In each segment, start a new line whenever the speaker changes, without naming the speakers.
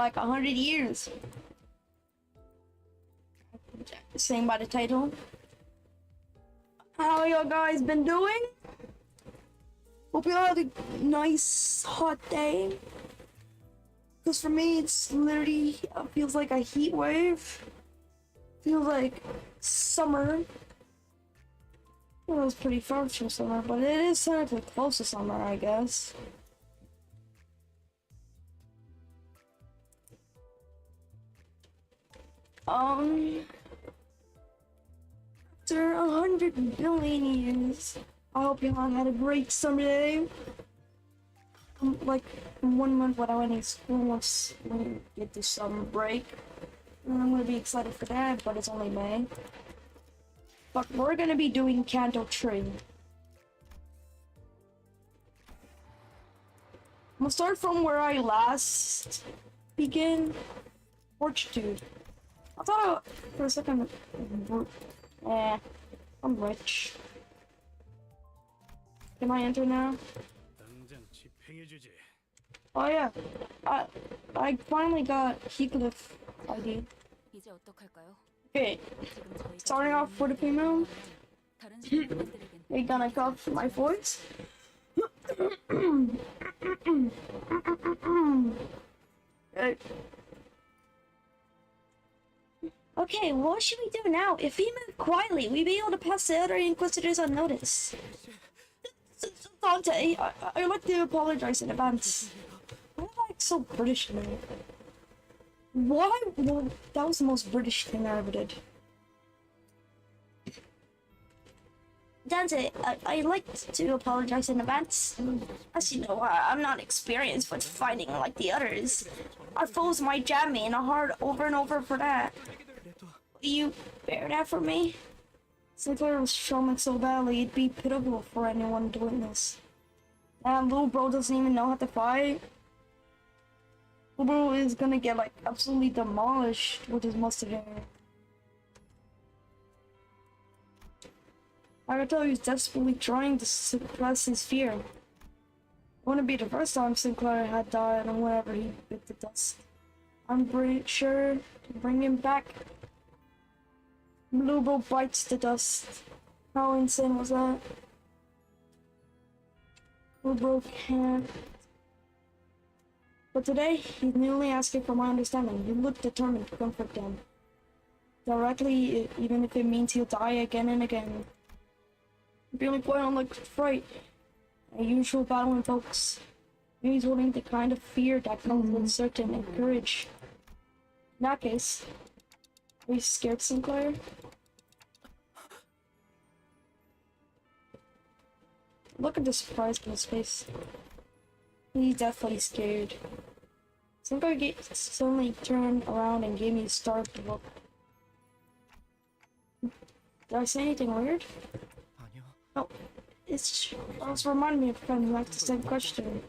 like 100 years. Saying by the title. How y'all guys been doing? Hope you had a nice hot day. Because for me, it's literally feels like a heat wave. Feels like summer. Well, it was pretty far from summer, but it is technically close to summer, I guess. After 100 billion years, I hope y'all had a great summer day. Like 1 month without any school once we get to summer break. And I'm gonna be excited for that, but it's only May. But we're gonna be doing Canto 3. I'm gonna start from where I last began. Fortitude. I thought for a second, I'm rich. Can I enter now? Oh yeah, I finally got Heathcliff ID. Okay, starting off for the female. We're gonna go for my voice. Okay, what should we do now? If we move quietly, we'd be able to pass the other Inquisitors unnoticed. Dante, I'd like to apologize in advance. Why am I so British now? Why? Well, that was the most British thing I ever did. Dante, I'd like to apologize in advance. As you know, I'm not experienced with fighting like the others. Our foes might jam me in a hard over and over for that. Will you bear that for me? Sinclair was struggling so badly, it'd be pitiable for anyone to witness. That little bro doesn't even know how to fight. Little bro is gonna get like absolutely demolished with his mustard hair. I can tell he's desperately trying to suppress his fear. It wouldn't be the first time Sinclair had died and whenever he bit the dust. I'm pretty sure to bring him back. Bluebell bites the dust. How insane was that? Bluebell can't. But today, he's merely asking for my understanding. He looked determined to comfort them. Directly, even if it means he'll die again and again. The only point on like fright. A usual battle invokes. Maybe he's holding the kind of fear that comes with certain and courage. In that case, are you scared, Sinclair? Look at the surprise on his face. He's definitely scared. Sinclair suddenly turned around and gave me a startled look. Did I say anything weird? No, it's also reminded me of a friend who asked the same question.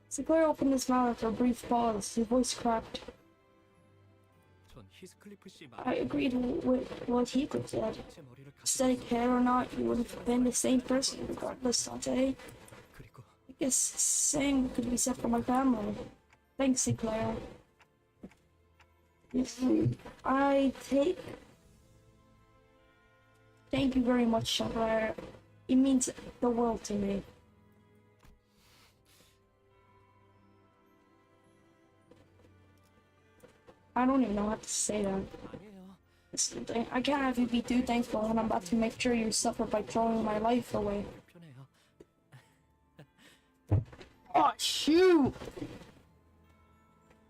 Sinclair opened his mouth after a brief pause, his voice cracked. I agreed with what Heathcliff said. Aesthetic hair or not, you would have been the same person regardless, Dante. I guess same could be said for my family. Thanks, Sinclair. Thank you very much, Sinclair. It means the world to me. I don't even know how to say that. I can't have you be too thankful when I'm about to make sure you suffer by throwing my life away. Oh shoot!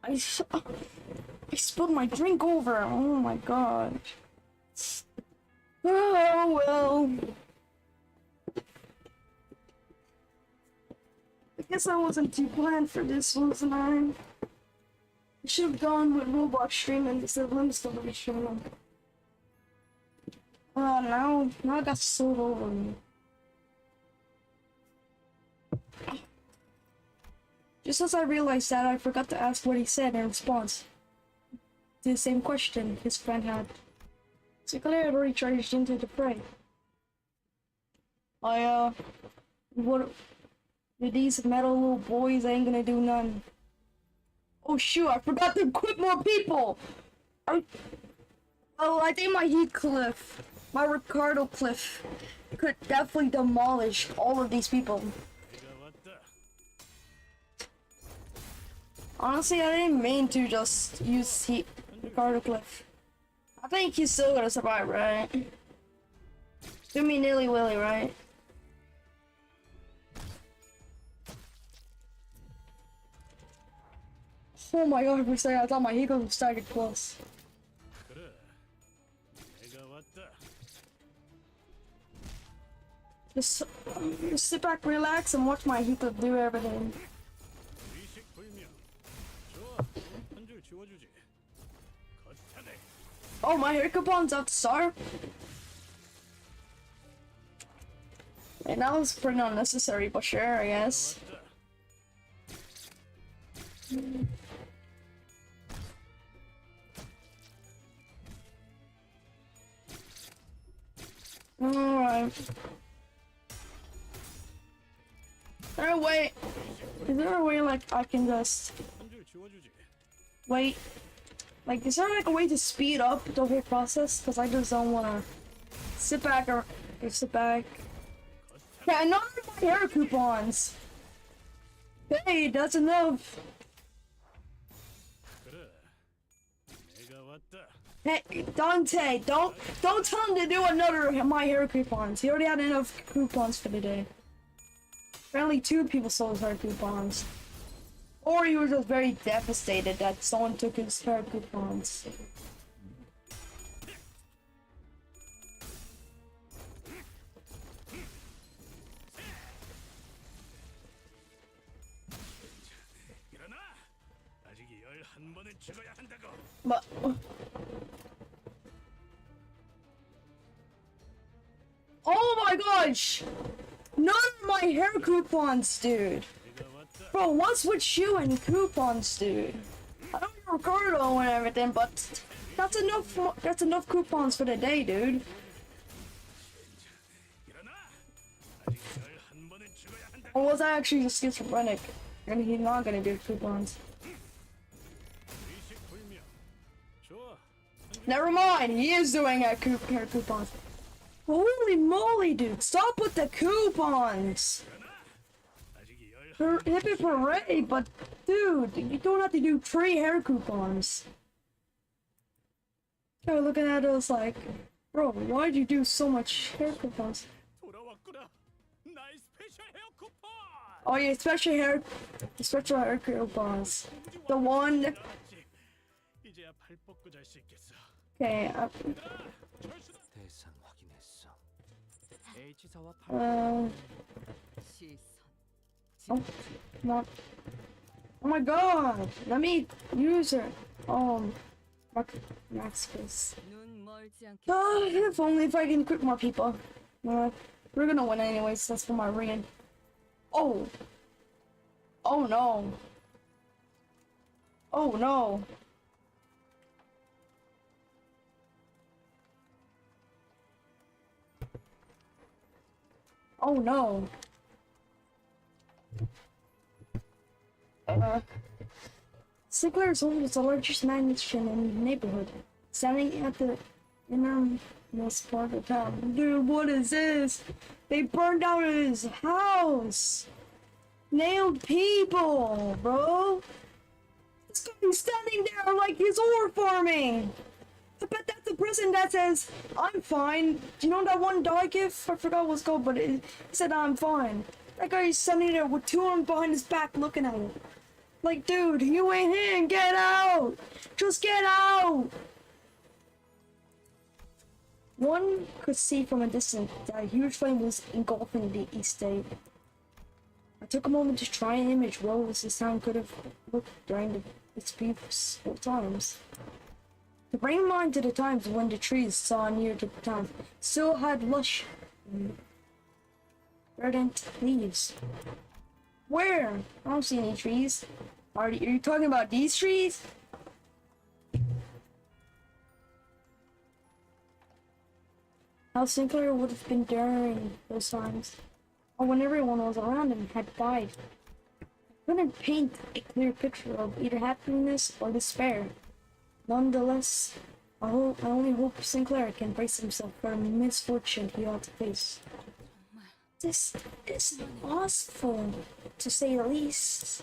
I spilled my drink over. Oh my god. Oh well. I guess I wasn't too planned for this, wasn't I? I should have gone with Roblox streaming instead of Limbus streaming. Now I got sold over me. Just as I realized that, I forgot to ask what he said in response to the same question his friend had. Sinclair had already charged into the fray. What? These metal little boys ain't gonna do none. Oh shoot, I forgot to equip more people! Oh, I think my heat cliff, my Ricardo cliff, could definitely demolish all of these people. Honestly, I didn't mean to just use heat Ricardo cliff. I think he's still gonna survive, right? Do me nilly-willy, right? Oh my god, for a second, I thought my heat cliff was staggered close. Just sit back, relax, and watch my heat cliff do everything. Oh, my hair coupon's up to start. And that was pretty unnecessary, but sure, I guess. Alright. Is there a way like I can just wait? Like, is there like a way to speed up the whole process? Because I just don't want to sit back or sit back. Yeah, none of my hair coupons. Hey, that's enough. Hey, Dante, don't tell him to do another my hair coupons. He already had enough coupons for the day. Apparently 2 people sold his hair coupons. Or he was just very devastated that someone took his hair coupons. But oh my gosh! None of my hair coupons, dude. Bro, what's with you and coupons, dude? I don't know Ricardo and everything, but that's enough. That's enough coupons for the day, dude. Or was I actually just schizophrenic? And he's not gonna do coupons. Never mind, he is doing hair coupons. Holy moly, dude! Stop with the coupons. Hippie parade, but dude, you don't have to do 3 hair coupons. They're looking at us like, bro, why'd you do so much hair coupons? Oh yeah, special hair coupons. The one. Okay. Oh, not. Oh my god! Let me use it. Max. If only if I can equip more people. We're gonna win anyways. That's for my ring. Oh. Oh no. Oh no. Oh no. Sinclair's home is the largest mansion in the neighborhood, standing at the innermost part of town. Dude, what is this? They burned down his house! Nailed people, bro! This guy's standing there like he's ore farming! I bet that's the person that says, I'm fine. Do you know that one dog gif? I forgot what it's called, but it said, I'm fine. That guy's standing there with 2 arms behind his back looking at him. Like, dude, you ain't in, get out! Just get out! One could see from a distance that a huge flame was engulfing the estate. I took a moment to try and image what was the sound could have looked during its peaceful times. To bring mind to the times when the trees saw near to the town still had lush, verdant leaves. Where? I don't see any trees. Are you talking about these trees? How Sinclair would have been during those times. Or when everyone was around him had died. Couldn't paint a clear picture of either happiness or despair. Nonetheless, I only hope Sinclair can brace himself for the misfortune he ought to face. This is awful, to say the least.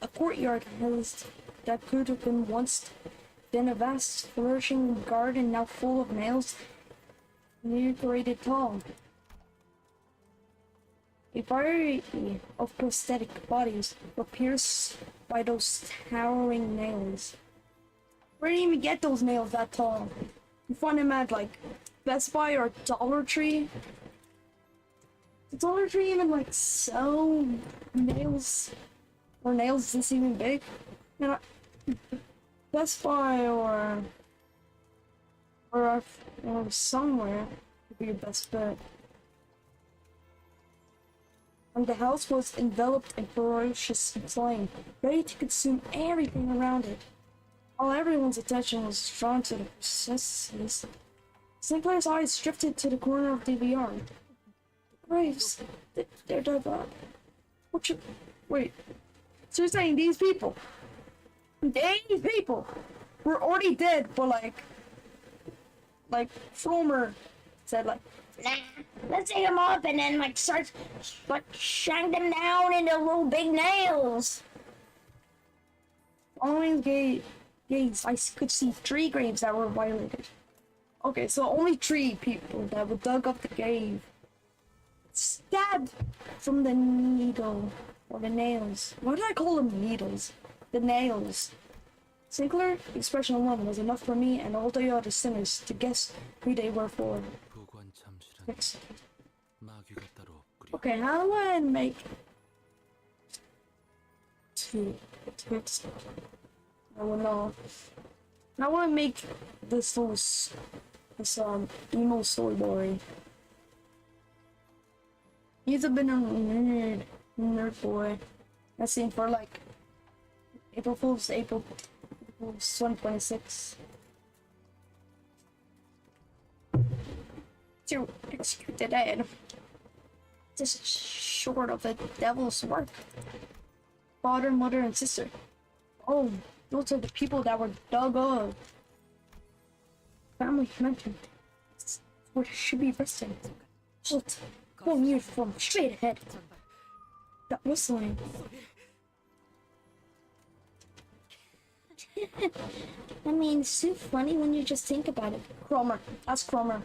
A courtyard has that could have been once been a vast, flourishing garden now full of nails, decorated tall. A variety of prosthetic bodies were pierced by those towering nails. Where did you even get those nails that tall? You find them at like Best Buy or Dollar Tree? Does Dollar Tree even like sell nails? Or nails this even big? You know, Best Buy or somewhere would be your best bet. And the house was enveloped in ferocious flame, ready to consume everything around it. While everyone's attention was drawn to the processes, Sinclair's eyes drifted to the corner of the VR. The graves, they're dug up. Wait, so you're saying these people were already dead, but like Fromer said, like, nah, let's take them up and then like start shank them down into little big nails. Following gaze, I could see 3 graves that were violated. Okay, so only 3 people that were dug up the grave, stabbed from the needle or the nails. Why did I call them needles? The nails. Sinclair, expression alone was enough for me and all the other sinners to guess who they were for. Next. Okay, how do I make 2 text? I will know. I want to make this emo storyboard. He's a bit of a nerd boy. I seen for like April Fool's 2026. To execute the dead. Just short of a devil's work. Father, mother, and sister. Oh, those are the people that were dug up. Family mentioned. It's where they should be resting. Halt. Go near from straight ahead. That whistling. I mean, it's so funny when you just think about it. Cromer. That's Cromer.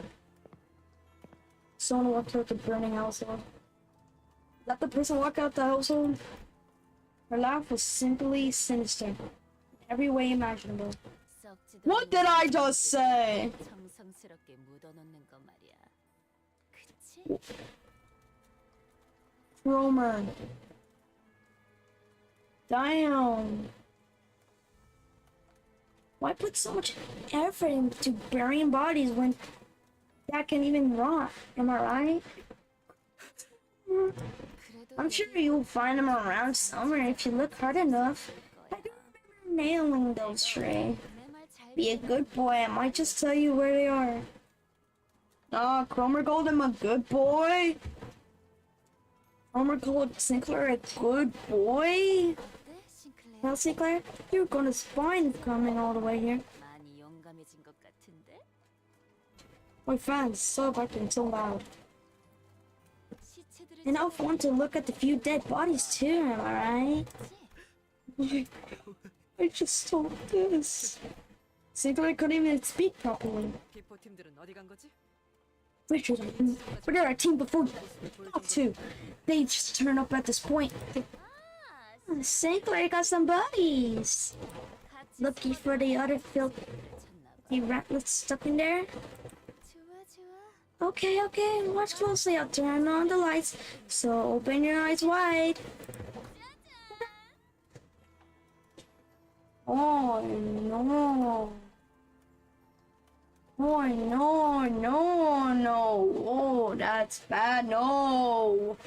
Someone walked out the burning household. Let the person walk out the household. Her laugh was simply sinister. In every way imaginable. What did I just say? Cromer. Damn. Why put so much effort into burying bodies when that can even rot? Am I right? I'm sure you'll find them around somewhere if you look hard enough. I don't remember nailing those three. Be a good boy, I might just tell you where they are. Ah, Cromer called him a good boy? Cromer called Sinclair a good boy? Well, Sinclair, you're gonna spine coming all the way here. My fans sub acting so loud. And I want to look at the few dead bodies too, am I right? I just told this. Sinclair couldn't even speak properly. Richard, we're our team before talk to. They just turn up at this point. Sinclair got some buddies. Looking for the other filthy ratlets stuck in there. Okay, watch closely. I'll turn on the lights, so open your eyes wide. Oh no. Oh no. Oh, that's bad. No.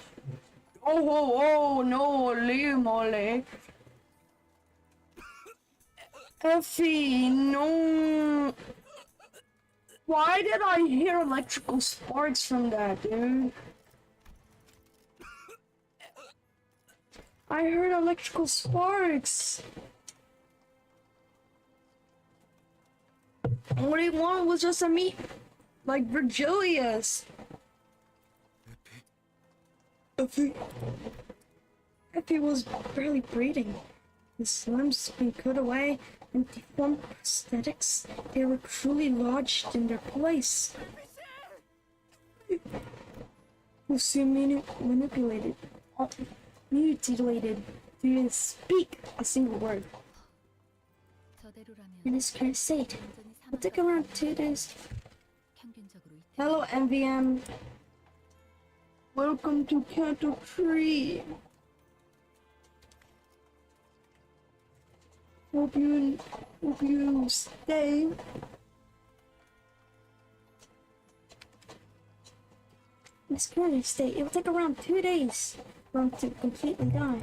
Oh no, leave Molly. Effie, no. Why did I hear electrical sparks from that, dude? I heard electrical sparks. And what he wanted was just a meet like Virgilius. Effie was barely breathing. His limbs had been cut away and deformed prosthetics. They were truly lodged in their place. Was soon manipulated, mutilated to speak a single word. In his current state, it took around 2 days. Hello, MVM. Welcome to Canto Tree. Hope you stay. In his current state, it would take around 2 days for him to completely die.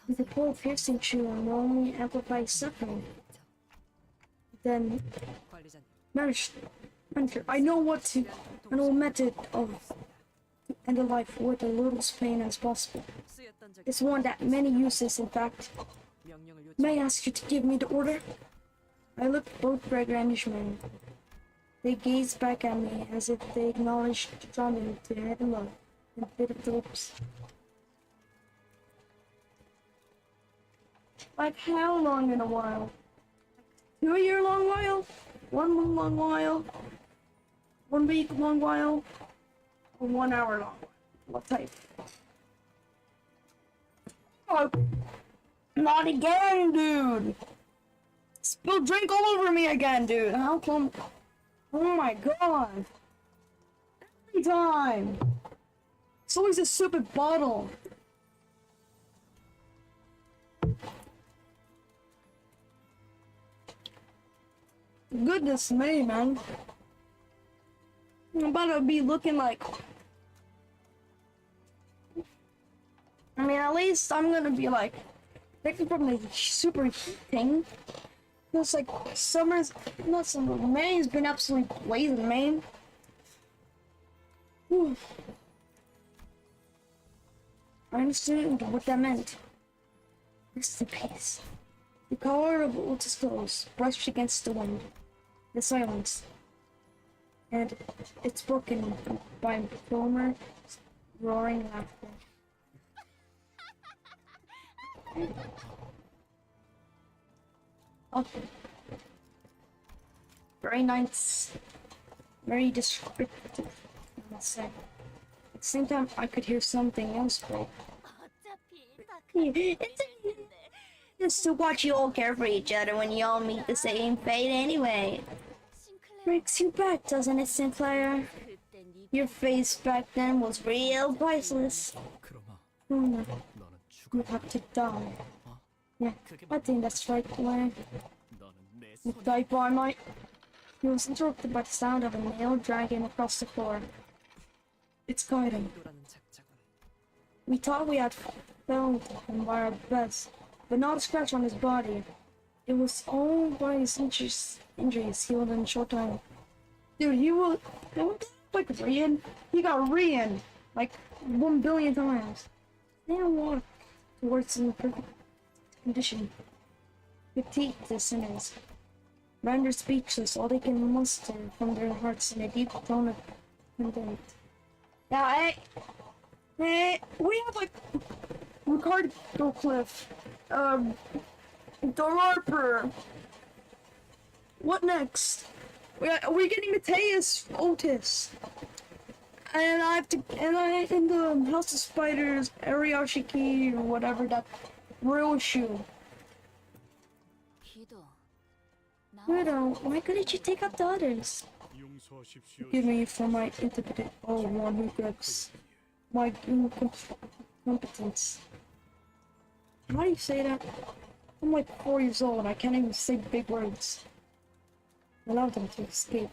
With a pull piercing true and will only amplify suffering. Then, manager, I know method of end a life with the littlest pain as possible. It's one that many uses, in fact. May I ask you to give me the order? I looked at both Gregor and Ishmael. They gazed back at me as if they acknowledged the trauma to head and love and bit of the lips. Like how long in a while? 2 year long while? 1 month long while? 1 week long while? Or 1 hour long? What type? Oh, not again, dude! Spilled drink all over me again, dude! How come? Oh my god! Every time! It's always a stupid bottle! Goodness me, man. I'm about to be looking like... I mean, at least I'm gonna be like... Taking from the super heat thing. Feels like summer's... Not summer. May's been absolutely blazing, man. Whew. I understood what that meant. Rest in peace. The collar of Ultis clothes brushed against the wind. The silence. And it's broken by former roaring laughter. Okay. Very nice. Very descriptive, I must say. At the same time, I could hear something else break. Just to watch you all care for each other when you all meet the same fate anyway. Breaks you back, doesn't it, Sinclair? Your face back then was real priceless. You have to die. Yeah, I think that's right, Claire. You die by my... He was interrupted by the sound of a nail dragging across the floor. It's guiding. We thought we had found him by our best, but not a scratch on his body. It was all by his injuries healed in a short time. Dude, he was like Rian. He got Rian like 1 billion times. They walk towards in perfect condition. Critique the sinners. Rendered speechless, all they can muster from their hearts in a deep tone of contempt. Yeah, we have like Ricardo Cliff, Dorarper. What next? We're getting Mateus Otis. And in the House of Spiders, Ariashiki or whatever, that real shoe. Widow, why couldn't you take up the others? Forgive me for my interpreted one who grabs my incompetence. How do you say that? I'm like 4 years old and I can't even say big words. Allow them to escape.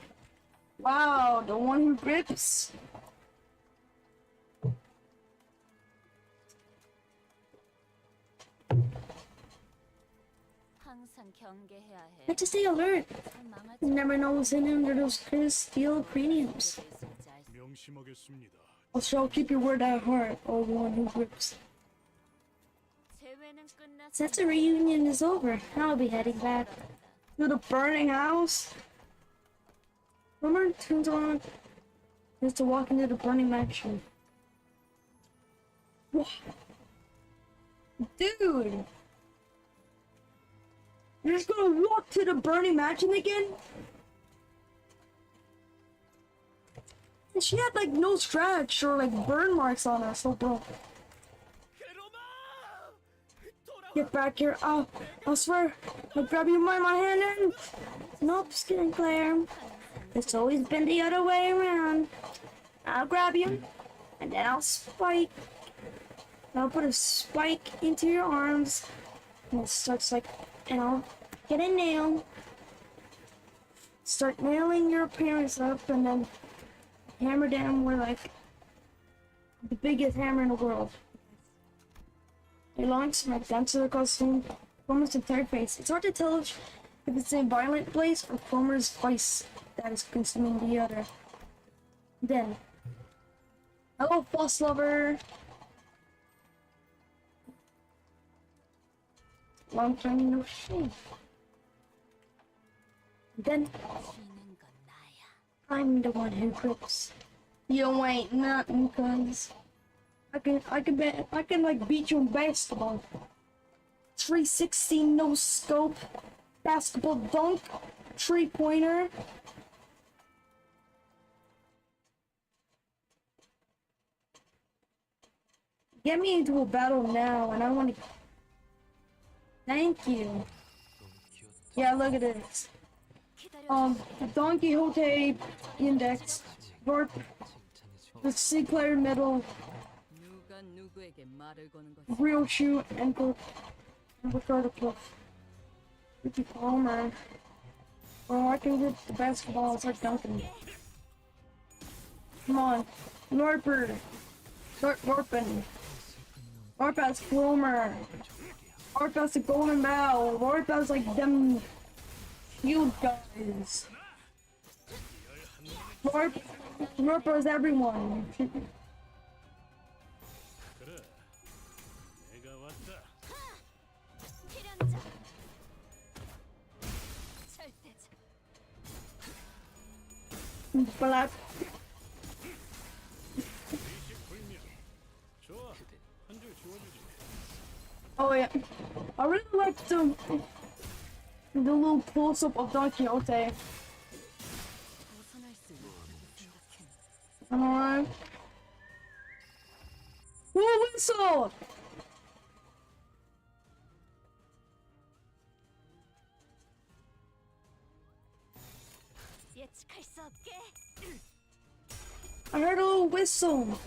Wow, the one who grips. Have to stay alert. You never know what's in under those steel craniums. Also, keep your word at heart, O one who grips. Since the reunion is over, I'll be heading back to the burning house. Remember, turns on is to walk into the burning mansion. Whoa. Dude! You're just gonna walk to the burning mansion again? And she had like no scratch or like burn marks on her, so bro. Get back here. I swear, I'll grab you by my hand and... Nope, just kidding, Claire. It's always been the other way around. I'll grab you, and then I'll spike. I'll put a spike into your arms, and it starts like, and I'll get a nail. Start nailing your parents up, and then hammer them with like the biggest hammer in the world. It launches my dancer costume, Cromer's in third base. It's hard to tell if it's a violent place or Cromer's vice that is consuming the other. Then, hello, boss lover. Long time no see. Then, I'm the one who grips. You ain't nothing, cuz. I can like beat you in basketball. 360 no scope, basketball dunk, 3-pointer. Get me into a battle now, and I want to. Thank you. Yeah, look at this. The Don Quixote index, Warp, the Sinclair medal. Real shoe and Ricardo Cliff. Ricky Palmer. Oh, I can get the basketball. It's like dunking. Come on. Norper. Start warping. Warp has Cromer. Warp has the golden bell. Warp has like them shield guys. Warp has everyone. Black. Oh yeah, I really like the little close-up of Don Quixote. Alright. Whoa, whistle! I heard a little whistle.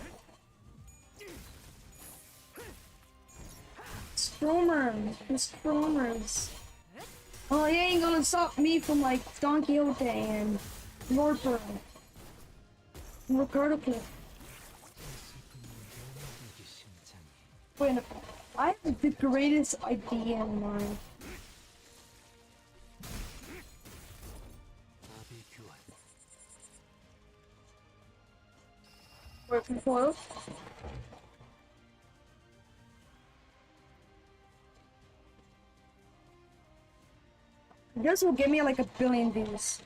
It's Stromers. Oh, he ain't gonna stop me from like Don Quixote and Norper. Ricardo Cliff. Wait, I have the greatest idea in mind. Working foil. This will give me like 1 billion views.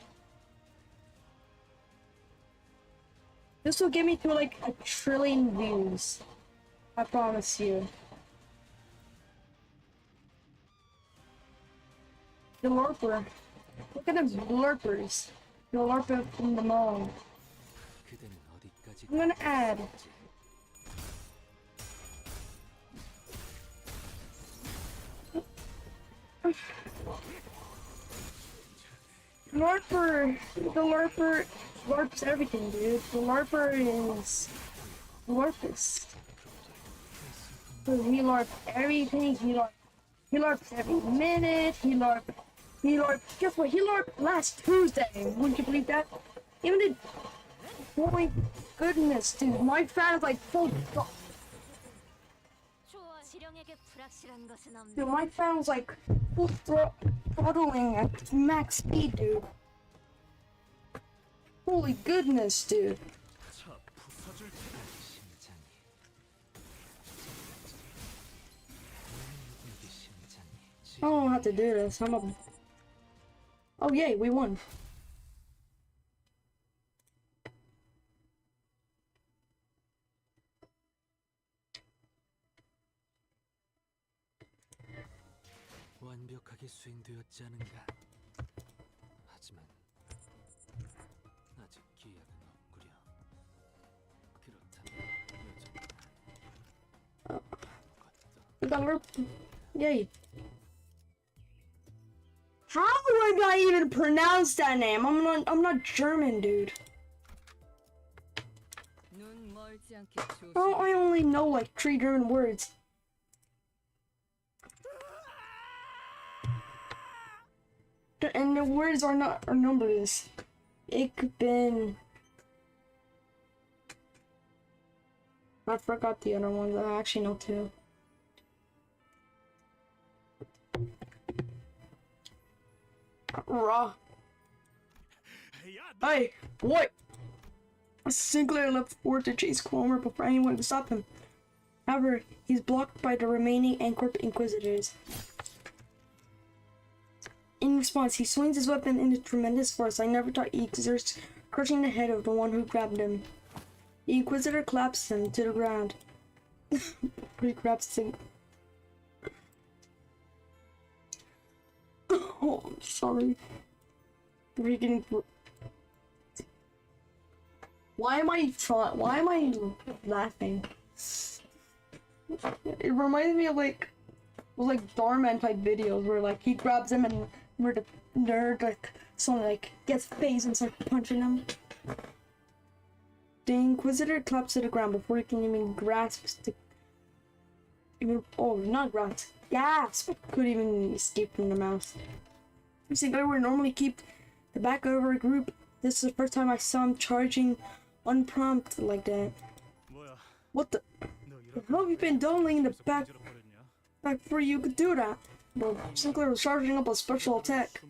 This will get me to like 1 trillion views. I promise you. The Lurper. Look at the Lurpers. The Lurper from the mall. I'm gonna add. Lurper! The Lurper LARPs everything, dude. The Lurper is Lurpus. So he LARPs everything. He LARPs every minute. He LARPed. Guess what? He LARPed last Tuesday. Wouldn't you believe that? Even did. Oh my goodness, dude. My fan is like full. Dude, my fan was like full throttling at max speed, dude. Holy goodness, dude. I don't know how to do this. Oh yay, we won.
완벽하게 수행되었지 않은가? 하지만 아직 기약은 없구려. 그렇다면
여전히 yay. How would I even pronounce that name? I'm not German, dude. Oh, I only know like 3 German words. And the words are numbers. Ich bin. I forgot the other ones. I actually know 2. Raw. Hey, what? Sinclair leapt forward to chase Cromer before anyone could stop him. However, he's blocked by the remaining Ancorp Inquisitors. In response, he swings his weapon into tremendous force. I never thought he exerts, crushing the head of the one who grabbed him. The Inquisitor collapses him to the ground. He grabs him. Oh, I'm sorry. We're getting. Why am I laughing? It reminds me of like Darman type videos where like he grabs him and where the nerd like someone like gets phased and starts punching him. The Inquisitor collapsed to the ground before he can even grasp gasp could even escape from the mouse. You see, I would normally keep the back of our group. This is the first time I saw him charging unprompted like that. What the hell have you been doing in the back before you could do that? Well, Sinclair was charging up a special attack.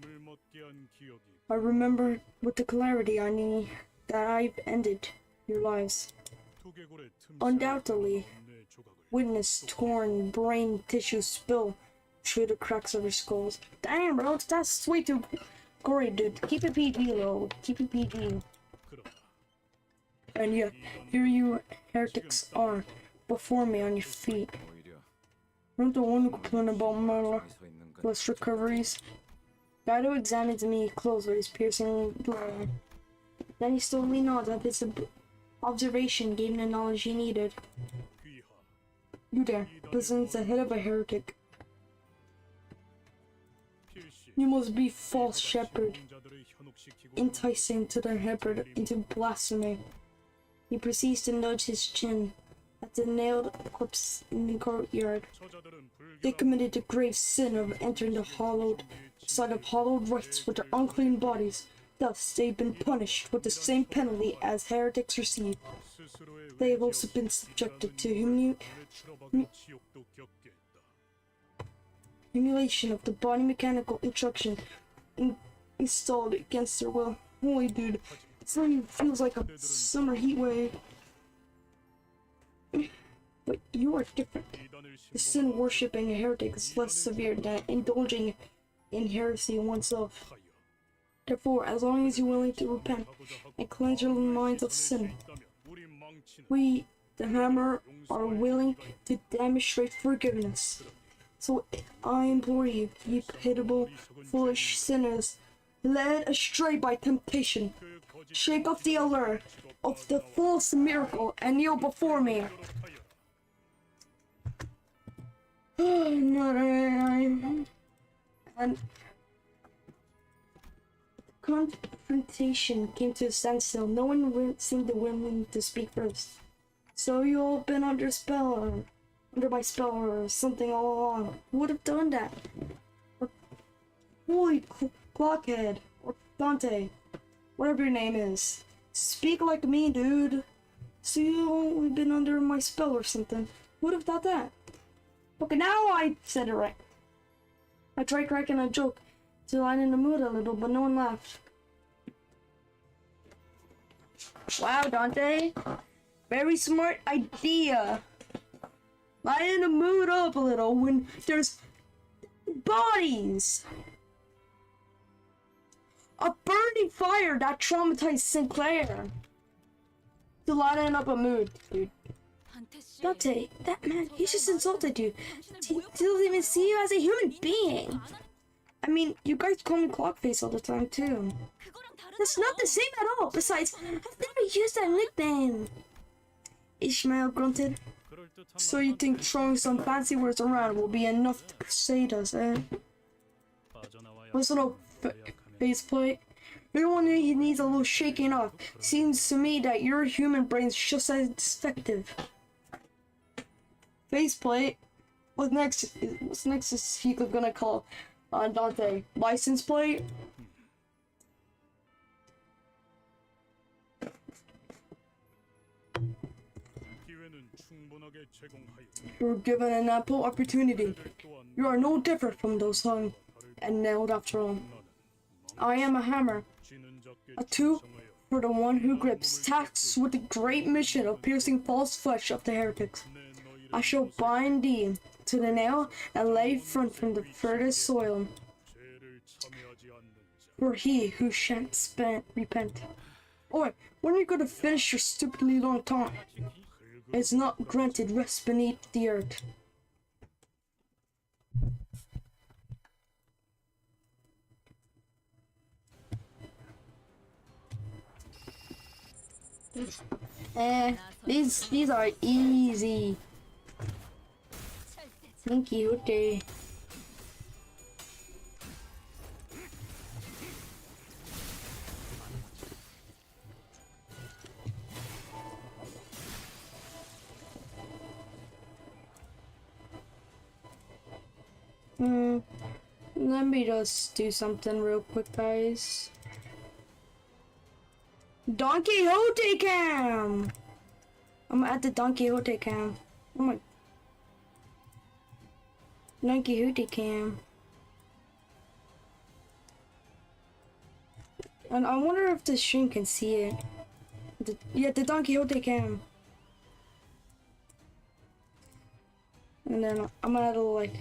I remember with the clarity I need that I've ended your lives. Undoubtedly, witness torn brain tissue spill through the cracks of your skulls. Damn, bro, that's way too gory, dude. Keep it PG, though. Keep it PG. And yeah, here you heretics are before me on your feet. I'm the one who complained about my less recoveries. Gato examines me closely, his piercing glare. Then he slowly nods at this observation, gave him the knowledge he needed. You there, presents the head of a heretic. You must be false shepherd, enticing to their shepherd into blasphemy. He proceeds to nudge his chin at the nailed corpse in the courtyard. They committed the grave sin of entering the side of hallowed rites with their unclean bodies. Thus, they've been punished with the same penalty as heretics receive. They have also been subjected to humiliation of the body mechanical instruction installed against their will. Holy dude, something feels like a summer heat wave. But you are different. The sin worshipping a heretic is less severe than indulging in heresy oneself. Therefore, as long as you're willing to repent and cleanse your minds of sin, we, the Hammer, are willing to demonstrate forgiveness. So I implore you, ye pitiable, foolish sinners, led astray by temptation, shake off the allure of the false miracle and kneel before me. And confrontation came to a standstill. No one seemed willing to speak first. So you all been under my spell or something all along. Who would have done that? Or holy Clockhead or Dante, whatever your name is. Speak like me, dude. So you all been under my spell or something. Who would have thought that? Okay, now I said it right. I tried cracking a joke to lighten the mood a little, but no one laughed. Wow, Dante. Very smart idea. Lighten the mood up a little when there's bodies. A burning fire that traumatized Sinclair. To lighten up a mood, dude. Dante, that man, he just insulted you. He doesn't even see you as a human being. I mean, you guys call me Clockface all the time, too. That's not the same at all. Besides, I've never used that nickname. Ishmael grunted. So you think throwing some fancy words around will be enough to save us, eh? What's a little faceplate? Everyone he needs a little shaking off. Seems to me that your human brain's just as effective. Faceplate? What's next? What's next is he gonna call Dante? License plate? You were given an ample opportunity. You are no different from those hung and nailed after all. I am a hammer, a tool for the one who grips, tasked with the great mission of piercing false flesh of the heretics. I shall bind thee to the nail and lay front from the furthest soil. For he who shan't repent. Oi, when are you going to finish your stupidly long taunt? It's not granted rest beneath the earth. These are easy. Thank you, okay. Let me just do something real quick, guys. Don Quixote cam! I'm at the Don Quixote cam. Oh my. Don Quixote cam. And I wonder if the stream can see it. Yeah, the Don Quixote cam. And then I'm gonna add a like.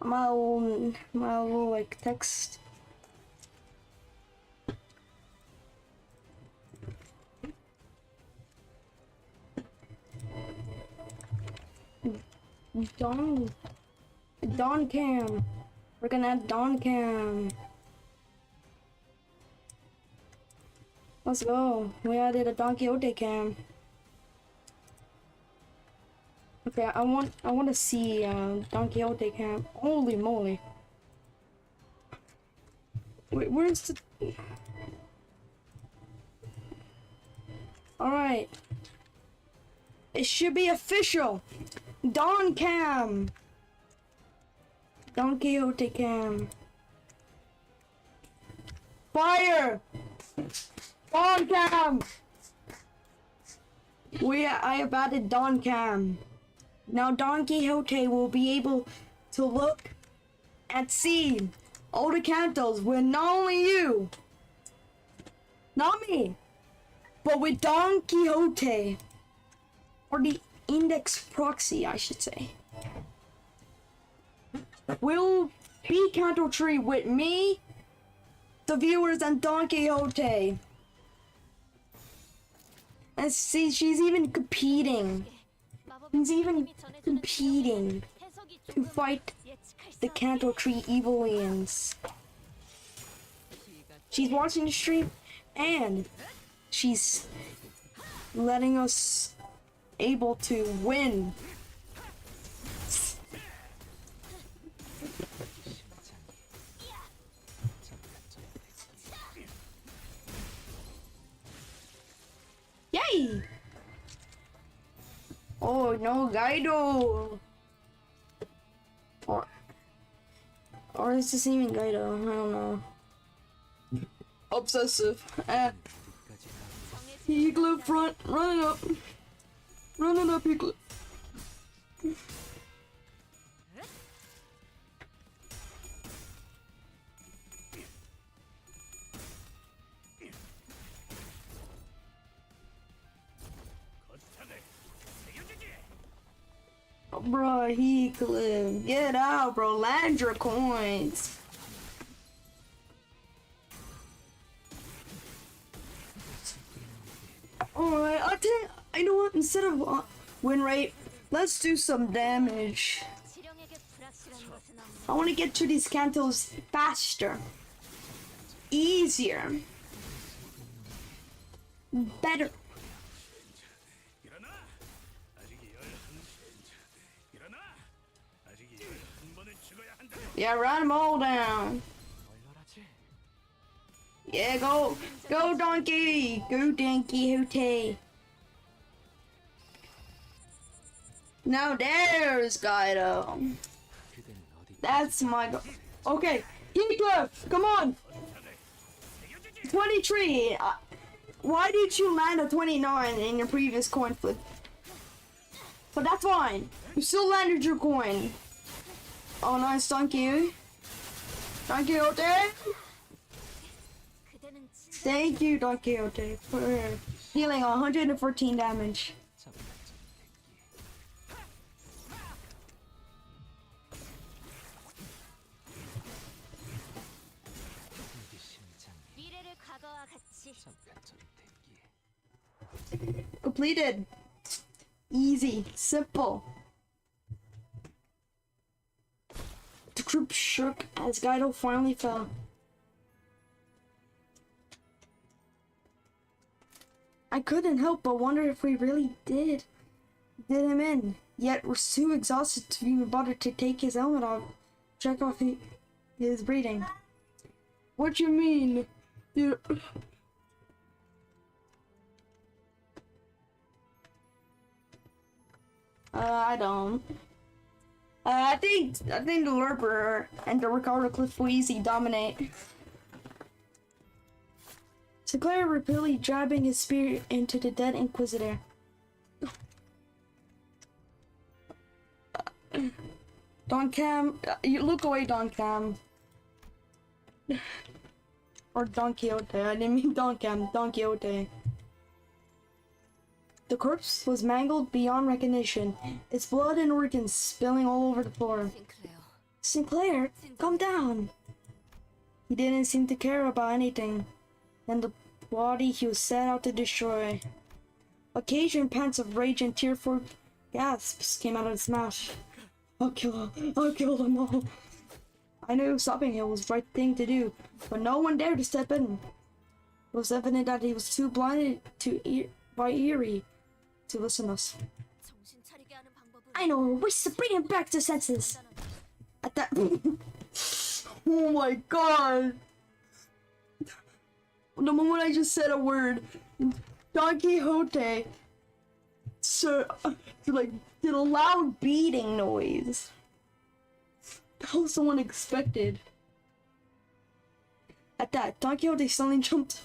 My little like text. Don cam. We're gonna add Don cam. Let's go. We added a Don Quixote cam. Okay, I want to see Don Quixote cam. Holy moly! Wait, where's the? All right, it should be official. Don cam. Don Quixote cam. Fire! Don cam. I have added Don cam. Now Don Quixote will be able to look and see all the Cantos with not only you, not me, but with Don Quixote, or the Index Proxy, I should say. Will be Canto Tree with me, the viewers, and Don Quixote. And see, she's even competing. He's even competing to fight the Canto Tree Evilians. She's watching the stream and she's letting us able to win. Yay! Oh no, Gaido! Or is this even Gaido? I don't know. Obsessive. Eagle front, run it up. Run it up, Eagle. bro, Heathcliff. Get out, bro. Land your coins. Alright, I know what? Instead of win rate, let's do some damage. I want to get to these Cantos faster. Easier. Better. Yeah, run them all down. Yeah, go donkey, go donkey hooty. Now there's Guido. That's my go. Okay, Heathcliff, come on. 23. Why did you land a 29 in your previous coin flip? But that's fine. You still landed your coin. Oh, nice, thank you. Thank you, Ote. Thank you, Don Quixote, for dealing 114 damage. Completed. Easy, simple. The group shook as Guido finally fell. I couldn't help but wonder if we really did him in, yet we're too exhausted to even bother to take his helmet off, check off his breathing. What you mean? You... I don't. I think the Lurper and the Ricardo Cliff will easily dominate. Sinclair repeatedly jabbing his spear into the dead Inquisitor. Don Cam, you look away, Don Cam. Or Don Quixote, I didn't mean Don Cam, Don Quixote. The corpse was mangled beyond recognition, its blood and organs spilling all over the floor. Sinclair, calm down. He didn't seem to care about anything, and the body he was set out to destroy. Occasional pants of rage and tearful gasps came out of his mouth. I'll kill them all. I knew stopping him was the right thing to do, but no one dared to step in. It was evident that he was too blinded by Eerie to listen to us. I know a way to bring him back to senses. At that... Oh my god! The moment I just said a word, Don Quixote did a loud beating noise. That was so unexpected. At that, Don Quixote suddenly jumped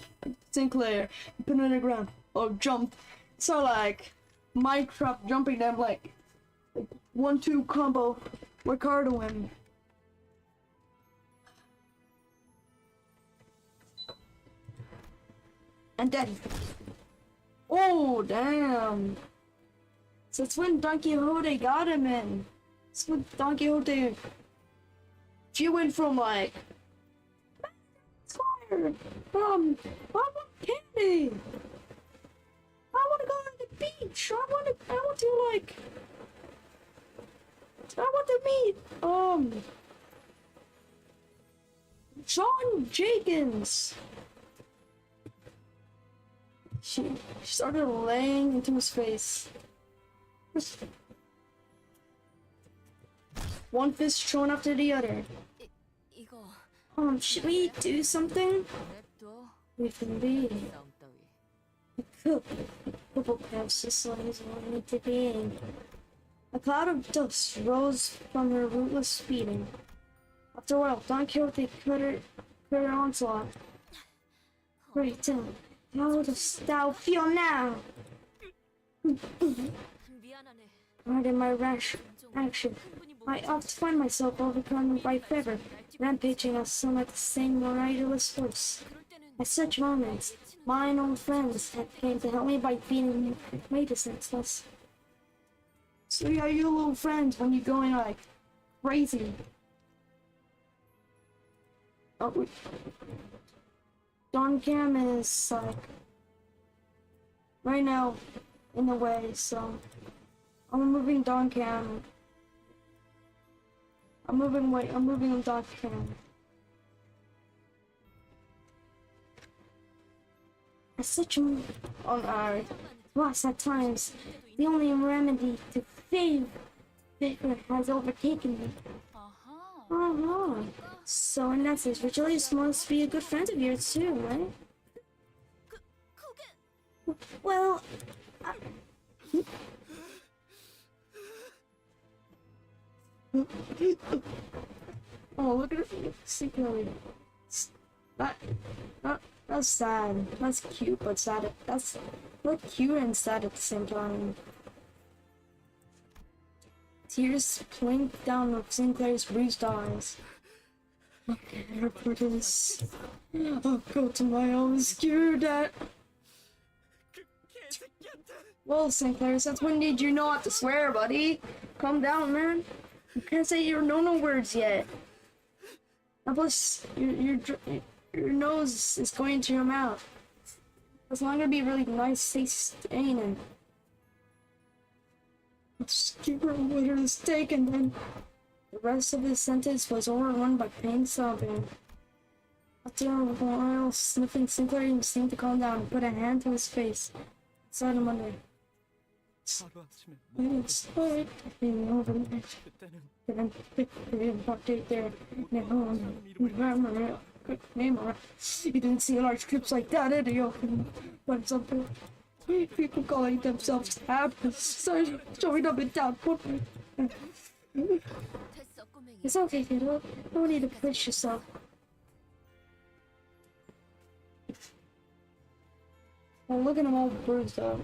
Sinclair and put him on the ground. Or jumped. So like Minecraft jumping them like 1-2 combo Ricardo him. And then, oh damn! So it's when Don Quixote got him in. It's when Don Quixote. She went from like, Squire, I want candy. I want to go on the beach. I want to meet John Jenkins. She started laying into his face. One fist thrown after the other. Should we do something? We can be. We could. Purple crabs just as wanted to be. A cloud of dust rose from her rootless speeding. After a while, Don Quixote cut her onslaught. Hurry, Tim. How dost thou feel now? Pardon my rash action. I oft find myself overcome by fever, rampaging on some at the same riderless horse. At such moments, mine old friends had came to help me by beating me to senseless. So yeah, your little friends when you're going like crazy. Oh, Don Cam is like right now in the way, so I'm moving Don Cam. I'm moving Don Cam. It's such a on our loss at times. The only remedy to favor has overtaken me. Uh-huh. So in that sense, Virgilius must be a good friend of yours too, right? Well, oh, look at it. Secretly. That, that's sad. That's cute, but sad. That's like cute and sad at the same time. Tears plink down of Sinclair's bruised eyes. Look at her for this. I'll go to my own skewer that. Well, Sinclair, since when did you know how to swear, buddy? Calm down, man. You can't say your no words yet. Now, plus, your nose is going to your mouth. It's not gonna be really nice taste, ain't it? Just keep her with her mistake, and then the rest of his sentence was overrun by pain sobbing. After a while, sniffing, Sinclair seemed to calm down and put a hand to his face. Inside him under. It's like being over the edge. Then update there. You didn't see large clips like that, did you? But something. People calling themselves happy, showing up in town. It's okay, kiddo. No need to push yourself. Oh, look at them all bruised up.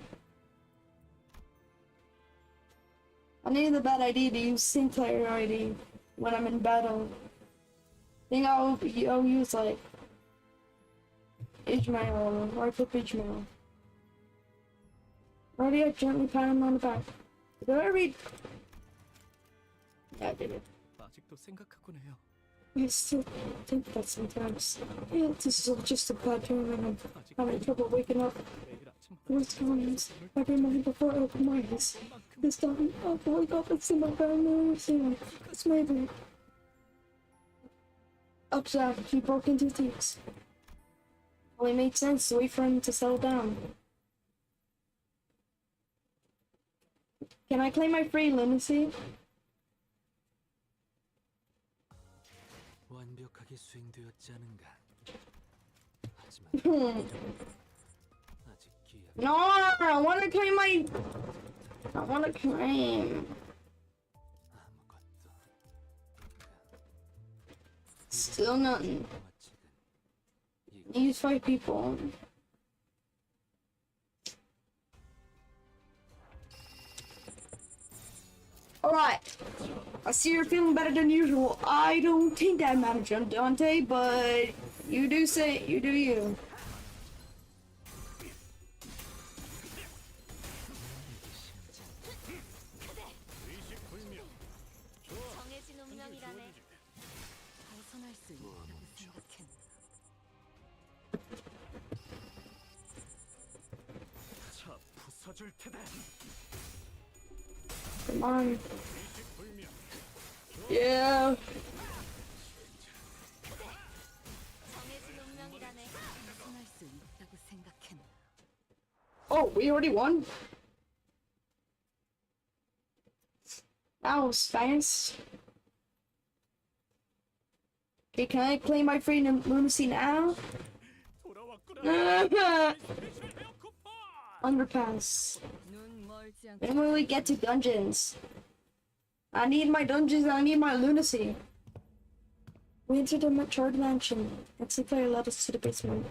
I need the bad idea to use Sinclair ID when I'm in battle. I think I'll use like Ishmael or flip Ishmael. Already I gently pat him on the back. Did I read? Yeah, I did it. I still think that sometimes. Yeah, this is just a bad dream and I'm having trouble waking up. Worst times, every morning before I open my eyes. This time, I'll wake up and see my family. It's maybe. Upset, he broke into tears. Well, it made sense to wait for him to settle down. Can I claim my free lunacy?
완벽하게 수행되었지 않은가. 하지만 아직 기약.
No, I want to claim my. I want to claim.
아무것도.
Still nothing. Use 5 people. Alright. I see you're feeling better than usual. I don't think that matters, Dante, but you do say you do you. Come on. Yeah. Oh, we already won? That was fast. Okay, can I claim my freedom lunacy now? Underpass. When will we get to dungeons? I need my dungeons, I need my lunacy. We entered the charred mansion, and Sinclair led us to the basement.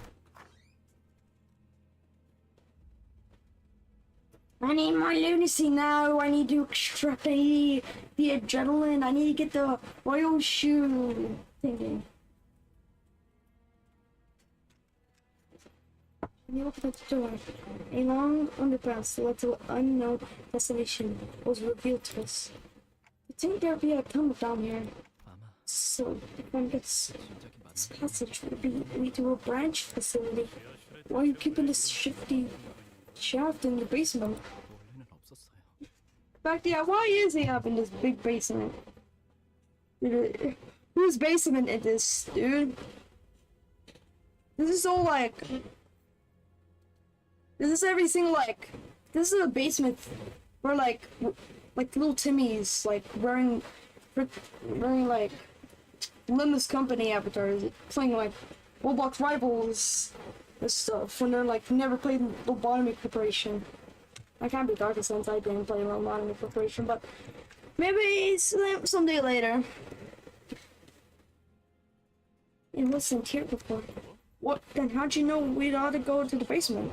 I need my lunacy now, I need to extract the adrenaline, I need to get the royal shoe thingy. When you opened the door, a long underpass that led to an unknown destination was revealed to us. You think there'd be a tunnel down here?
아마
So, if one gets
순적이
this
맞는
passage would be lead to a branch facility. Why are you keeping this shifty shaft in the basement?
원래는 없었어요.
In fact, yeah, why is he up in this big basement? Dude, whose basement is this, dude? This is so like... This is every single like... This is a basement where like little Timmy's like wearing like Limbus company avatars, playing like Roblox Rivals and stuff when they're like never played Lobotomy Corporation. I can't be darker since I didn't play Lobotomy Corporation, but maybe someday later. It wasn't here before. What? Then how'd you know we'd ought to go to the basement?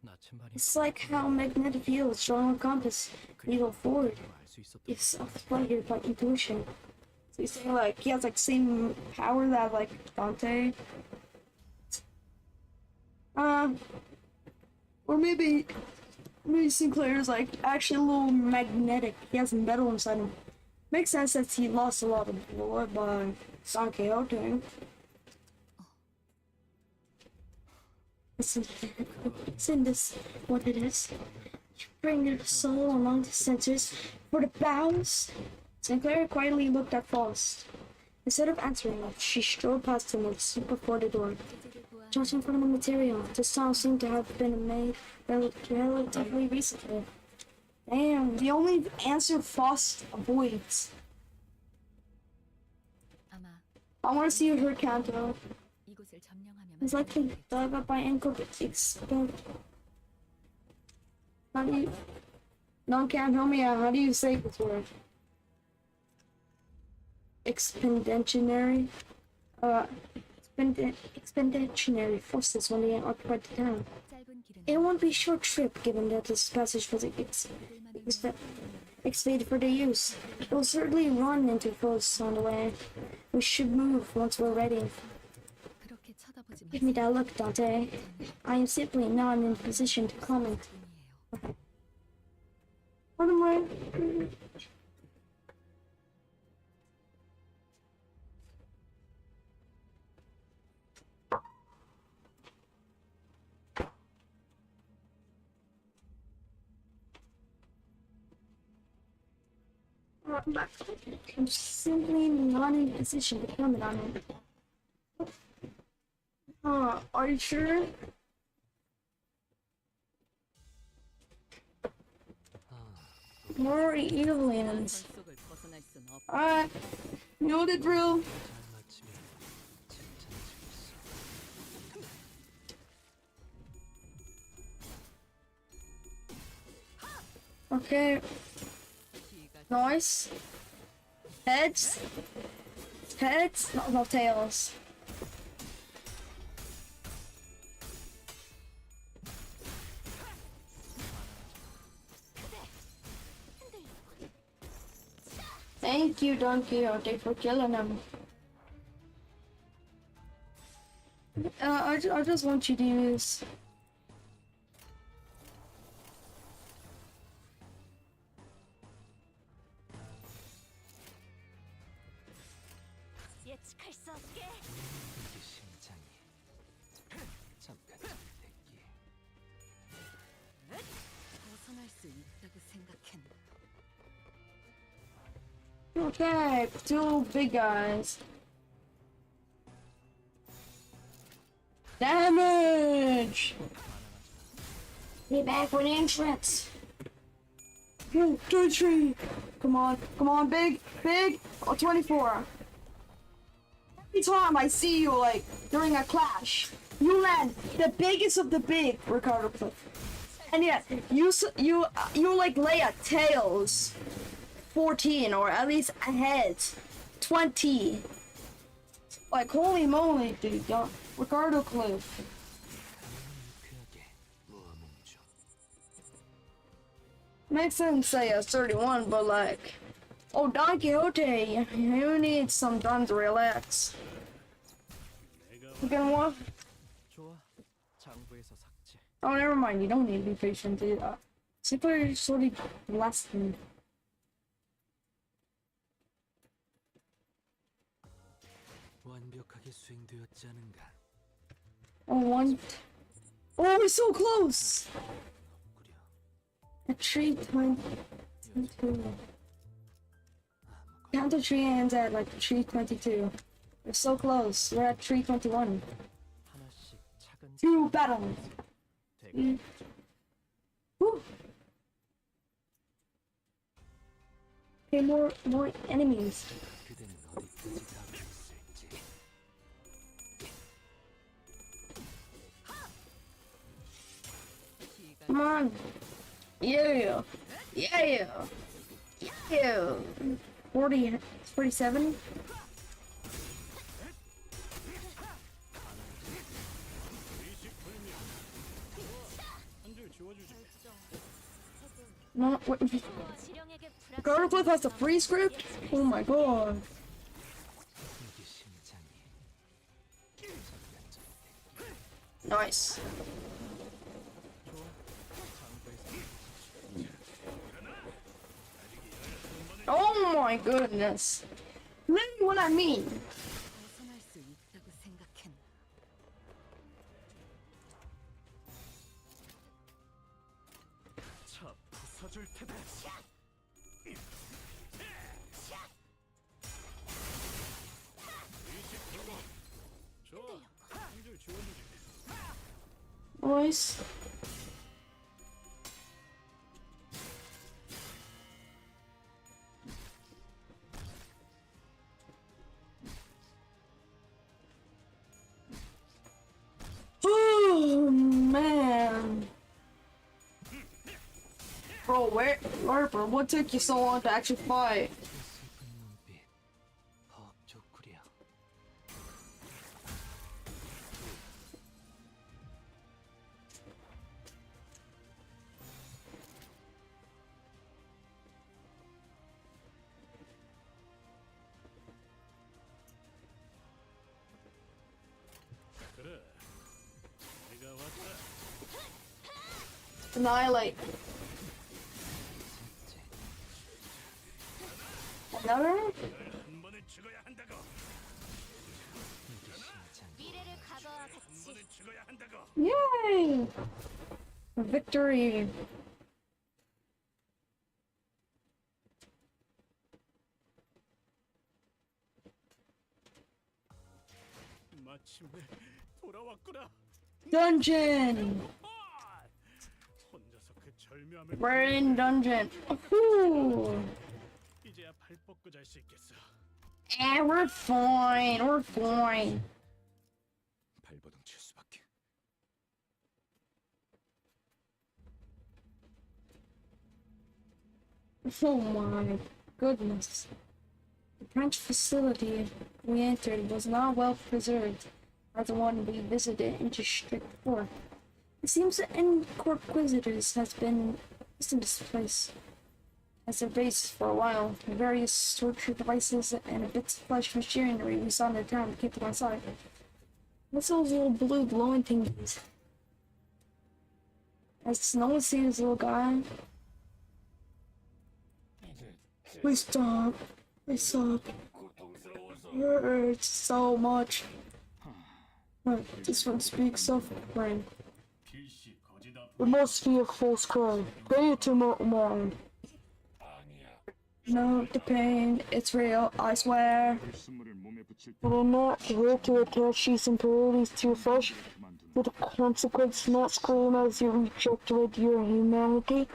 나침반이
It's like how magnetic fields draw on a compass. You go forward.
알수 있었던
It's self-guided by intuition. So you're saying like he has like same power that like Dante? Or maybe Sinclair is like actually a little magnetic. He has metal inside him. Makes sense that he lost a lot of blood by Don Quixote. Isn't this what it is? You bring your soul along the sensors for the bounds? Sinclair quietly looked at Faust. Instead of answering, she strode past him and stood before the door. Judging from the material, the tunnel seemed to have been made relatively recently. Damn, the only answer Faust avoids.
아마
I want to see her Canto.
이곳을 점령하면
It's likely dug up by ankle expand. How do you? No, can't help me out. How do you say this word? Expenditionary. Expeditionary forces when they occupied the town.
짧은 길은
It won't be a short trip given that this passage was excavated for their use. It will certainly run into foes on the way. We should move once we're ready.
그렇게 쳐다보지
Give me that look, Dante. I am simply not in a position to comment.
마세요.
What am I? I'm simply not in a position to comment on it. Are you sure? More aliens.
속을 벗어날 순 없.
Alright, you know the drill.
잘 맞추면 칭찬해주겠어.
Okay. Nice. Heads. Heads, no tails. Thank you, Don Quixote, for killing him. I just want you to use.
예측할 수 없게.
이게 심장이 잠깐 대기.
벗어날 수 있다고 생각했나?
Okay, two big guys. Damage! Be back for an entrance. Two, three. Come on, big. Oh, 24. Every time I see you, like, during a clash, you land the biggest of the big, Ricardo Cliff. And yet, you like lay at tails 14, or at least a head 20. Like, holy moly, dude, Ricardo Cliff.
유쾌하게 모아뭉쳐.
Makes sense say it's 31, but like, oh, Don Quixote, you need some time to relax. You can walk.
좋아. 장부에서 삭제.
Oh, never mind. You don't need to be patient. Super sort of lasting.
완벽하게 수행되었지 않은가?
Oh, one. Oh, we're so close!
꾸려.
At 322. Count the tree ends at like 322. We're so close. We're at 321.
하나씩 차근.
Two battles.
대가
Woo. Okay, more enemies.
그대는 어디까지 가고 있을지.
Come on. Yeah. Yeah. Yeah. 40, 47. No, wait. Gargoyle has a free script? Oh my god.
이게 심장이.
Nice. Oh my goodness. Really what I mean.
벗어날 수 있다고 생각했나?
차 부숴줄 테다.
Boys. Oh man. Bro, bro, what took you so long to actually fight?
슬픈 눈빛. 헉죽구려.
Annihilate. Another?
이게 심장이.
미래를 과거와 같이
Yay! Victory.
마침내 돌아왔구나.
Dungeon!
혼자서 그 절묘함을
We're in dungeon. Ooh.
이제야 발 뻗고 잘 수 있겠어.
We're fine. We're fine.
발버둥 칠 수밖에.
Oh my goodness. The branch facility we entered was not well preserved as the one we visited in District 4. It seems the Inquisitors has been in this place as their base for a while. Various torture devices and bits of flesh machinery we saw in the town kept them on side. What's those little blue glowing thingies? Has no one seen this little guy? Please stop. Please stop. It hurts so much. This one speaks suffering. It must be a false cry. Pay it to mine. No, the pain, it's real, I swear. Will not work to attach these impurities to your flesh, with the consequence not scream as you reject your humanity?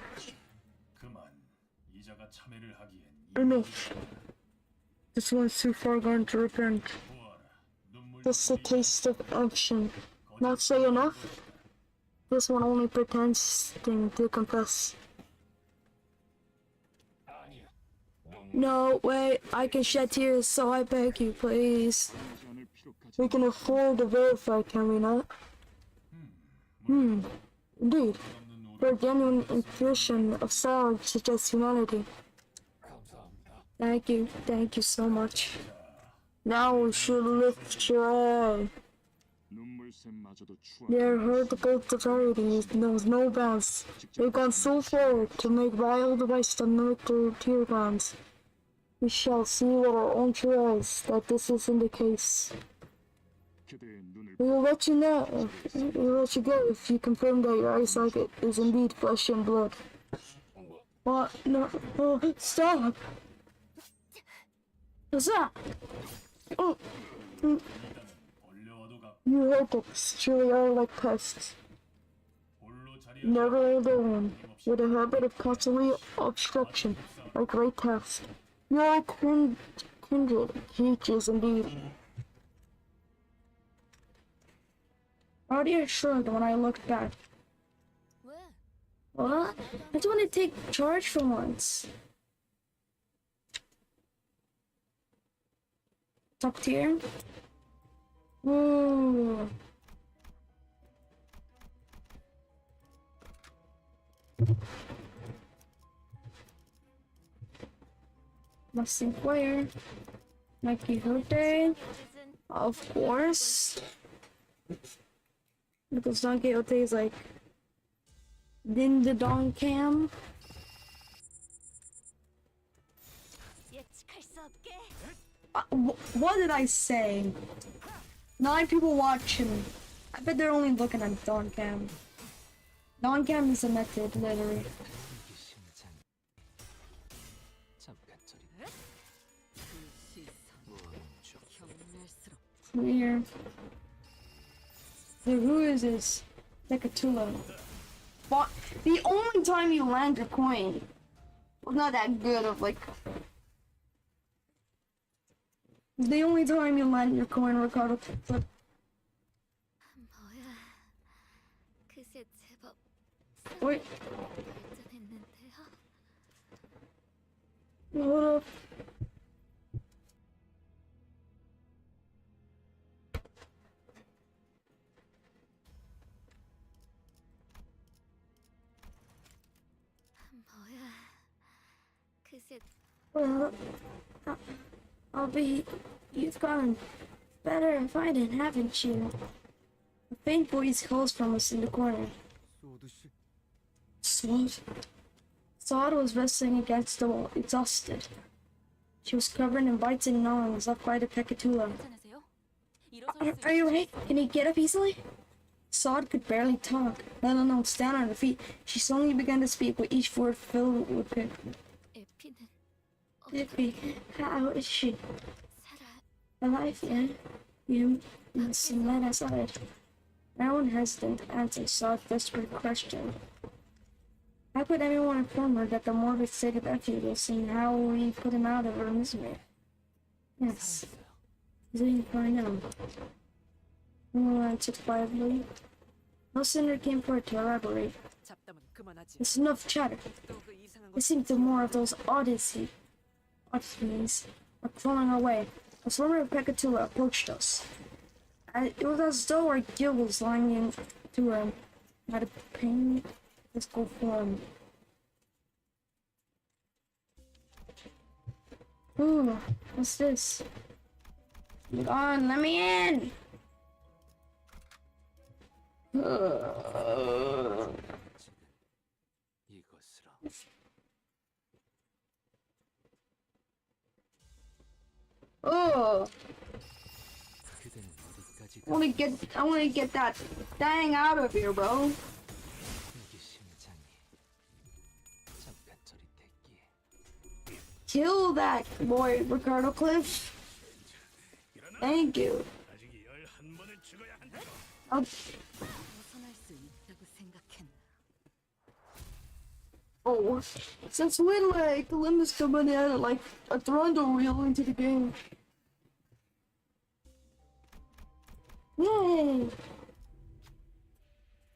Enough. This one's too far gone to repent. This is a taste of action. Not say enough? This one only pretends to confess. No, wait, I can shed tears, so I beg you, please. We can afford to verify, can we not? Indeed. For a genuine intuition of sound suggests humanity. Thank you so much. Now we should lift your eye.
Their vertical severity knows no bounds. They've gone so far to make vile devices to mimic their tear glands. We shall see with our own two eyes that this isn't the case. We will let you know. We will let you go if you confirm that your eye socket is indeed flesh and blood. What? No. Oh, stop! What's that? Oh. You heretics truly are like pests. Never alone, with a habit of constantly obstruction, like great task. You are kindred creatures indeed. Already assured when I looked back.
왜?
What? I just want to take charge for once. Top tier? Ooh. Must inquire. Mikey Hote. Of course. Because Don Quixote is like Din the Don Cam.
예측할 수 없게.
What did I say? 9 people watching. I bet they're only looking at Don Cam. Don Cam is a method, literally. Clear. The who is this? Decatula. But the only time you land your coin was not that good of like. The only time you land your coin, Ricardo. But
뭐야? 그새 제법
wait,
발전했는데요.
hold up.
뭐야? 그새
I'll be. You've gotten better at fighting, haven't you? A faint voice calls from us in the corner. Sword? Sword was wrestling against the wall, exhausted. She was covered in bites and gnawings left by the Pecatula.
괜찮으세요? 일어설 수
Are you right? Can you get up easily? Sword could barely talk, let alone stand on her feet. She slowly began to speak with each word filled with pick.
에피는
Iffy, how is she?
살아.
Alive, yeah? You must have let us out. No one hesitant to answer Saw's desperate question. How could anyone inform her that the morbid state of Effie was and how we put him out of her misery? Yes. He's doing fine now. Will answered quietly. No sooner came forward to elaborate.
잡담은 그만하지.
It's enough chatter.
또 그 이상한 거
Listening to more of those oddities are crawling away. A swarm of Pecatula approached us. It was as though our guild was lying into her had a pain physical form. Ooh, what's this? Come on, let me in!
이것으로
Oh,
그대는 어디까지
I wanna get that thing out of here, bro.
여기 심장이 잠깐 저리 댔기에
Kill that boy, Ricardo Cliff. Thank you.
아직 11번을 죽어야 한다고.
벗어날 수 있다고 생각했나?
Oh, since when like Limbus coming in like a thrundle wheel into the game? Yay!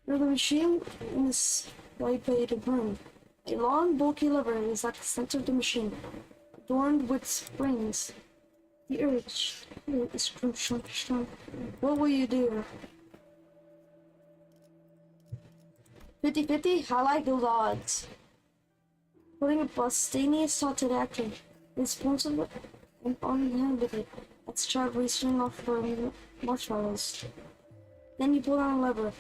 You're the machine in this white-painted room. A long, bulky lever is at the center of the machine, adorned with springs. The urge is strong. What will you do? 50-50? I like those odds. Putting a Bustanius salted actor responsible and uninhibited. Let's try reaching off for marshmallows. Then you pull down a lever.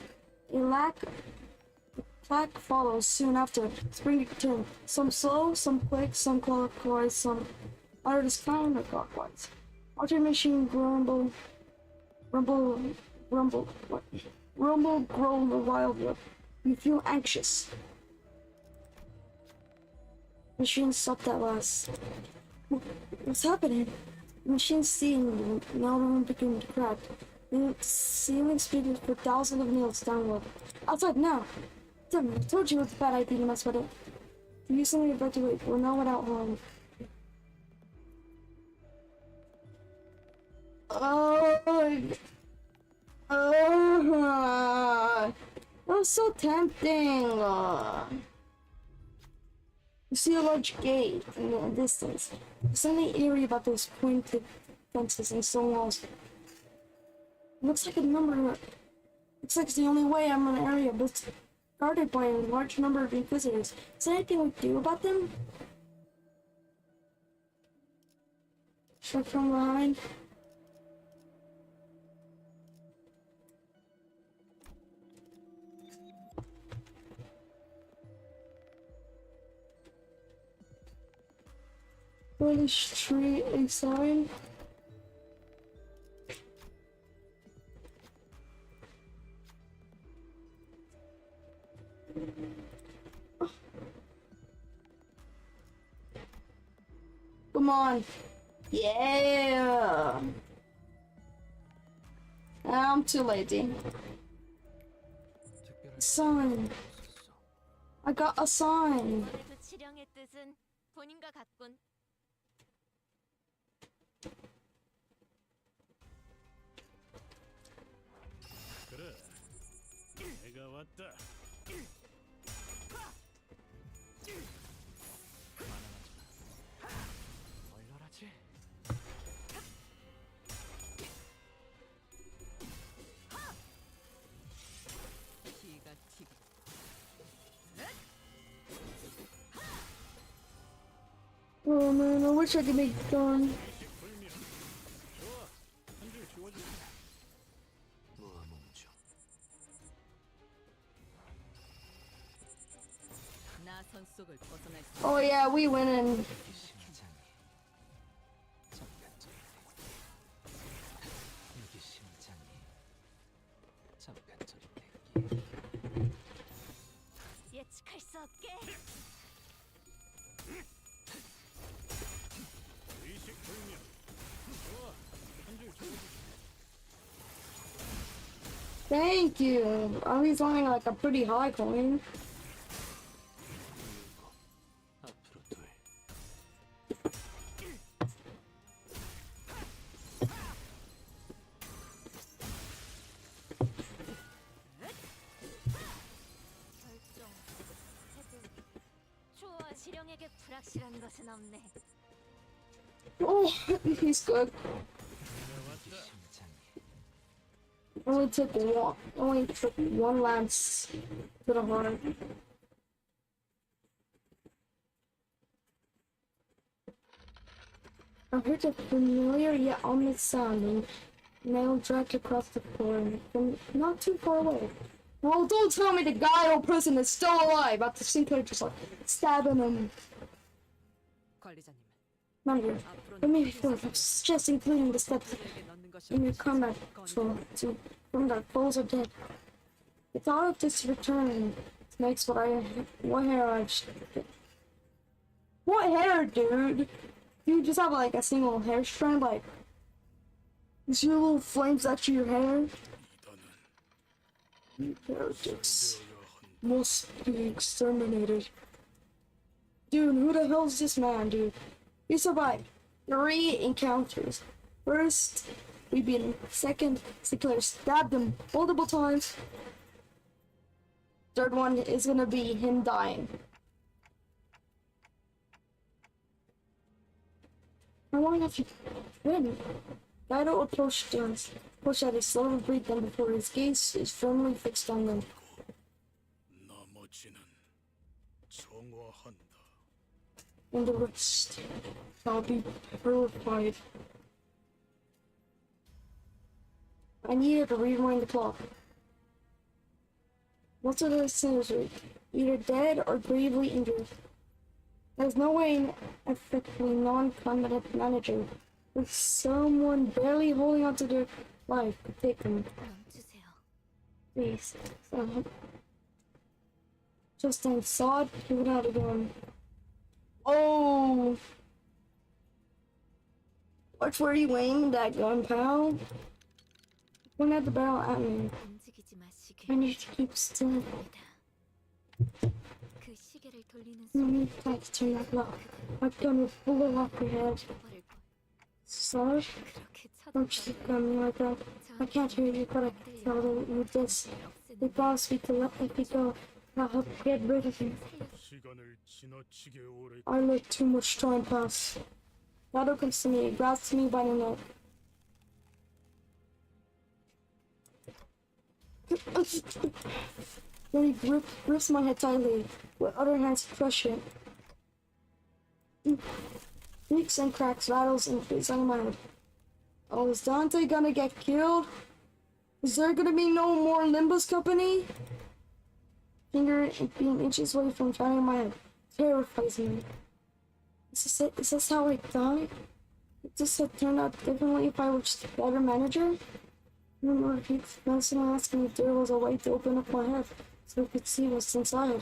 Clack follows soon after. Spring return. Some slow, some quick, some clockwise, some others counterclockwise. Watch your machine rumble, what? Rumble, grow the wildwood. You feel anxious. Machine stopped at last. What's happening? The machine's steaming, now the room beginning to crack. The ceiling speakers for thousands of nails downward. Outside now! Damn, I told you it was a bad idea to mess with it. If you suddenly evacuate, we'll know without harm. That was so tempting. You see a large gate in the distance. There's something eerie about those pointed fences and stone walls. It looks like a number. Looks like it's the only way I'm in an area, but it's guarded by a large number of inquisitors. Is there anything we can do about them? Should I come behind? Polish tree inside. Come on. Yeah. I'm too lazy.
특별할
Sign.
없었어.
I got a sign.
그래도 치령의 뜻은 본인과 같군.
그래, 내가 왔다. 얼얼하지?
기가 튀고.
Oh man, I wish I could make it done.
불명. 좋아, 한줄 주워줄게. 무아몽주.
나선 속을 벗어날 수
Oh yeah, we winning.
이 심장이 잠깐 저리 여기 심장이 잠깐 저리 대기.
예측할 수 없게.
의식 불명. 좋아, 한줄 주워줄게.
Thank you. At least only like a pretty high coin.
앞으로 둘.
결정. 해도 초와 실령에게 불확실한 것은 없네.
Oh, he's good.
이 심장이
Only took one lance to the heart. I heard a familiar yet ominous sound and nail dragged across the floor from not too far away. Well, don't tell me the guy or person is still alive after Sinclair just like stabbing him.
관리자님,
Remember,
앞으로는
let me
모든
before,
사실을
just including the steps
그에게 넣는 것이
in your
없이
combat
건의를
patrol to from that foes are dead. The thought of this return makes what hair what hair, dude? You just have like a single hair strand, like these little flames actually your hair. You heretics must be exterminated. Dude, who the hell's this man, dude? We survived 3 encounters. First, we beat him. Second, Sinclair stabbed him multiple times. Third one is gonna be him dying. How long have you been? Guido approached us, pushed at a slow breathe them before his gaze is firmly fixed on them.
나머지는 정화한다.
And the rest shall be purified. I needed to rewind the clock. Most of those sinners are either dead or gravely injured. There's no way an effectively non-combatant manager with someone barely holding onto their life could take them.
멈추세요.
Please. Just then, sod, give it out again. Oh! Watch where you aim that gun, pal. Point at the barrel at me.
움직이지 마시길
I need to keep still.
바랍니다. 그 시계를 돌리는
No
순간
need to turn that lock. My gun will blow off your head.
버릴 거예요.
Sod,
그렇게
don't you gun me like that. I can't hear you, but I can tell that you this. They promised me to let me go. I'll help get rid of him.
시간을 지나치게 오래
I let too much time pass. Shadow comes to me, grabs me by the neck. Then he grips my head tightly, with other hands crush it. Creaks and cracks, rattles and fits on my head. Oh, is Dante gonna get killed? Is there gonna be no more Limbus company? Finger being inches away from drowning my head terrifies me. Is this it? Is this how I die? If this had turned out differently if I were just a better manager? I remember he constantly asking if there was a way to open up my head so I could see what's inside.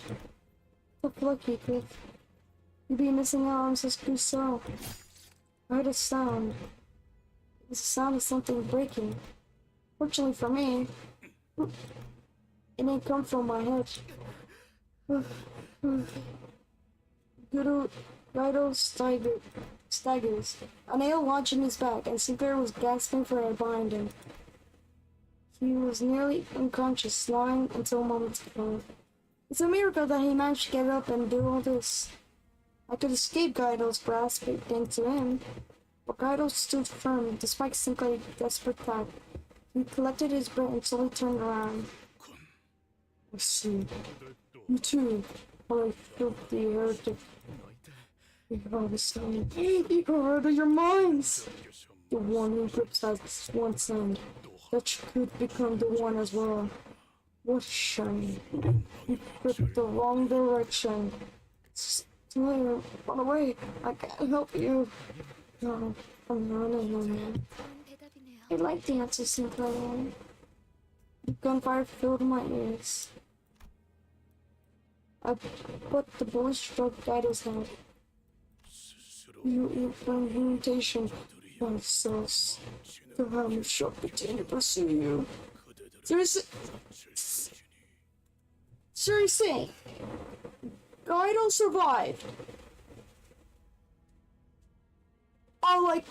Tough luck, Cliff. You'd be missing out on such good so. I heard a sound. It was the sound of something breaking. Fortunately for me, it didn't come from my head. Good old Vital staggers. A nail lodged in his back, and Sinclair was gasping for air behind him. He was nearly unconscious, lying until moments ago. It's a miracle that he managed to get up and do all this. I could escape Guido's grasp thanks to him, but Guido stood firm despite Sinclair's desperate attack. He collected his breath and slowly turned around. I see. You too, are a filthy heretic. You are the same. You are out of your minds! The one who grips at one's hand. That could become the one as well. What a shame. You gripped the wrong direction. Slayer, run away. I can't help you. No, I'm running, man.
대답이네요.
I like the answer, Sinclair. The gunfire filled my ears. I put the bullet struck Guido's head. You from mutation myself. To have me shot continue to pursue you. Seriously, Guido survived. Oh, like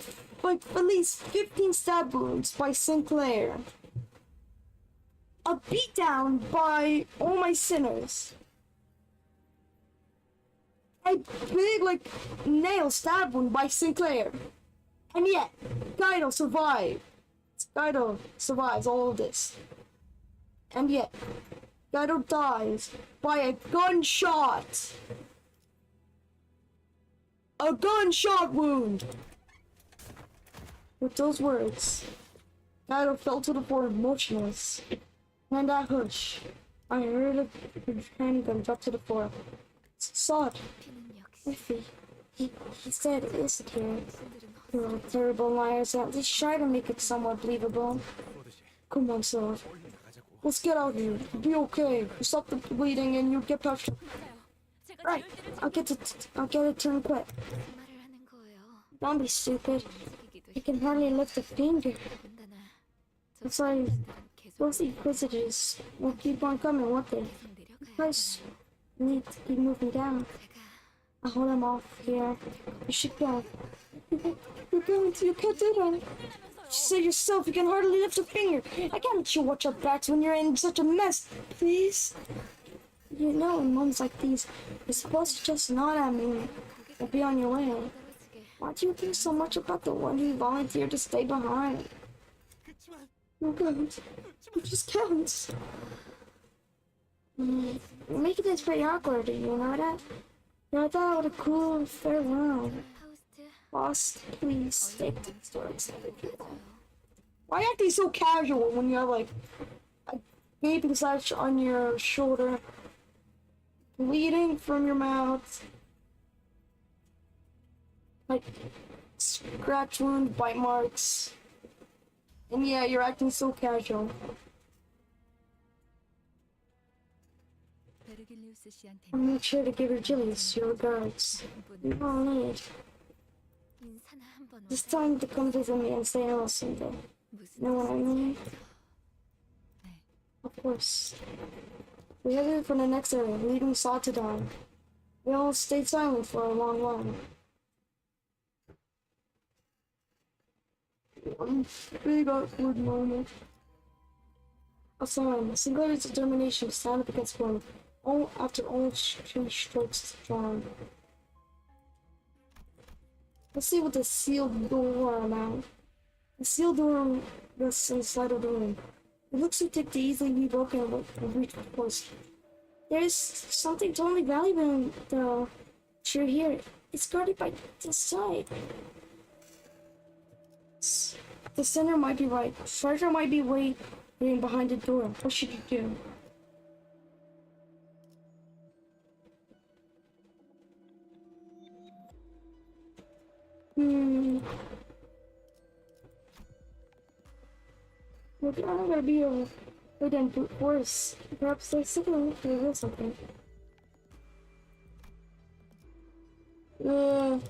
at least 15 stab wounds by Sinclair. A beatdown by all my sinners. A big, nail stab wound by Sinclair. And yet, Guido survived. Guido survives all of this. And yet, Guido dies by a gunshot. A gunshot wound. With those words, Guido fell to the floor motionless. And that hush, I heard a handgun drop to the floor. Saw it.
피는 역시
He said it isn't here. You're a terrible liar, so at least try to make it somewhat believable. Come on, Saw. Let's get out here. Be okay. You stop the bleeding and you get past.
제가
Right. I'll get it turned quick.
말을 하는 거예요.
Don't be stupid.
움직이기도
You can hardly lift a finger.
더군다나 저
That's why
사람들은 계속
those inquisitors will keep on coming, won't they?
내려가야
First, you need to keep moving down.
제가
I'll hold him off here. You should go. You can't do that. You said yourself you can hardly lift a finger. I can't let you watch your backs when you're in such a mess. Please. You know, in moments like these, you're supposed to just nod at me and be on your way.
떨어지게
Why do you think so much about the one who volunteered to stay behind? You can't. You just can't. You're making this pretty awkward, you know that? You know, I thought I would a cool farewell.
하우스트
Boss, please stay to the store. Why aren't they so casual when you're like a gaping slash on your shoulder, bleeding from your mouth, like scratch wound, bite marks, and yeah, you're acting so casual.
베르길리우스 씨한테
I'll make sure to give your Jillies your regards. You don't need.
인사나 한번
It's time to come visit me and say hello someday.
무슨
Know what I mean?
네.
Of course. We headed for the next area, leaving Saw to dawn. We all stayed silent for a long while. One big awkward moment. A sign, singular determination stand up against one. All after all three strokes drawn. Let's see what the sealed door about. The sealed door rests inside of the room. It looks too thick to easily be broken and reach the post. There's something totally valuable in the chair here. It's guarded by the side. The center might be right. Treasure might be waiting behind the door. What should you do? Look, I'm gonna be a then brute force. Perhaps they're signal to reveal something. Uh.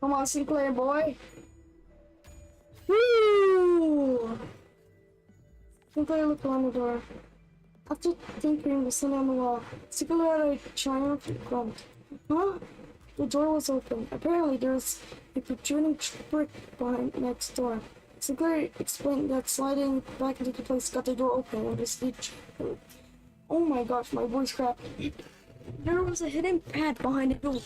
Come on, Sinclair boy. Woo! Sinclair looked around the door. After tinkering with something on the wall, Sinclair had a triumphant grunt. Huh? The door was open. Apparently, there was a protruding brick behind next door. Sinclair explained that sliding back into the place got the door open and was oh my gosh, my voice cracked. There was a hidden pad behind the door.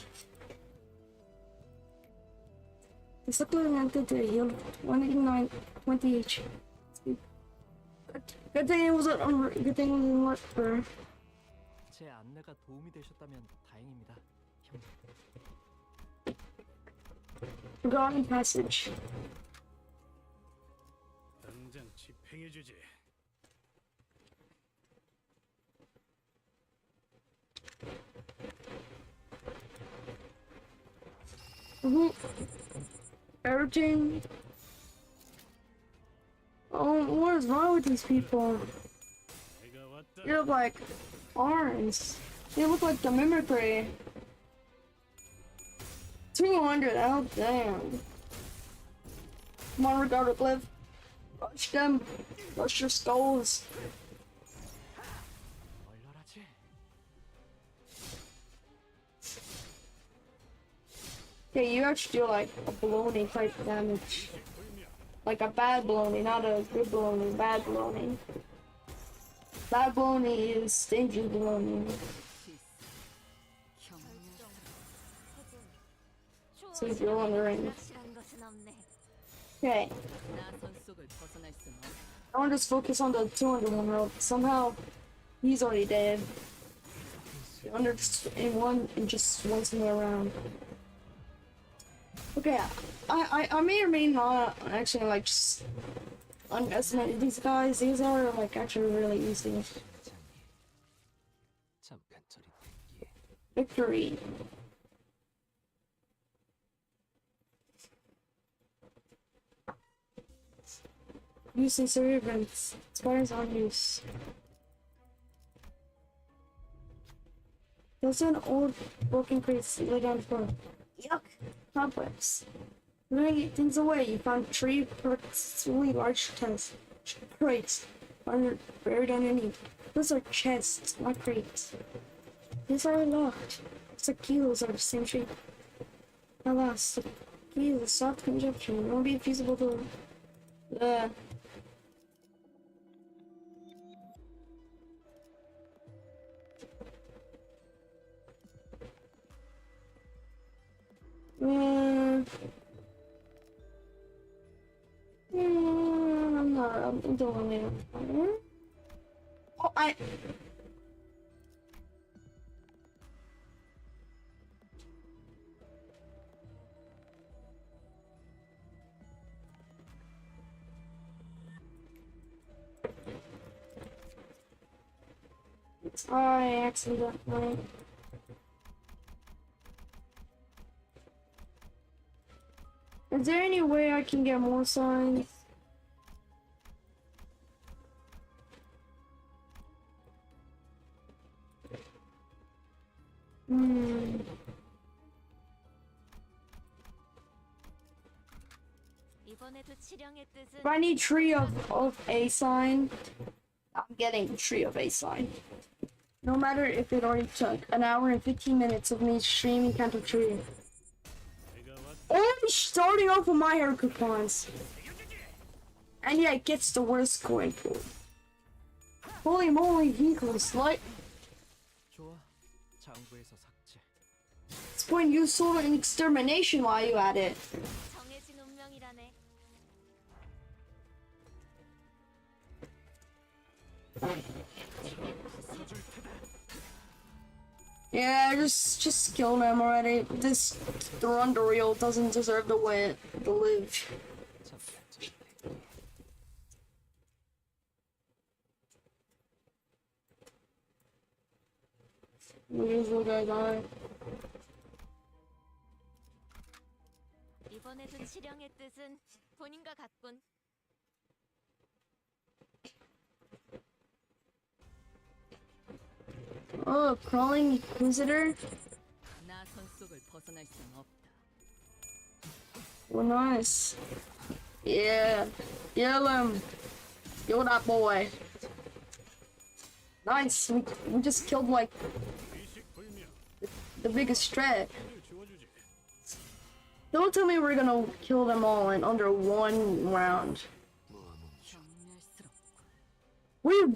The Sinclair entered the healed 189 20 each. Good thing it wasn't work for her.
제 안내가 도움이 되셨다면 다행입니다, 형님.
Forgotten passage.
당장 집행해주지.
Everything. Oh, what is wrong with these people?
내가 왔다.
You're like orange. They look like the mimicry. 200, oh damn. Come on, Ricardo Cliff. Rush them. Rush your skulls.
얼얼하지?
Okay, you actually do like a baloney type damage. Like a bad baloney, not a good baloney, bad baloney. Bad baloney is stingy baloney. So if you're wondering. Okay. I want to just focus on the 200 one rope. Somehow, he's already dead. The under in one and just swings me around. Okay, I may or may not actually like just underestimate these guys. These are like actually really easy.
잠깐 저리 대기해.
Victory. Use in servants. Expires on use. There's an old broken crate laid on the floor. Yuck! Cobwebs. Learning to get things away, you found three purposefully large crates buried underneath. Those are chests, not crates. These are locked. Looks like keys are the same shape. Alas, the key is a soft conjecture. It won't be feasible to. I'm
이동하네요. I. I accidentally. Is there any way I can get more signs?
이번에도 치령의 뜻은
If I need tree of a sign, I'm getting tree of a sign. No matter if it already took an hour and 15 minutes of me streaming Canto Tree.
내가 왔다.
Only starting off with my hair coupons. And yeah, it gets the worst going for. Holy moly, vehicle slut.
좋아. 장부에서 삭제.
It's when you sold an extermination while you at it.
정해진 운명이라네.
Yeah, just kill them already. This Duranda reel doesn't deserve to live. Where's the guy die?
이번에도 치령의 뜻은 본인과 같군.
Oh, crawling inquisitor?
나선 속을 벗어날 수는 없다.
Oh, nice. Yeah. Kill him. Kill that boy. Nice. We just killed like
의식불명.
the biggest threat.
를 주워주지.
Don't tell me we're gonna kill them all in under one round. We.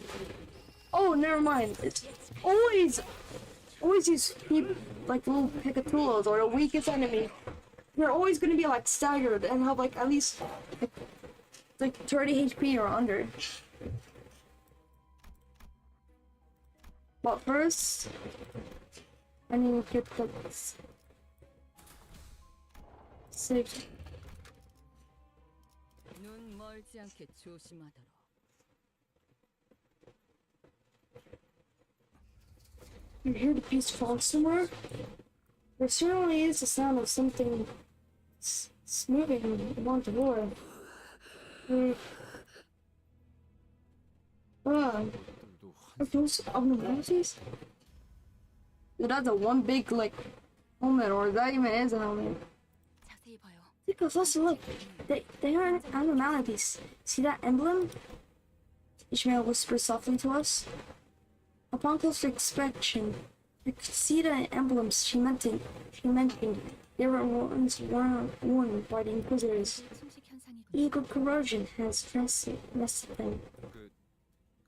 Oh, never mind. It's always these people, like little Picatulos or the weakest enemy. They're always gonna be like staggered and have like at least like 30 HP or under. But first, I need to get the safe.
눈 멀지 않게 조심하도록.
You hear the piece fall somewhere? There certainly is the sound of something moving along the floor. Are those abnormalities? Dude, that's a one big, like, helmet, or that even is a helmet.
자세히 봐요.
Take a closer look. They are abnormalities. See that emblem? Ishmael whispered softly to us. Upon closer inspection, I could see the emblems she mentioned. They were once worn by the Inquisitors.
숨식 현상이군.
Eagle corrosion has rested them.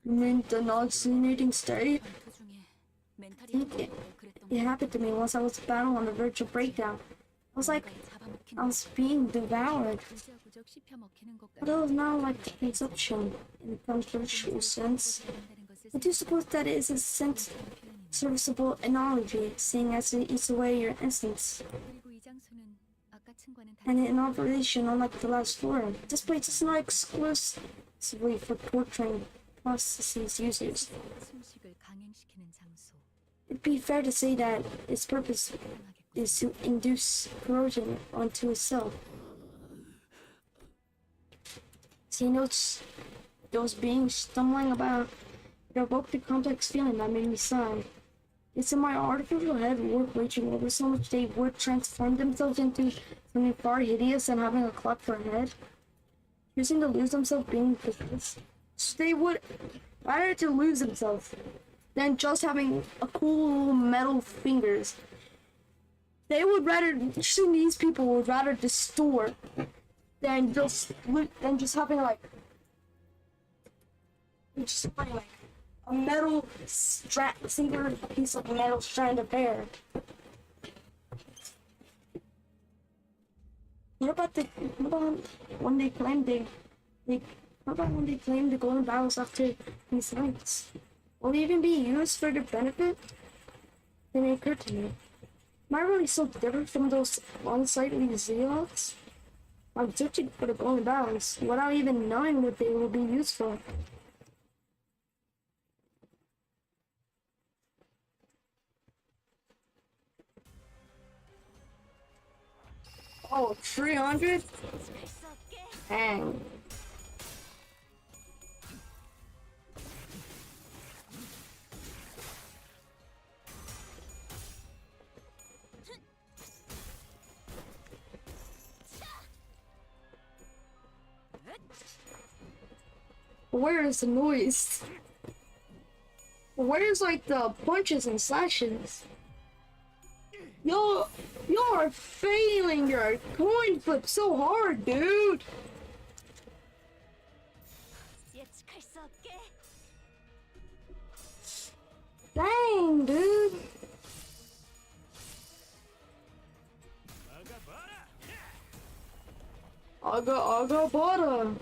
In an hallucinating state.
도중에 멘탈이
It,
그랬던
it happened to me once I was battling on the verge of breakdown. I was like, I was being devoured.
구적구적 씹혀먹히는 것
But it was not like consumption in the controversial sense. I do suppose that it is a serviceable analogy, seeing as it eats away your essence.
그리고 이 장소는 아까 층과는
And in operation, unlike the last floor, this place is not exclusively for torturing processes users.
숨식을 강행시키는 장소.
It'd be fair to say that its purpose is to induce corrosion onto itself. See notes those beings stumbling about. It evoked a complex feeling that made me sigh. It's in my artificial head worth reaching over so much they would transform themselves into something far hideous than having a clock for a head. Choosing to lose themselves being vicious. So they would rather to lose themselves than just having a cool metal fingers. They would rather, these people would rather distort than just having like a metal singular piece of metal strand of hair. What about when they claim they How about when they claim the golden barrels after these nights? Will they even be used for their benefit? Then it occurred to me. Am I really so different from those unsightly zealots? I'm searching for the golden barrels without even knowing what they will be used for. Oh, 300? Dang. Where is the noise? Where's like the punches and slashes? You're failing your coin flip so hard, dude.
예측할 수 없게.
Dang, dude. Aga butter.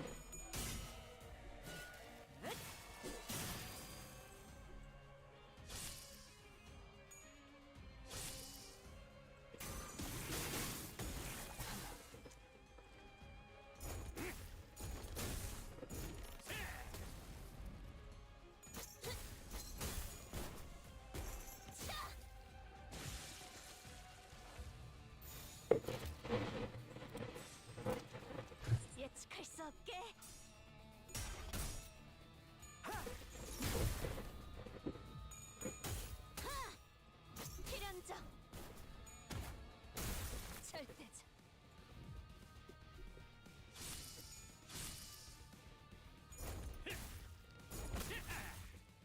예측할 수 없게. 필연적. 절대적.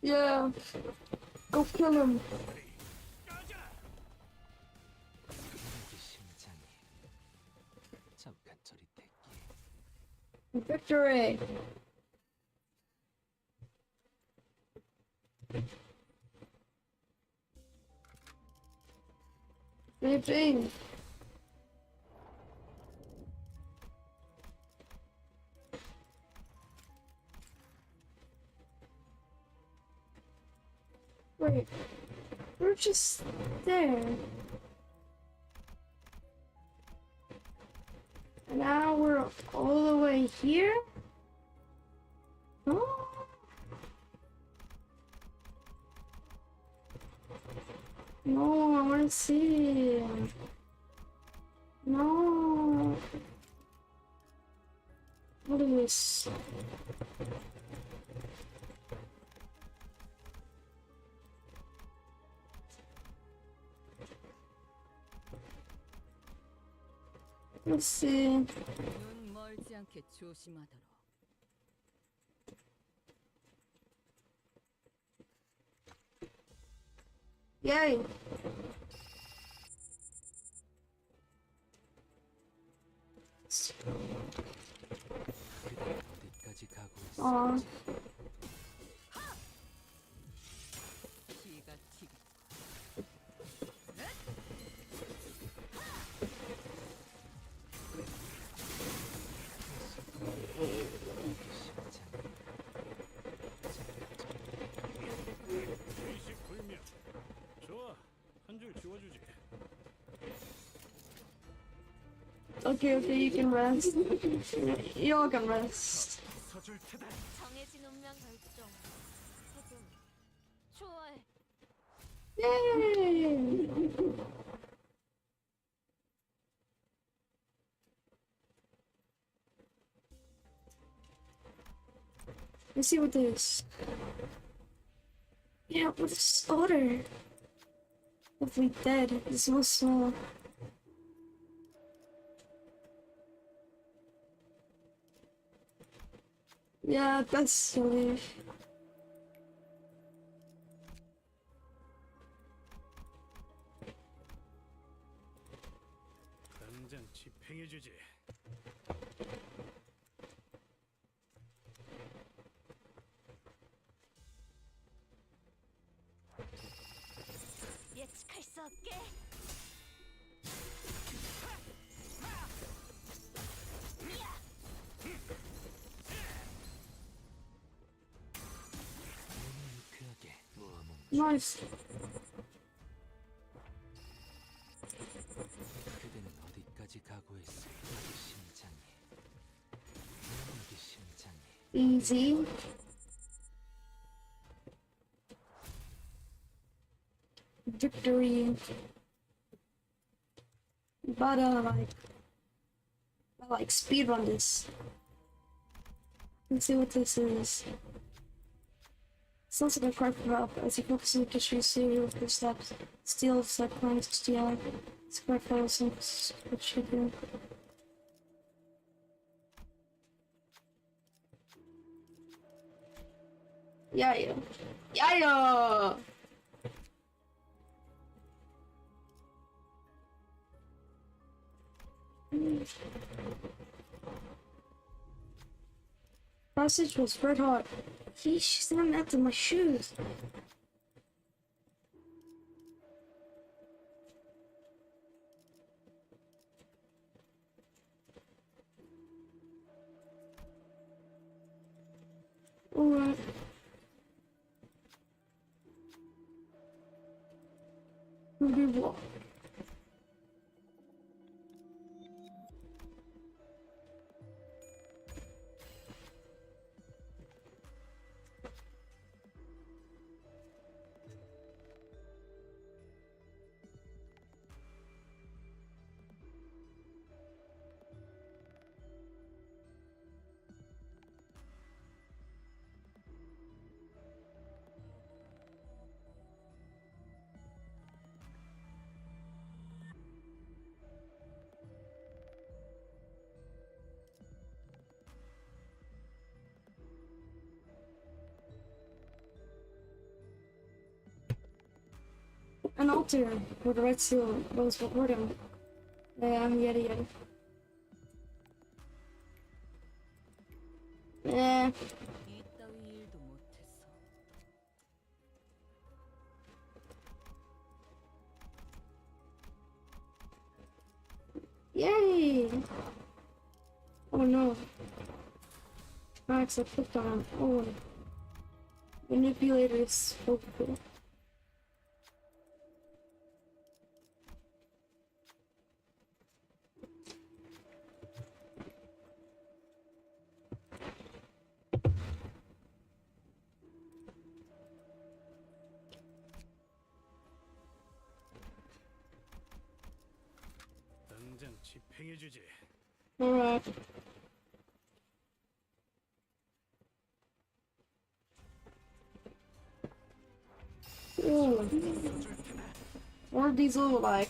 Yeah. Go kill him.
심장이 잠깐 저릿했기.
Victory. GG. Wait, we're just there. Now we're all the way here? No? No, I wanna see. No. What is this? Let's see.
눈 멀지 않게 조심하도록.
Yay.
어디까지 가고
Aw.
있을지.
기가 튀고.
의식 불명. 좋아. 한 줄 지워주지.
Okay, you can rest. You all can rest.
서줄 테다.
정해진 운명 결정. 해도 좋아해.
Yay! Let's see what this. Yeah, what's order? If we dead, it's so small. Yeah, that's silly.
당장 집행해주지.
예측할 수 없게.
Nice.
그대는 어디까지 각오했어? 내 심장이. 내 심장이.
Easy. Victory. But like speedrun this. Let's see what this is. Sounds like a card for help as you focus on history serial for steps. Steal set points to steal. Square files and what should do. Yeah. Yeah. Passage was red hot. She's not melting my shoes. Alright. Who did what? An altar with a red seal was recording. I'm yada.
이따위 일도 못했어.
Yay! Oh no. Max, I clicked on. Oh. Manipulators. Okay.
당장 집행해주지.
Alright. Ooh. What are these little like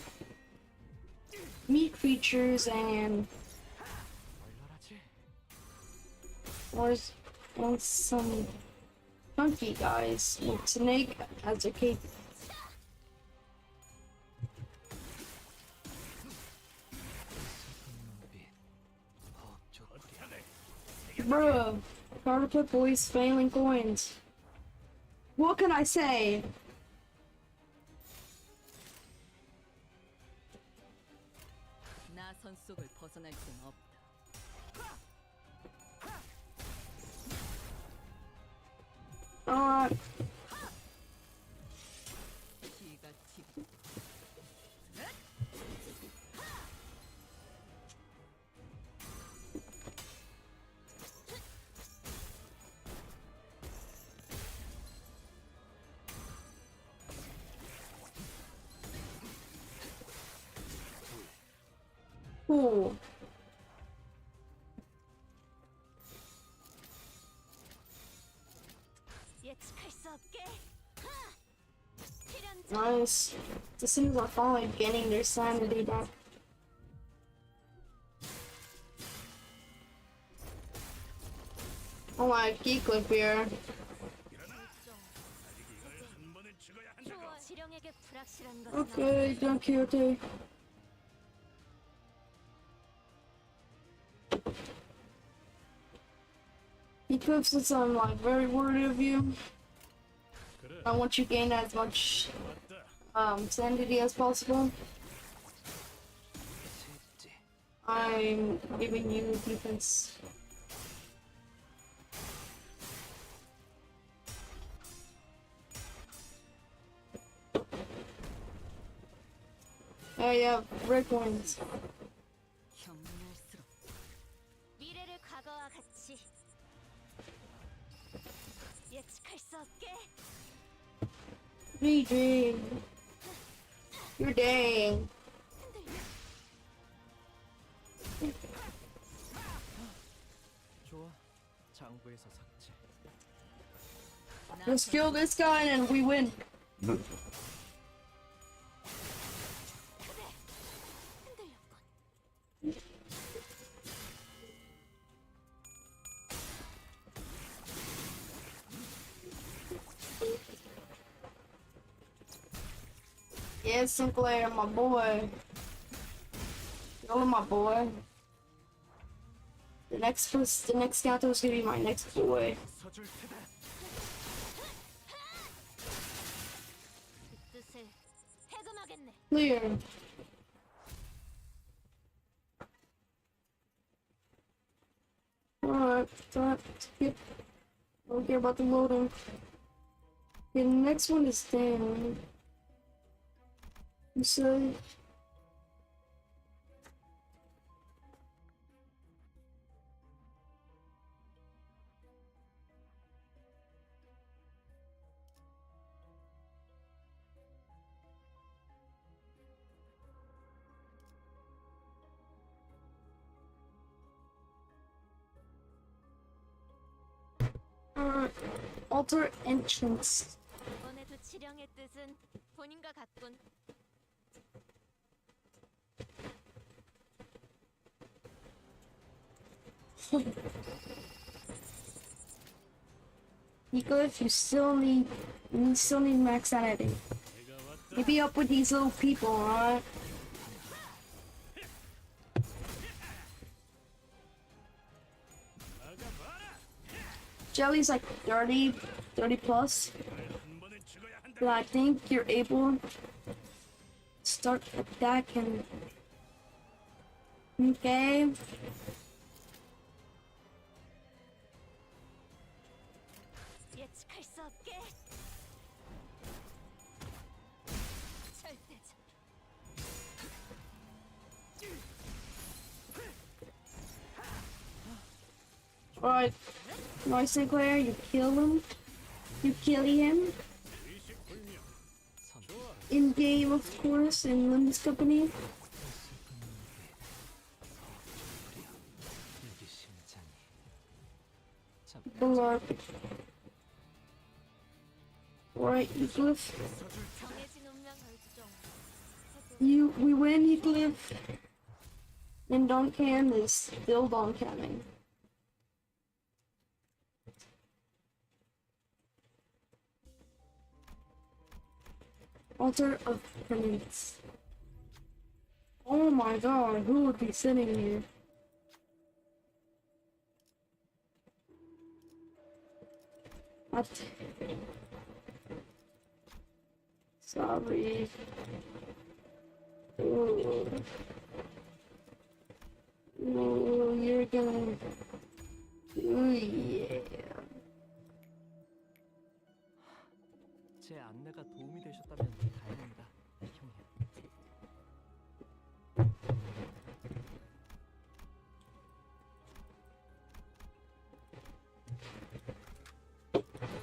meat creatures and and some chunky guys with snake as a cape. Bruh, Carter boys failing coins. What can I say?
나 선 속을 벗어날 순 없다.
Alright.
기가 튀고
Cool.
예측할 수 없게. 필연
Nice. The Sims are finally getting their sanity back. Oh my key clip here.
한 번은 죽어야 한다고.
좋아. 지령에게 불확실한 것은
Okay, thank you, okay. Key clips since I'm like very worried of you.
그래,
I want you to gain as much
맞다.
sanity as possible.
셋째.
I'm giving you defense. Oh yeah, red coins.
경멸스럽.
미래를 과거와 같이 예측할 수 없게.
GG. You're dang.
좋아. 장부에서 삭제.
Let's kill this guy and we win. Yes, Sinclair, my boy. You're my boy. The next Canto is gonna be my next boy.
서줄 테다.
그 뜻을 해금하겠네.
Clear. Alright, don't don't care about the loading. Okay, the next one is down. You say? Alter entrance.
이번에도 지령의 뜻은 본인과 같군.
Nico, if you still need max sanity. Maybe up with these little people, alright? Jelly's like 30 plus. But I think you're able to start attacking. Okay.
예측할 수 없게. 절대적.
Alright. Nice, Sinclair, you kill him. You kill him. In game, of course, in Limbus Company. Alright. Alright, Euclid.
정해진 운명 결정.
We win, Euclid. And Doncan is still Doncanning. Altar of Penance. Oh my god, who would be sitting here? What? Sorry. Ooh. Ooh, you're gonna... Ooh, yeah.
제 안내가 도움이 되셨다면 다행입니다, 형님.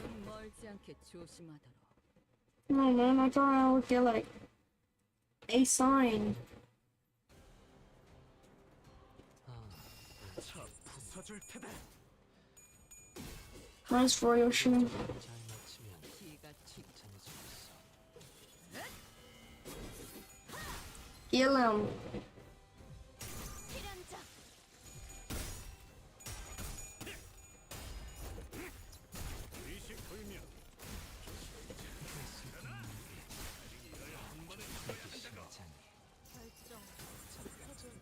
눈 멀지 않게 조심하도록.
No, man, I thought I would get like a sign.
저 부서줄 테다.
Nice for Yoshi.
기가 튀.
Kill him.
필연적. 결정. 해준.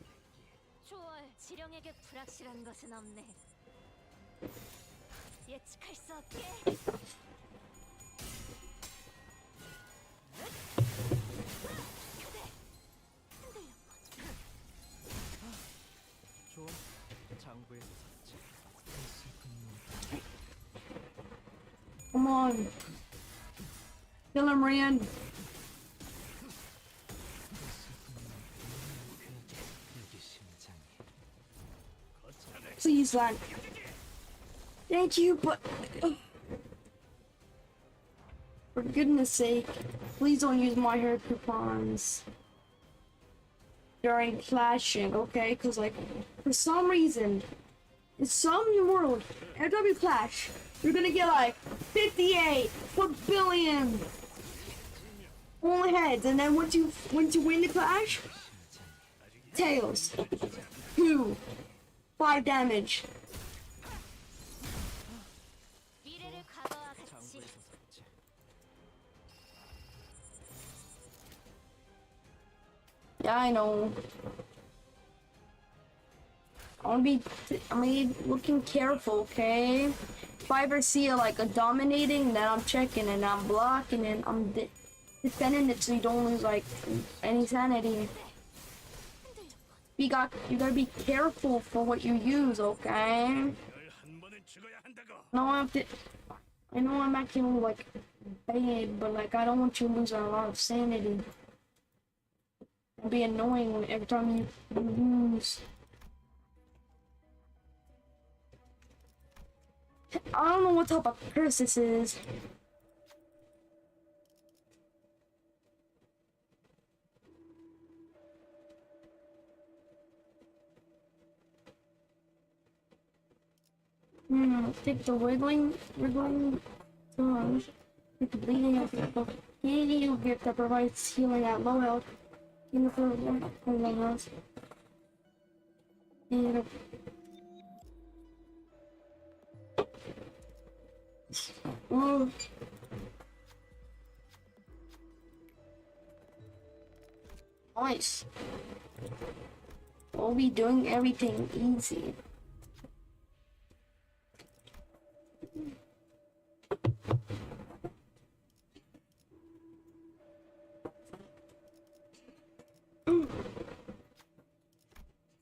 초월. 지령에게 불확실한 것은 없네. 예측할 수 없게.
좋아. 장부에서 삭제.
Come on. Kill him, Ryan.
please land. Thank you, but for goodness sake, please don't use my hair coupons during clashing, okay? Because like, for some reason, in some world, every time you clash, you're gonna get like 58 billion only heads, and then once you win the clash, tails, 2, 5 damage.
미래를 과거와 같이
장소에서 샀지.
Yeah, I know. I'm gonna be looking careful, okay? If I ever see like a dominating, then I'm checking and I'm blocking and I'm defending it so you don't lose like any sanity. You gotta be careful for what you use, okay? No, I know I'm acting like bad, but like I don't want you to lose a lot of sanity. It'll be annoying every time you lose. I don't know what type of curse this is. Take the wiggling tongue. Take the bleeding of the heal gift that provides healing at low health. In the first one, and ooh. Nice. We'll be doing everything easy.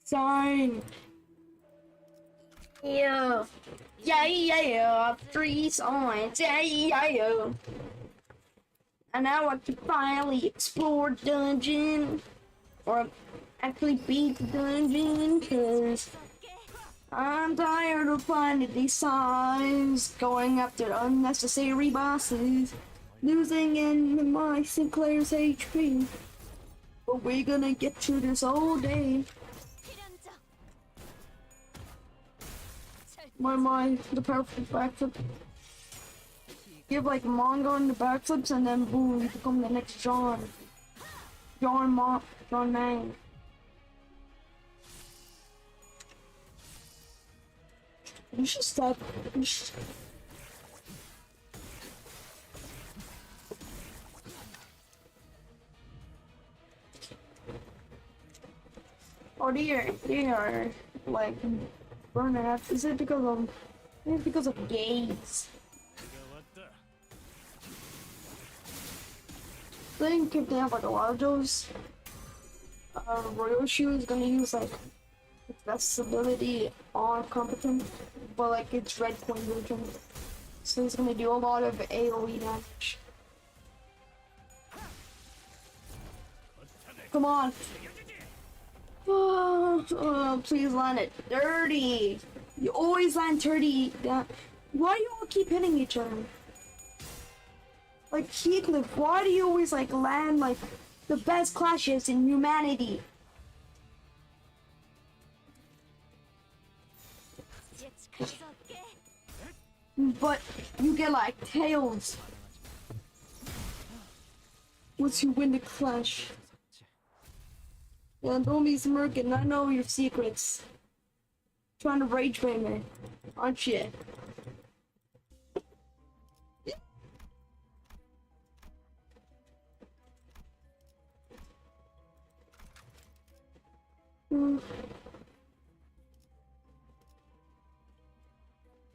Sign. Yeah. Yeah. 3 signs. Yeah. And now I can finally explore dungeon. Or actually beat the dungeon, cause I'm tired of finding these signs, going after unnecessary bosses, losing in my Sinclair's HP. But we're gonna get to this all day. The perfect backflip. Give like Mongo the backflips and then boom, you become the next John Mang. You should stop. Oh dear, they are like burnout. Is it because of gays? I think if they have like a lot of those, Ryoshi is gonna use like accessibility on competent, but like it's red coin version, so he's gonna do a lot of AoE damage. Come on. Oh, please land it dirty. You always land dirty. Why do you all keep hitting each other? Like Heathcliff, why do you always like land like the best clashes in humanity? But you get like tails once you win the clash. Yeah, don't be smirking. I know your secrets. Trying to rage bait me, aren't you?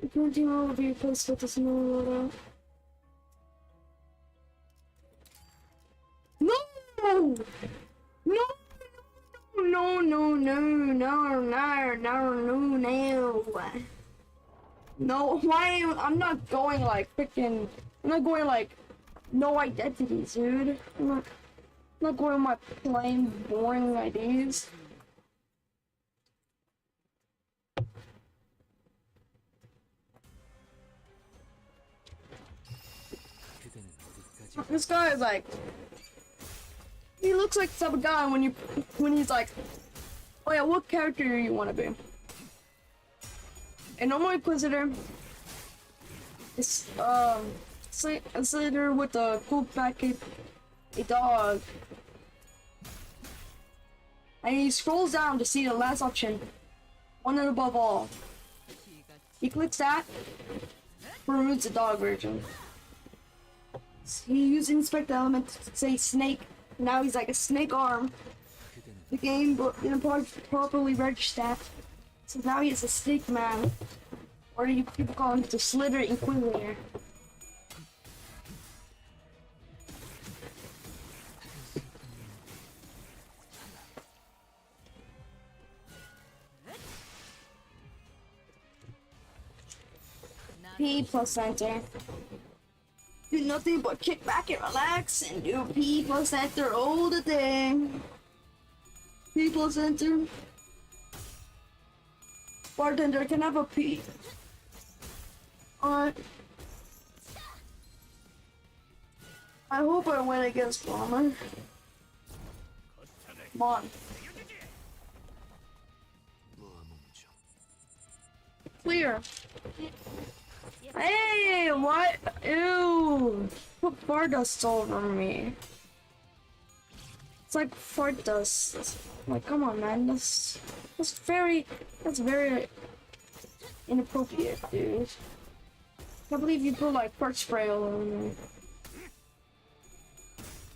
The current team will be replaced with this new loadout. No! No, why? I'm not going like freaking. I'm not going like no identities, dude. I'm not going with my plain boring ideas.
This guy is like, he looks like the type of guy when he's like, oh yeah, what character do you want to be? A normal Inquisitor is a Inquisitor with a cool packet, a dog, and he scrolls down to see the last option, one and above all. He clicks that, removes the dog version. He used inspect the element to say snake. Now he's like a snake arm. The game didn't properly register that. So now he's a snake man. Or you people call him the Slither Inquisitor. P plus enter. Do nothing but kick back and relax and do P plus enter all the day. P plus enter. Bartender, can I have a P? Alright. I hope I win against Bomber. Come on. Clear. Hey, what? Ew. Put bar dust all over me. It's like fart dust. Like, come on, man. That's very inappropriate, dude. I can't believe you put like fart spray all over me.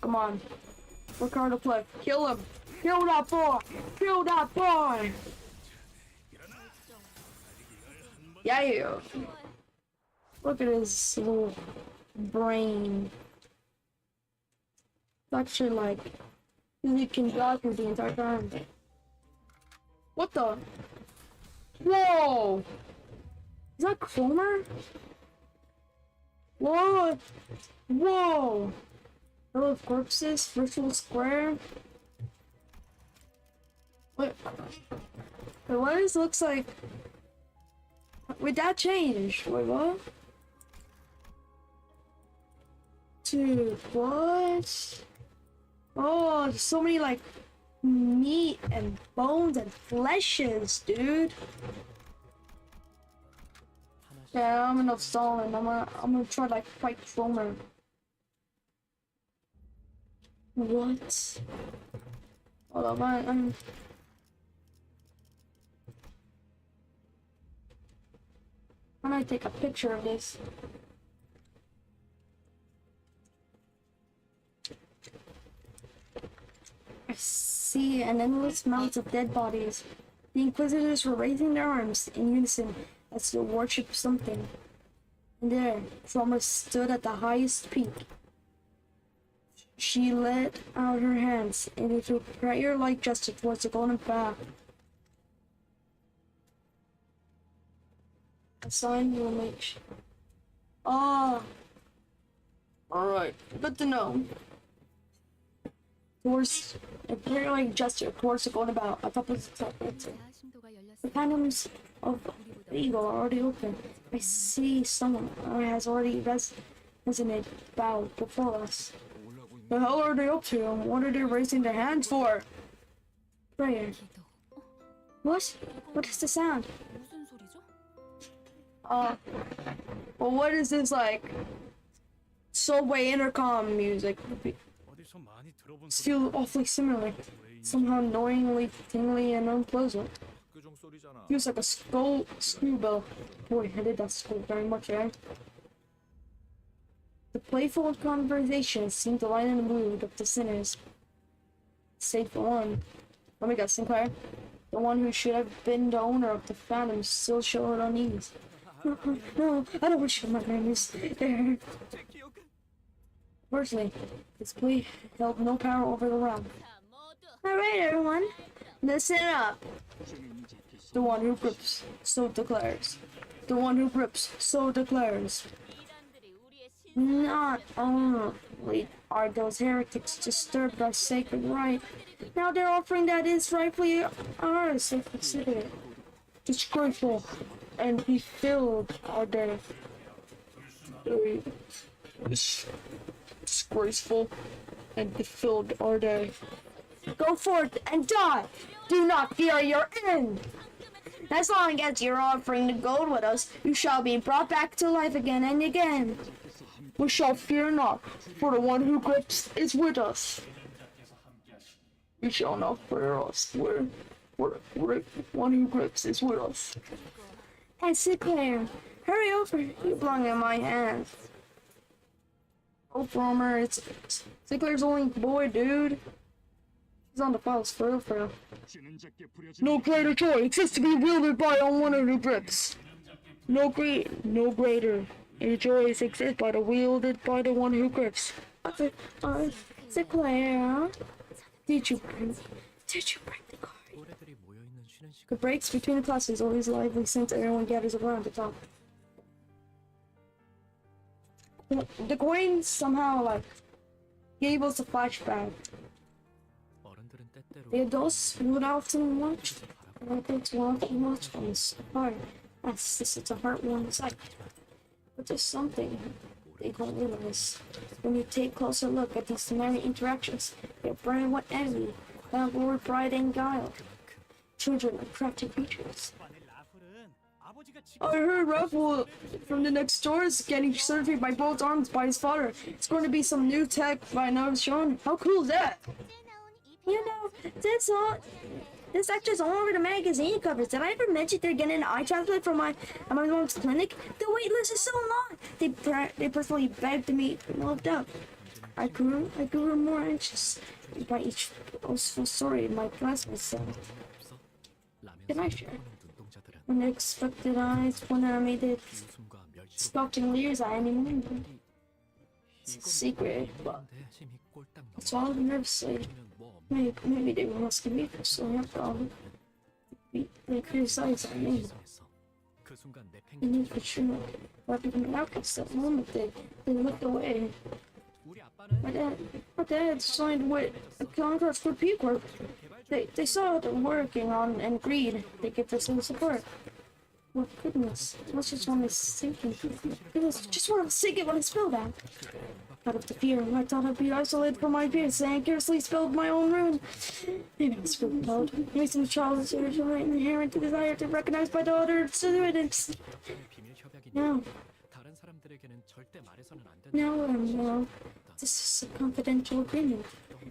Come on. Work hard to play. Kill him. Kill that boy. Kill that boy. Yeah, you. Look at his little brain. It's actually like he can drive through the entire time. What the? Whoa! Is that Cromer? What? Whoa! Hello, corpses, virtual square. What? Wait, what this looks like? Wait, that changed. Wait, what? Dude, what? Oh, there's so many like meat and bones and fleshes, dude. Yeah, I'm enough stalling. I'm gonna try like fight Cromer. What? Hold on, I'm gonna take a picture of this. I see an endless amount of dead bodies. The Inquisitors were raising their arms in unison as to worship something. And there, Cromer stood at the highest peak. She let out her hands and into a prayer-like gesture towards the golden path. A sign will make. Ah. Alright, good to know. Towards a prayer-like gesture towards the golden bow. I thought this was the panels of the eagle are already open. I see someone has already resonated bow before us. The hell are they up to? What are they raising their hands for? Prayer. What? What is the sound? Well, what is this like? Subway intercom music.
어디서 많이 들어본
It's feel awfully similar. Somehow annoyingly tingly and unpleasant.
소리종 소리잖아.
Feels like a screw bell. Boy, I did that school very much, eh? The playful conversation seemed to lighten the mood of the sinners. Save for one. Let me guess, Sinclair. The one who should have been the owner of the Phantom still showed unease. No, I don't wish my memories there. Personally, this plea held no power over the realm. Alright, everyone, listen up. The one who grips, so declares. The one who grips, so declares. Not only are those heretics disturbed our sacred right, now they're offering that is rightfully ours if considered. Disgraceful and be filled our day. Disgraceful and defilled our day. Go forth and die! Do not fear your end!
As long as you're offering the gold with us, you shall be brought back to life again and again.
We shall fear not, for the one who grips is with us. We shall not fear us, for the one who grips is with us.
Hey, Sinclair, hurry over. You belong in my hands.
Oh, Farmer, it's Sinclair's only boy, dude. He's on the files for real. No greater joy exists to be wielded by one who grips. No greater joy exists by the wielded by the one who grips.
Sinclair, did you break the car?
또래들이 모여 있는 쉬는 시간.
The breaks between the classes always lively since everyone gathers around to talk. The coins somehow like gave us a flashback.
어른들은 때때로
The adults would often watch. The adults would often watch from this part. Yes, this is a heartwarming sight. But there's something they don't realize. When you take a closer look at these merry interactions, they're bright what envy, that word pride and guile. Children are crafty creatures. I heard Raffle from the next door is getting surgery by both arms by his father. It's going to be some new tech by now shown. How cool is that?
You know, this actor's all over the magazine covers. Did I ever mention they're getting an eye transplant from my mom's clinic? The wait list is so long. They personally begged to meet and loved up. I grew more anxious by each story my classmates said. Can I share? Unexpected eyes when I made it sculpting Lear's eye anymore. It's a secret, but I swallowed nervously. Maybe they were asking me for so problem. They criticized me. They knew for sure. But even after that moment, they looked away. My dad signed with a contract for P Corp. They saw it working on and agreed they give us some support. Well, goodness, I was just only thinking. Goodness, just want to sink it when I spilled out. Out of the fear, I thought I'd be isolated from my peers, and I carelessly spilled my own ruin. Maybe I was feeling cold. Maybe some child's original inherent desire to recognize by the other students. Now I know. This is a confidential agreement.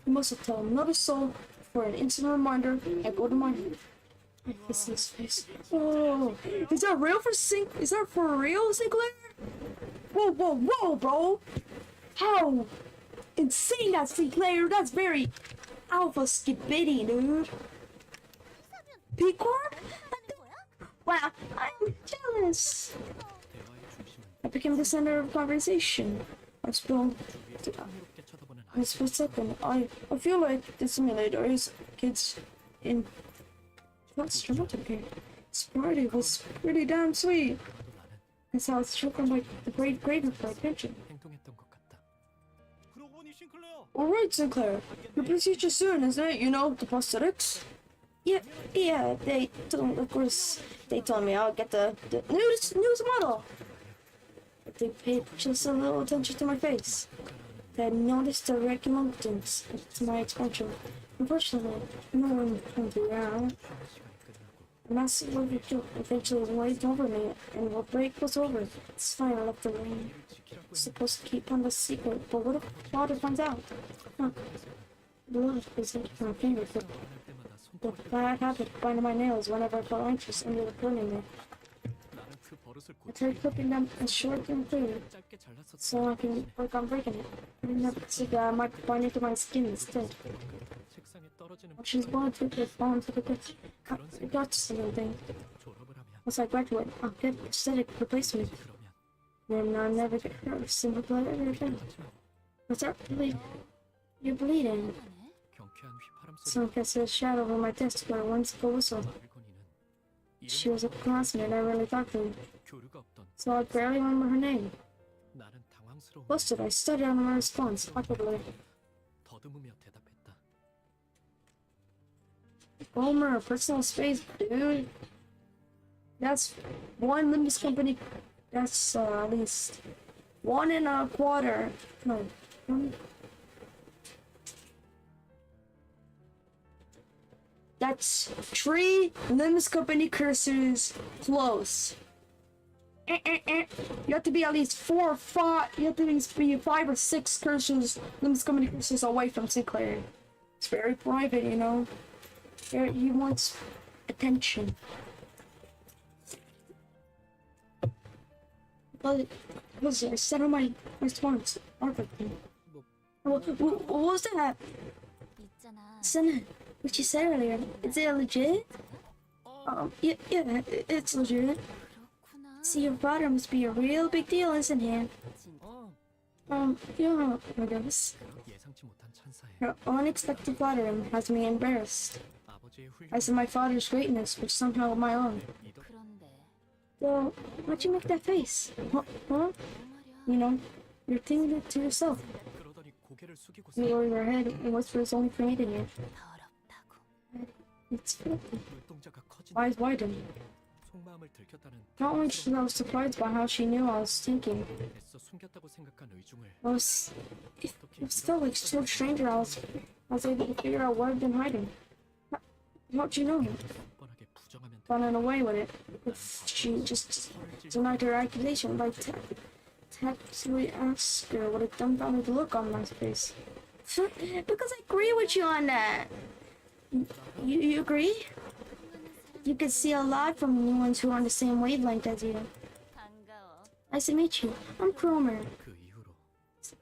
You must tell another soul for an instant reminder. I go to mine. I kiss his face. Oh, is that real Is that for real, Sinclair? Whoa, bro! How insane that's Sinclair! That's very alpha skibidi, dude. P-Corp? Wow, I'm jealous. I became the center of conversation. I spilled. I spilled second. I feel like the simulator is kids in. That's dramatic here. This party was pretty damn sweet. That's how it's stricken by the great greater for attention. Alright, Sinclair. Your procedure soon, isn't it? You know, the prosthetics? Yeah, they told me I'll get the newest model. But they paid just a little attention to my face. They had noticed the reluctance to my expansion. Unfortunately, no one came around. A massive overkill eventually waved over me, and the break was over. It's fine, I left the room. I'm supposed to keep on the secret, but what if Father finds out? Huh. Blood was in my fingers. The bad habit of binding my nails whenever I felt anxious ended up hurting me. I tried clipping them as short and clear, so I can work on breaking it. I didn't have to see that I might bind into my skin instead. She's born to get bound to the guts and everything. Once I graduate, I'll get a aesthetic replacement. Then I'll never get hurt with simple blood ever again. What's that? You're bleeding. Someone casts a shadow over my desk where I once go whistle. She was a classmate I really talked to, so I barely remember her name. Busted, I studied on my response awkwardly. Homer, personal space, dude. That's one Limbus company. That's at least 1.25. No. That's 3 Limbus Company cursors close. You have to be at least 4 or 5. You have to be 5 or 6 cursors, Limbus Company cursors away from Sinclair. It's very private, you know. He wants attention. But I said on my response. What was that?
있잖아.
Senna, what you said earlier, is it legit? Yeah, it's legit.
그렇구나.
See, your father must be a real big deal, isn't he? Yeah, I guess.
예상치 못한 천사예요.
Your unexpected flattering has me embarrassed.
아버지의
I said my father's greatness, which somehow of my own.
그런데
Well, why'd you make that face? Huh?
말이야.
You know, you're thinking it to yourself.
그러더니 고개를 숙이고
You lower your head and whisper it's only for me to hear.
더럽다고.
It's filthy.
눈동자가 커진
Eyes widen.
속마음을 들켰다는
Not only should I was surprised by how she knew I was thinking,
애써 숨겼다고 생각한 의중을
it felt like so stranger I was able to figure out what I'd been hiding. How'd you know him?
뻔하게 부정하면
Running away with it. If she just denied her accusation by tactfully asked her what a dumbfounded look on my face. Because I agree with you on that. You agree? You could see a lot from new ones who are on the same wavelength as you.
반가워.
Nice to meet you. I'm Cromer.
그 이후로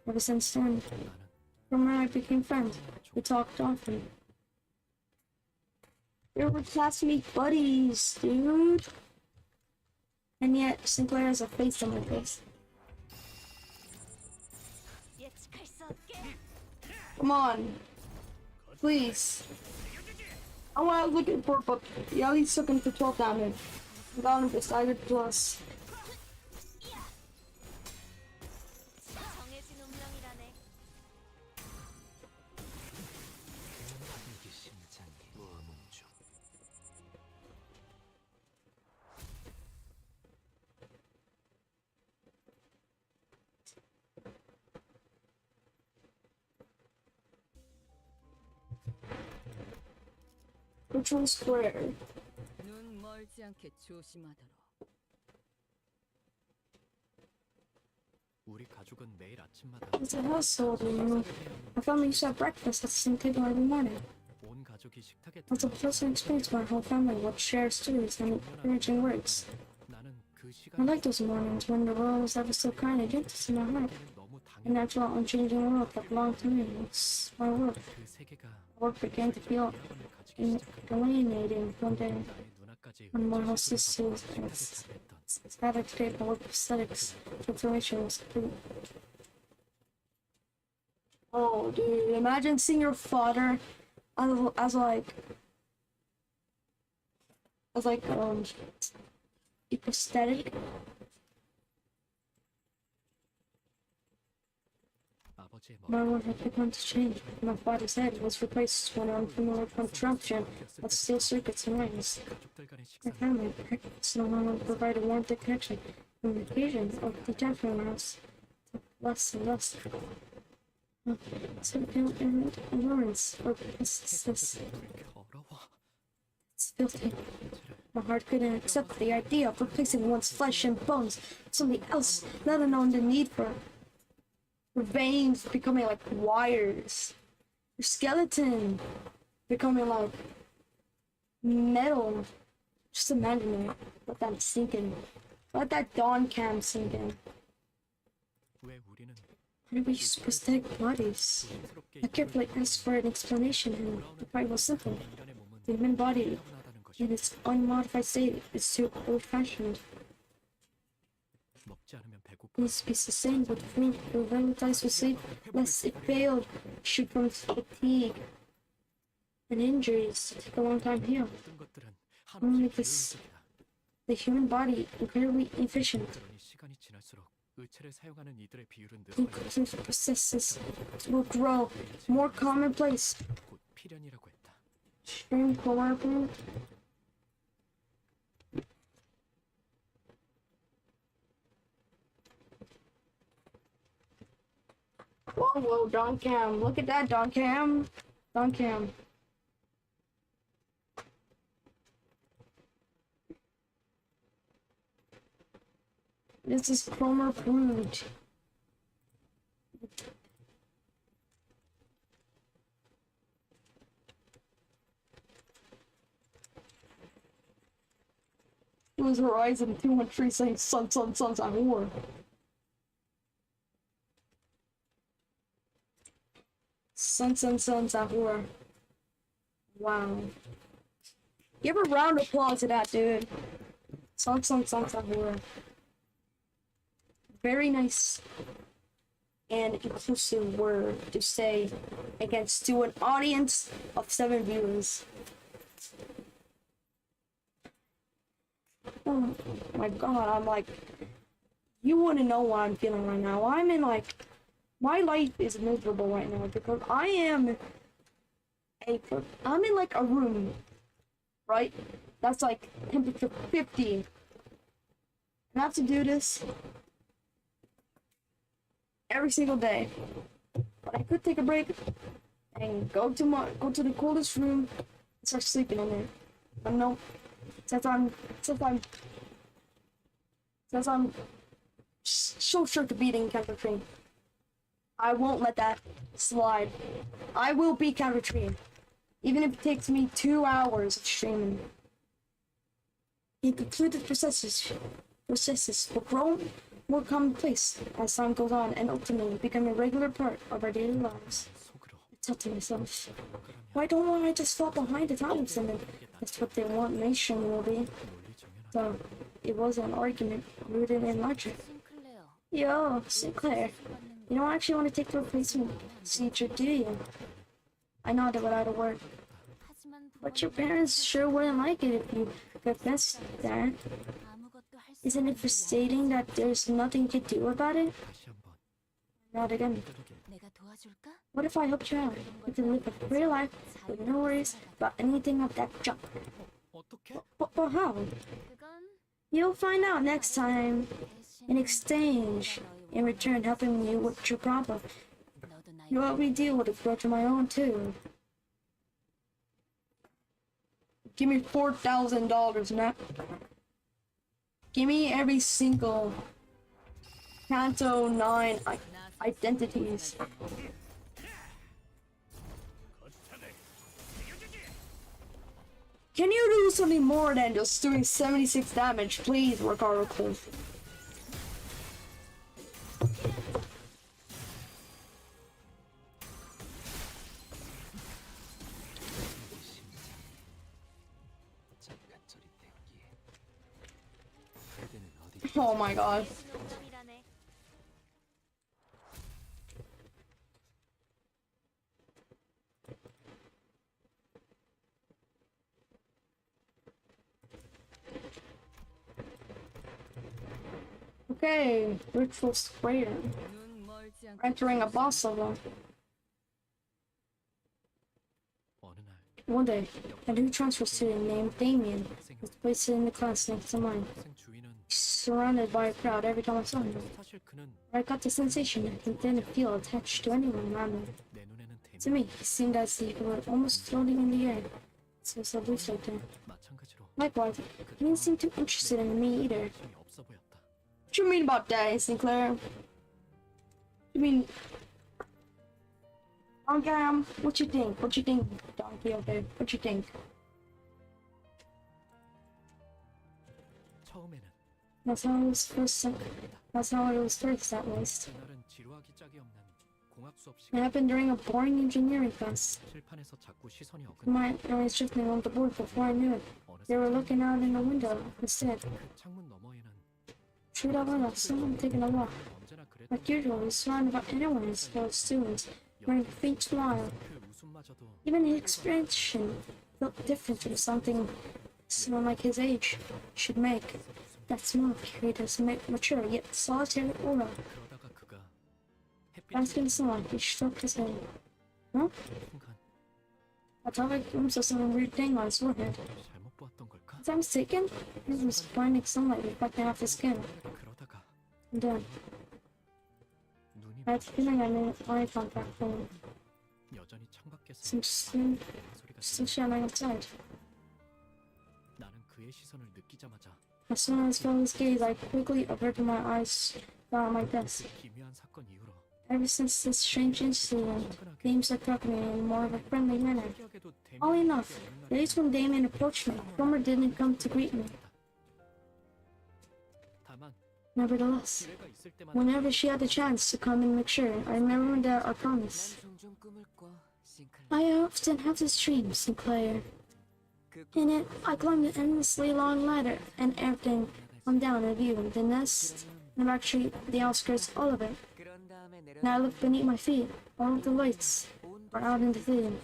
Ever since then,
나는
Cromer and I became friends. We talked often. We were classmate buddies, dude. And yet, Sinclair has a face on my face.
예측할 수 없게.
Come on. Please. I want to look at for but yeah, he's looking for 12 damage. Without him decided plus.
정해진 운명이라네.
이기 심장이 무어뭉쳐
Ritual Square.
눈 멀지 않게 조심하도록.
우리 가족은 매일 아침마다
It's a household, you know. My family used to have breakfast at the same table every morning.
온 가족이 식탁에
It's a pleasant experience for my whole family would share stories and encouraging words.
나는 그
I
시간을
like those mornings when the world was ever so kind and gentle to my heart.
너무
A
당연한
natural, unchanging world that belonged to me. It's my world.
그 세계가
Work began to feel
여러분을 가지기 시작한
alienating one day.
나의 눈앞까지
When my whole
식탁에
sisters
차렸던
scattered today by work aesthetics, transformation was complete. Oh, dude, imagine seeing your father as like a prosthetic.
아버지의
My world had begun to change. My father's head was replaced with an unfamiliar contraption of steel circuits and rings.
가족들 간의
My
식사
family practice no longer provided warmth and connection. On occasion of detachment from us, less and less. So endurance or persistence.
왜 이렇게 어려워
It's filthy. My heart couldn't accept the idea of replacing one's flesh and bones with something else, let alone the need for veins becoming like wires, your skeleton becoming like metal. Just imagine it. Let that sink in. Let that dawn cam sink in.
왜 우리는
How do we use prosthetic bodies? I carefully asked for an explanation, and the reply was simple.
인간의 몸은
The human body,
타고나다는 것이
in its unmodified state, is too old-fashioned.
먹지 않으면 배고파
It needs to be sustained with food, revitalized with sleep, lest it failed, shoot from fatigue and injuries take a long time to heal.
모든 것들은
Only
한없이
this,
비효율적이다
the human body, incredibly efficient.
그러니 시간이 지날수록 의체를 사용하는 이들의 비율은 늘어나고
Inclusive processes will grow more commonplace.
곧 필연이라고 했다
Stream collaborative. Whoa, whoa, Don Cam. Look at that, Don Cam. Don Cam. This is Cromer fruit. It was Horizon 213 saying sons, I'm war. Sons, I'm war. Wow. Give a round of applause to that, dude. Sons, I'm war. Very nice and inclusive word to say against to an audience of 7 viewers. Oh my god, I'm like, you wouldn't know what I'm feeling right now. I'm in like, my life is miserable right now because I'm in like a room, right? That's like temperature 50. And I have to do this every single day. But I could take a break and go to the coolest room and start sleeping in it. But no, since I'm so sure to beating Canto Tree, I won't let that slide. I will beat Canto Tree, even if it takes me 2 hours of streaming. The concluded processes will grow more commonplace as time goes on and ultimately become a regular part of our daily lives. I thought to myself, why don't I just fall behind the times and then that's what they want nation will be. So it was an argument rooted in logic. Yo, Sinclair, you don't actually want to take the replacement teacher, do you? I nodded without a word. But your parents sure wouldn't like it if you confessed that. Isn't it frustrating that there's nothing to do about it? Not again. What if I helped you out? You can live a free life with no worries about anything of that junk. But how? You'll find out next time. In exchange, in return helping you with your problem, you help me deal with a grudge of my own too. Give me $4,000 now. Give me every single Canto 9 identities. Can you do something more than just doing 76 damage, please, Ricardo Cliff? Oh my god. Okay, ritual square. Entering a boss level. One day, a new transfer student named Damien was placed in the class next to mine. Surrounded by a crowd every time I saw him. I got the sensation that he didn't feel attached to anyone around him. To me, he seemed as if he were almost floating in the air. So it's loose like that. Likewise, he didn't seem too interested in me either. What you mean about that, Sinclair? You mean... what you think? What you think, Donkey, okay? What you think? That's how it was first, at least. It happened during a boring engineering class. My eyes shifting on the board before I knew it. They were looking out in the window instead. True that well, someone taking a walk. Like usual, he's surrounded by anyone as well as students, wearing a faint smile. Even his expression felt different from something someone like his age should make. That smile carried his mature yet solitary aura. Asking someone, he stroked his head. Huh? I thought I glimpsed of some weird thing on his forehead. Was I mistaken? It was blinding sunlight reflecting off his skin. And then,
I had a feeling I made eye contact with him.
여전히 창밖에서
Since
소리가
standing outside.
나는 그의 시선을 느끼자마자
As soon as I felt his gaze, I quickly averted my eyes from my desk.
기묘한 사건 이후로
Ever since this strange incident, Dame started talking to me in more of a friendly manner.
특이하게도
All enough, days when Damien approached me, Cromer didn't come to greet me.
다만
Nevertheless,
기회가 있을 때마다
whenever she had the chance to come and make sure, I remembered that our promise.
종종 꿈을 꿔, 싱클레어.
I often have this dream, Sinclair. In it, I climbed an endlessly long ladder, and everything come down in view, the nest, the back street, the outskirts, all of it.
그런 다음에
And I looked beneath my feet, all of the lights were out in the field,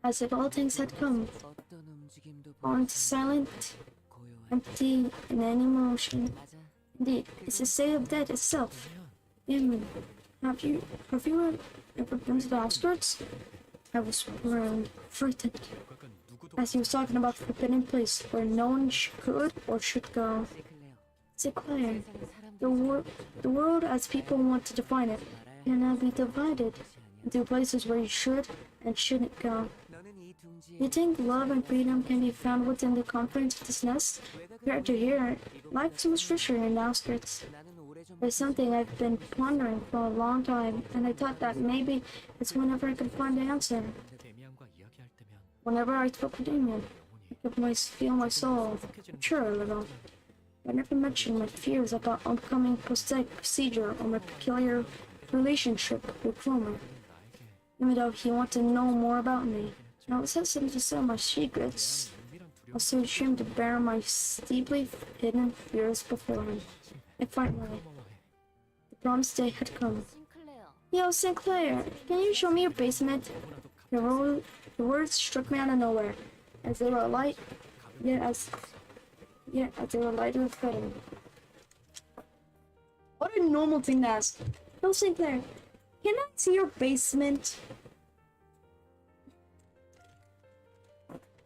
as if all things had come,
어떤 움직임도
all into silent,
고요한
empty, and any motion.
맞아.
Indeed, it's the state of death itself. Damon, have you ever been to the outskirts? I was frightened,
결과가 누구도
as he was talking about the forbidden place where no one could or should go.
싱클레어.
Sinclair,
세상의
the world as people want to define it can now be divided into places where you should and shouldn't go.
너는 이 둥지에
You think love and freedom can be found within the confines of this nest? Compared to here, life's much richer in the outskirts.
나는 오래전
There's something I've been pondering for a long time, and I thought that maybe it's whenever I could find the answer.
데미안과 이야기할 때면
Whenever I spoke to Damien, I could feel my soul mature a little. I never mentioned my fears about upcoming procedure or my peculiar relationship with Cromer, even though he wanted to know more about me. I was hesitant to say my secrets. I was so ashamed to bear my deeply hidden fears before him. And finally, the promised day had come.
싱클레어.
Yo, Sinclair, can you show me your basement? The words struck me out of nowhere, as they were light, yet as they were light with footing. What a normal thing to ask. Yo, Sinclair, can I see your basement?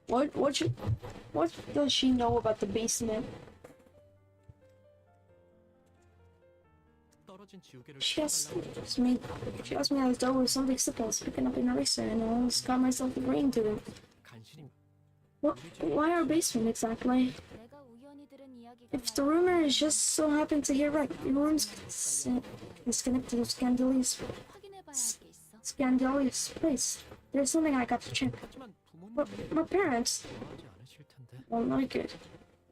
What does she know about the basement?
떨어진 지우개를
She asked me as though it was something simple as picking up an eraser, and I almost got myself agreeing to it.
간신히
Why our basement exactly?
내가 우연히 들은 이야기가
If the rumor is just so happened to hear right, your room's disconnected to scandalous
확인해봐야 할 게 있어.
scandalous place. There's something I got to check.
하지만
But
부모님이
my parents
좋아하지 않으실 텐데
won't like it.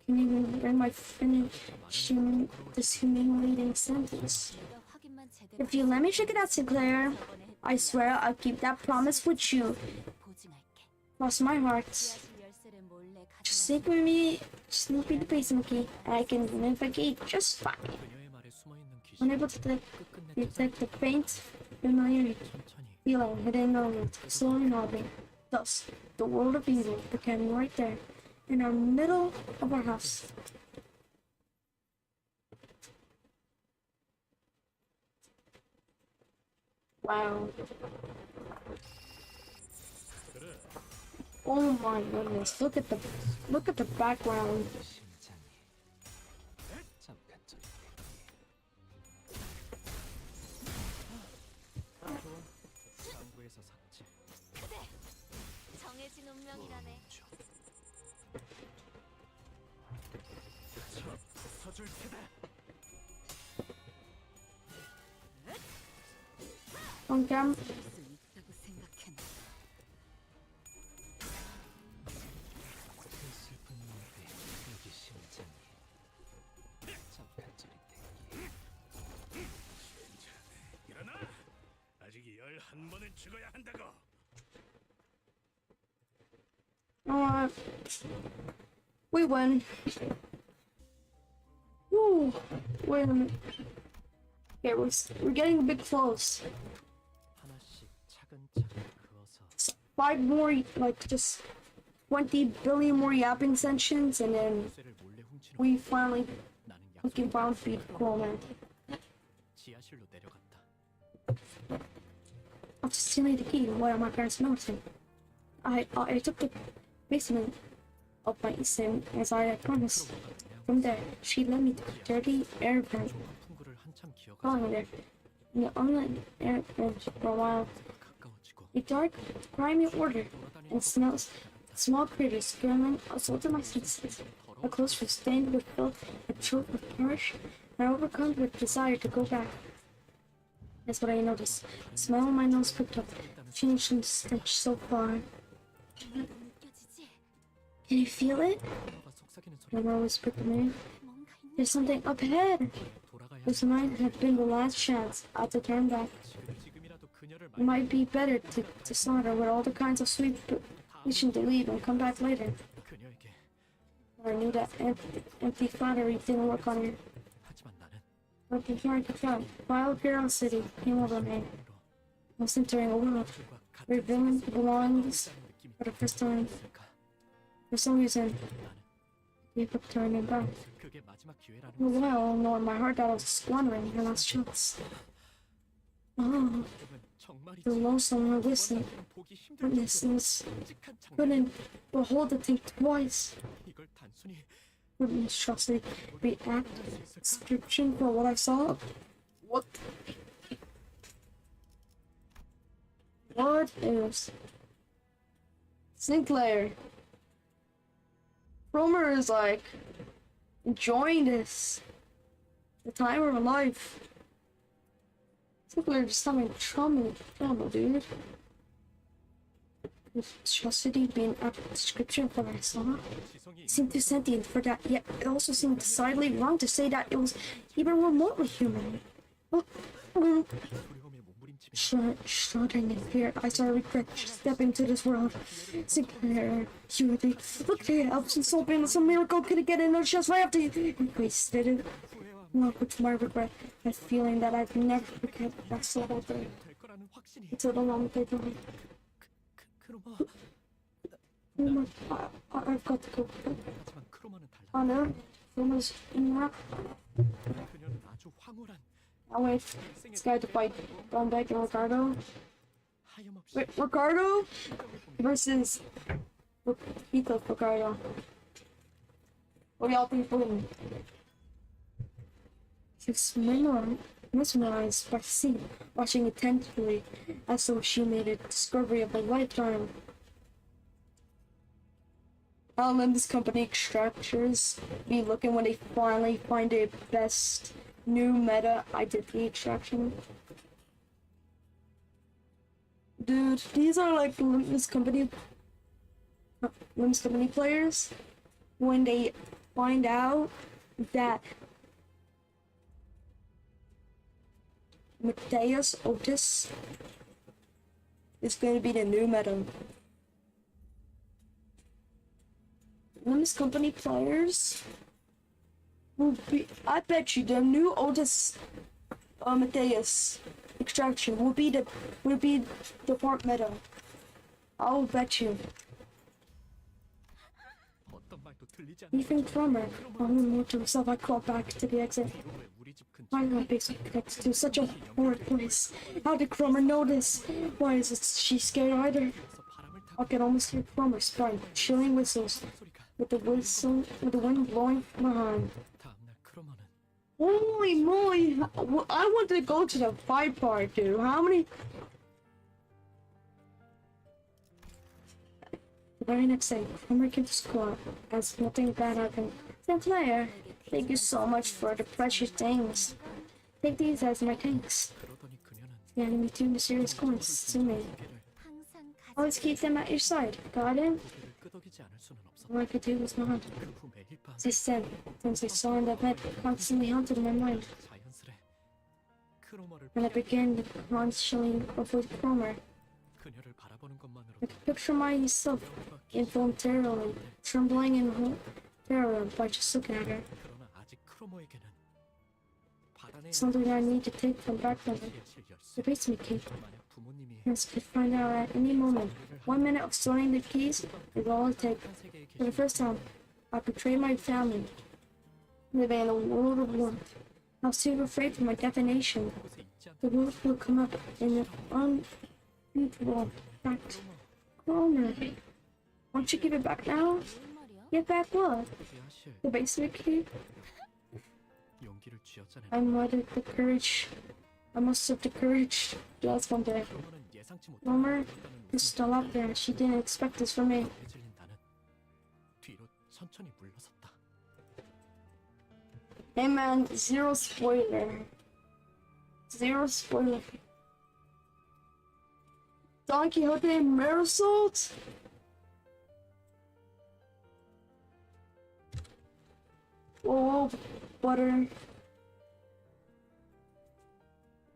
Can you bring my finishing this humiliating sentence?
네가 확인만 제대로
If you let me check it out, Sinclair, I swear I'll keep that promise with you.
보증할게.
Cross my heart.
지하실 열쇠를 몰래
Just
가져와.
sneak me the basement key. I can navigate just fine.
그녀의 말에 숨어있는 귀신
Unable to
끝끝내
detect the faint, familiar
천천히
feeling hidden over it, slowly nodding. Thus, the world of evil became right there, in our middle of our house. Wow. Oh my goodness, look at the background.
심장이 잠깐 저리
장부에서 삭제
정해진 운명이라네.
서줄 테다
On cam,
수 있다고 생각했나? 그 슬픈 눈빛 여기 심장이 잠깐 저리 대기
일어나! 아직 11번은 죽어야 한다고!
we win. Woo! Wait a minute. Okay, we're getting a bit close.
하나씩 차근차근 그어서
5 more, like just 20 billion more yapping sessions, and then
쇠를 몰래 훔친 후
we finally
나는
we can
약속
finally beat Coleman.
지하실로 내려갔다
I'll just steal the key while my parents noticing. I took the basement of my sim as I had promised. From there, she led me to a dirty air vent.
풍구를 한참 기억하자
Calling there. in the online air for a while.
가까워지고
A dark, grimy order
돌아다니는
and smells. Small critters skirling assaulted my senses. My clothes were stained with filth and choked with perish, and overcome with desire to go back. That's what I noticed. The smell in my nose picked up, changed in stench so far.
느껴지지?
Can you feel it?
코로나가 속삭이는 소리.
Mama whispered to me.
뭔가 있는
There's something up ahead.
돌아가야
This might have been the last chance. I had to turn back.
지금이라도 그녀를
It might be better to slaughter with all the kinds of sweet wishing to leave and come back later.
그녀에게.
I knew that empty flattery didn't work on her.
하지만 나는
But before I could try, vile curiosity came over me. I was entering a world
그들과 같은
where villain belongs
세상을 느낌이
for the first time.
들까?
For some reason,
나는
I gave up turning back.
그게 마지막 기회라는
For a
것을
while, knowing my heart that I was squandering her last chance. Oh,
그건 정말이지.
the lonesome and listening.
보기 힘들
Witnesses
끔찍한 장면.
couldn't behold the thing twice.
이걸 단순히
Wouldn't trustly react description for what I saw. What? What is Sinclair? Cromer is like enjoying this. The time of her life. Sinclair just having trauma, dude. With atrocity being a description for what I saw.
지성이
It seemed too sentient for that, yet it also seemed decidedly wrong to say that it was even remotely human.
두려움에 몸부림치며
Shuddering in fear, I saw regret stepping to this world. Sinclair, you would look at the elves and soul being some miracle could get in no chance right after you wasted it. Along with my regret, that feeling that I'd never forget that soul there
될 거라는 확신이.
until the moment they died.
크로마.
Oh my, I've got to go.
하지만 크로마는 달라.
Oh no, someone's in that.
그녀는 아주 황홀한
I'll wait. This guy to fight Bonbeck and Ricardo.
하염없이
Wait, Ricardo versus Heath of Ricardo. What do y'all think for him? She was mesmerized by the scene, watching attentively as though she made a discovery of a lifetime. I'll let this company extractors be looking when they finally find a best new meta identity extraction. Dude, these are like Limbus company players when they find out that Mateus Otis is going to be the new meta. Limbus company players will be, I bet you the new Otis Mateus extraction will be the part meta. I'll bet you.
어떤 말도 들리지 않는
Even Drummer, only more to himself, I crawled back to the exit.
왜 우리 집 근처
Why did my basement connect to such a horrid place? How did Cromer know this? Why is she scared either?
에서 바람을 타고
I could almost hear Cromer starting chilling whistles
소리가
with the wind blowing from behind.
다음날 크로마는
Holy moly! I wanted to go to the fight part, dude. How many? The very next day, Cromer came to school as nothing bad happened. Sinclair, thank you so much for the precious things. Take these as my thanks.
그러더니 그녀는
Handing me two mysterious coins to me.
고개를
항상
Always keep them at your side. Got it?
고개를 끄덕이지 않을 수는 없었다.
All I could do was nod.
그후 매일 밤
As I said, since I saw in the bed, constantly haunted my mind,
자연스레 크로마를
and I began to constantly avoid Cromer.
그녀를 바라보는
I
것만으로도
could picture myself involuntarily trembling in terror by just looking at her.
그러나 아직 크로모에게는 받아내야
Something I need to take from back from her.
지하실 열쇠
The basement key.
만약 부모님이
Parents could find out at any moment. 1 minute of storing the keys is all it takes.
한 세계에
For the
계신
first time, I betrayed my family, living in a world of warmth. I was too afraid for my definition.
곳에 있지 않다.
The world will come up in an unusual fact. Cromer, won't you give it back now?
뭔 말이야?
Give back what?
지하실
The basement key?
용기를 쥐어짜낸
I muttered the courage I must have the courage to ask one day.
그러면은 예상치 못한
Rumor is still out there. She didn't expect this from me.
해질린 나는 뒤로 천천히 물러섰다.
Hey man, zero spoiler. Zero spoiler. Don Quixote Marisol? Whoa, butter.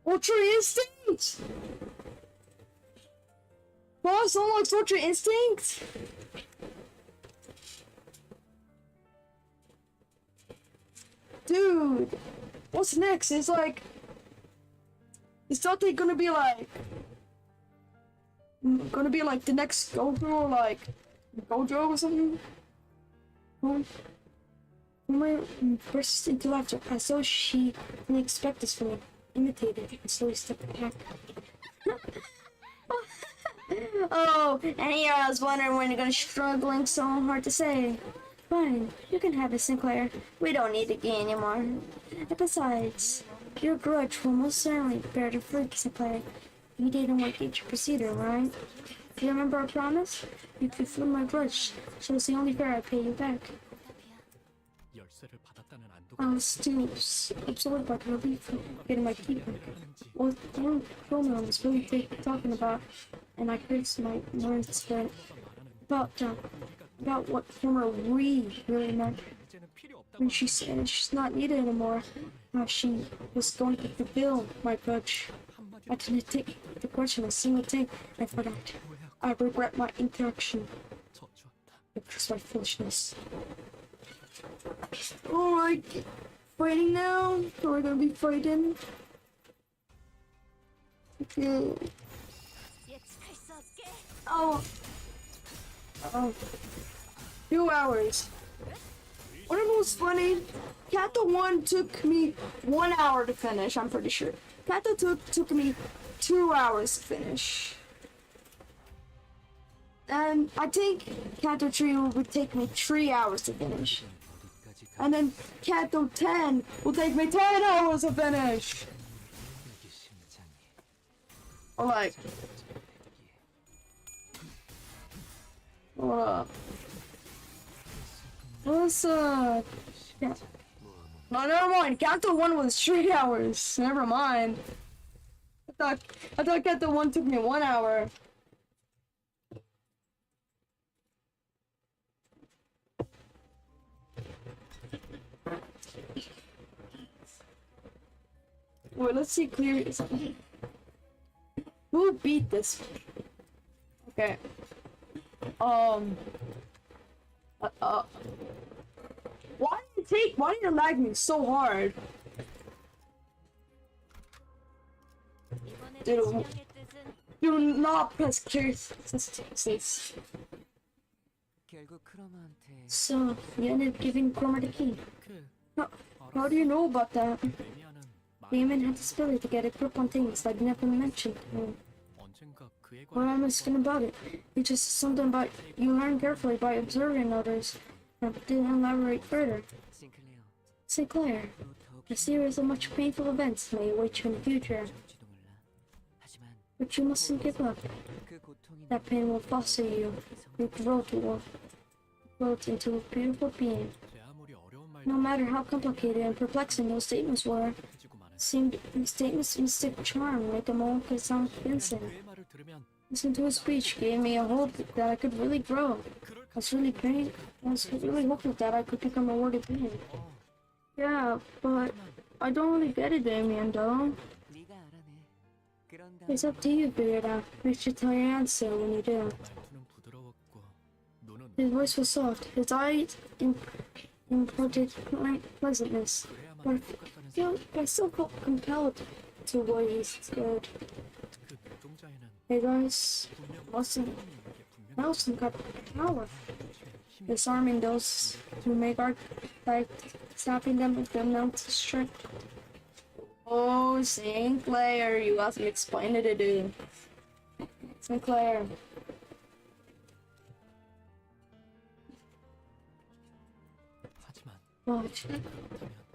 Ultra Instinct! Boss unlocks Ultra Instinct? Dude, what's next? It's like... Is Dante gonna be like... Gonna be like the next Goku or like... Gojo or something? My burst into laughter as though she didn't expect this from me. Imitated and slowly stepped back. Oh, and here I was wondering when you're gonna struggling so hard to say. Fine, you can have it, Sinclair. We don't need to gain anymore. And besides, your grudge will most certainly bear the fruit, Sinclair. You didn't want to proceed, right? Do you remember our promise? If you feel my grudge, so it's the only fair I pay you back.
열쇠를 받았다는 안도가
I was too absorbed by the relief of getting my key back. What Romeo was really talking about, and I cursed my words for about what former we really meant.
이제는 필요 없다고
When she said she's not needed anymore, how she was going to fulfill my grudge. I didn't take the grudge in a single thing, and for that, I regret my interaction.
저주한다.
It was my foolishness. Alright, fighting now? We're gonna be fighting. Okay.
예측할 수 없게.
Oh. 2 hours. What was funny? Canto 1 took me 1 hour to finish, I'm pretty sure. Canto 2 took me 2 hours to finish. And I think Canto 3 would take me 3 hours to finish.
어디까지
And then Canto 10 will take me 10 hours to finish.
가기 심장이
Or like, hold up. What's up? Yeah. No, never mind. Canto 1 was 3 hours. Never mind. I thought Canto 1 took me 1 hour. Wait, let's see clear. Who beat this? Okay. Why did you lag me so hard?
이번에
Dude.
지령의 뜻은
Do not press clear. Please.
결국 크로마한테
So, you ended up giving Cromer the key.
그
How do you know about that?
레미아는
Damon had this ability to get a grip on things that never mentioned.
언젠가 그에
What
관한
am I asking about it? It's just something about you learn carefully by observing others and didn't elaborate further.
싱클레어
Sinclair,
또 더욱
a series of much painful events may await you in the future,
힘들지도 몰라. 하지만
but you mustn't give up.
그 고통이
That pain will foster you. You grow into a beautiful being.
제 아무리 어려운 말도
No matter how complicated and perplexing those statements were,
해지고 마는
seemed these statements' mystic charm made them all sound convincing.
그의 말을 들으면
Listening to his speech gave me a hope that I could really grow. I was really hopeful that I could become a worthy being. Yeah, but I don't really get it, Damien, though.
네가 알아내. 그런 다음
It's up to you to figure it out. Make sure to tell your answer when you do.
말투는 부드러웠고 눈은
His voice was soft. His eyes imparted pleasantness. But I still felt compelled to what he said.
그 눈동자에는
His eyes wasn't Nelson got power. Disarming those who make art by snapping them with the mountain strength. Oh, Sinclair, you got some explaining to do. Sinclair.
하지만
But
그렇다면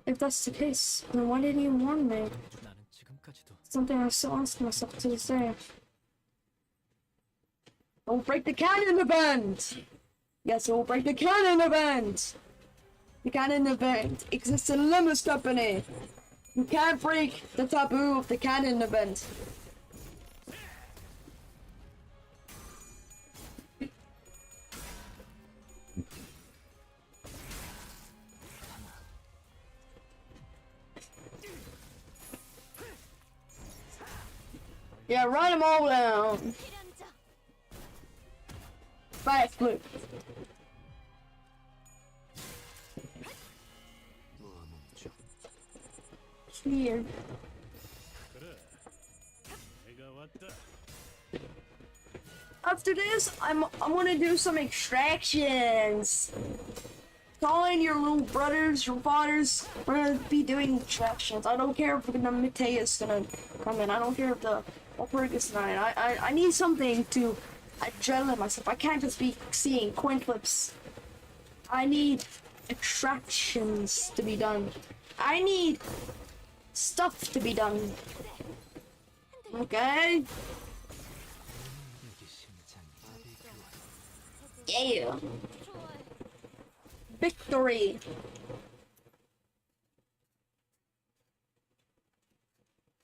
if that's the case, then why didn't you warn me?
나는 지금까지도
Something I still ask myself to this day. Don't break the canon event! Yes, it will break the canon event! The canon event exists in Limbus Company! You can't break the taboo of the canon event. Yeah, write them all down.
필연적.
Backflip. Here.
그래. 내가 왔다.
After this, I'm gonna do some extractions. Call in your little brothers, your fathers. We're gonna be doing extractions. I don't care if the Mateus gonna come in. I don't care if the Walpurgis 9. I need something to adrenaline myself. I can't just be seeing coin flips. I need extractions to be done. I need stuff to be done. Okay? Yeah. Victory.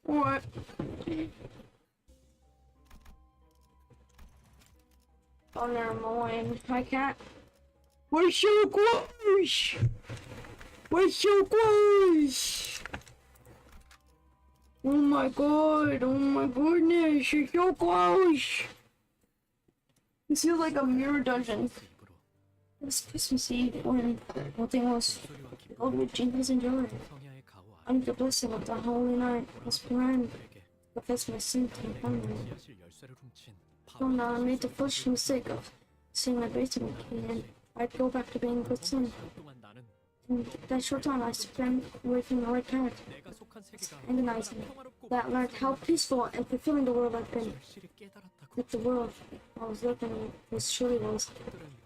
What? Oh, never mind. I can't. We're so close. We're so close. Oh my god. Oh my goodness. You're so close. This feels like a mirror dungeon. It was Christmas Eve when nothing was filled with jingles and joy.
성야의 가호
Under the blessing of the holy night, I was praying, confess my sin to the family.
아시아실 열쇠를 훔친
So now I made the foolish mistake of seeing my basement key and I'd go back to being a good son.
동안 나는
In that short time I spent away from the right path,
내가 속한 세계가
agonizing,
평화롭고
that learned how peaceful and fulfilling the world had been.
절실히 깨달았다고.
That the world I was living in was surely was.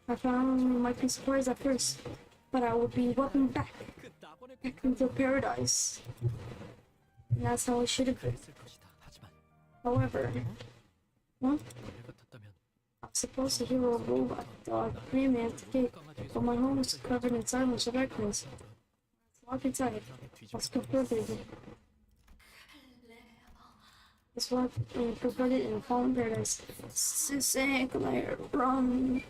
I found it might be surprised at first, but I would be welcomed back
그 낙원의
into paradise. And that's how it should have been.
있을 것이다. 하지만
However,
원래 같았다면
I was supposed to hear a robot dog screaming at the gate, but my home was covered in silence and darkness. Walk inside. I was confronted. It's what confronted in fallen paradise. Sinclair, run.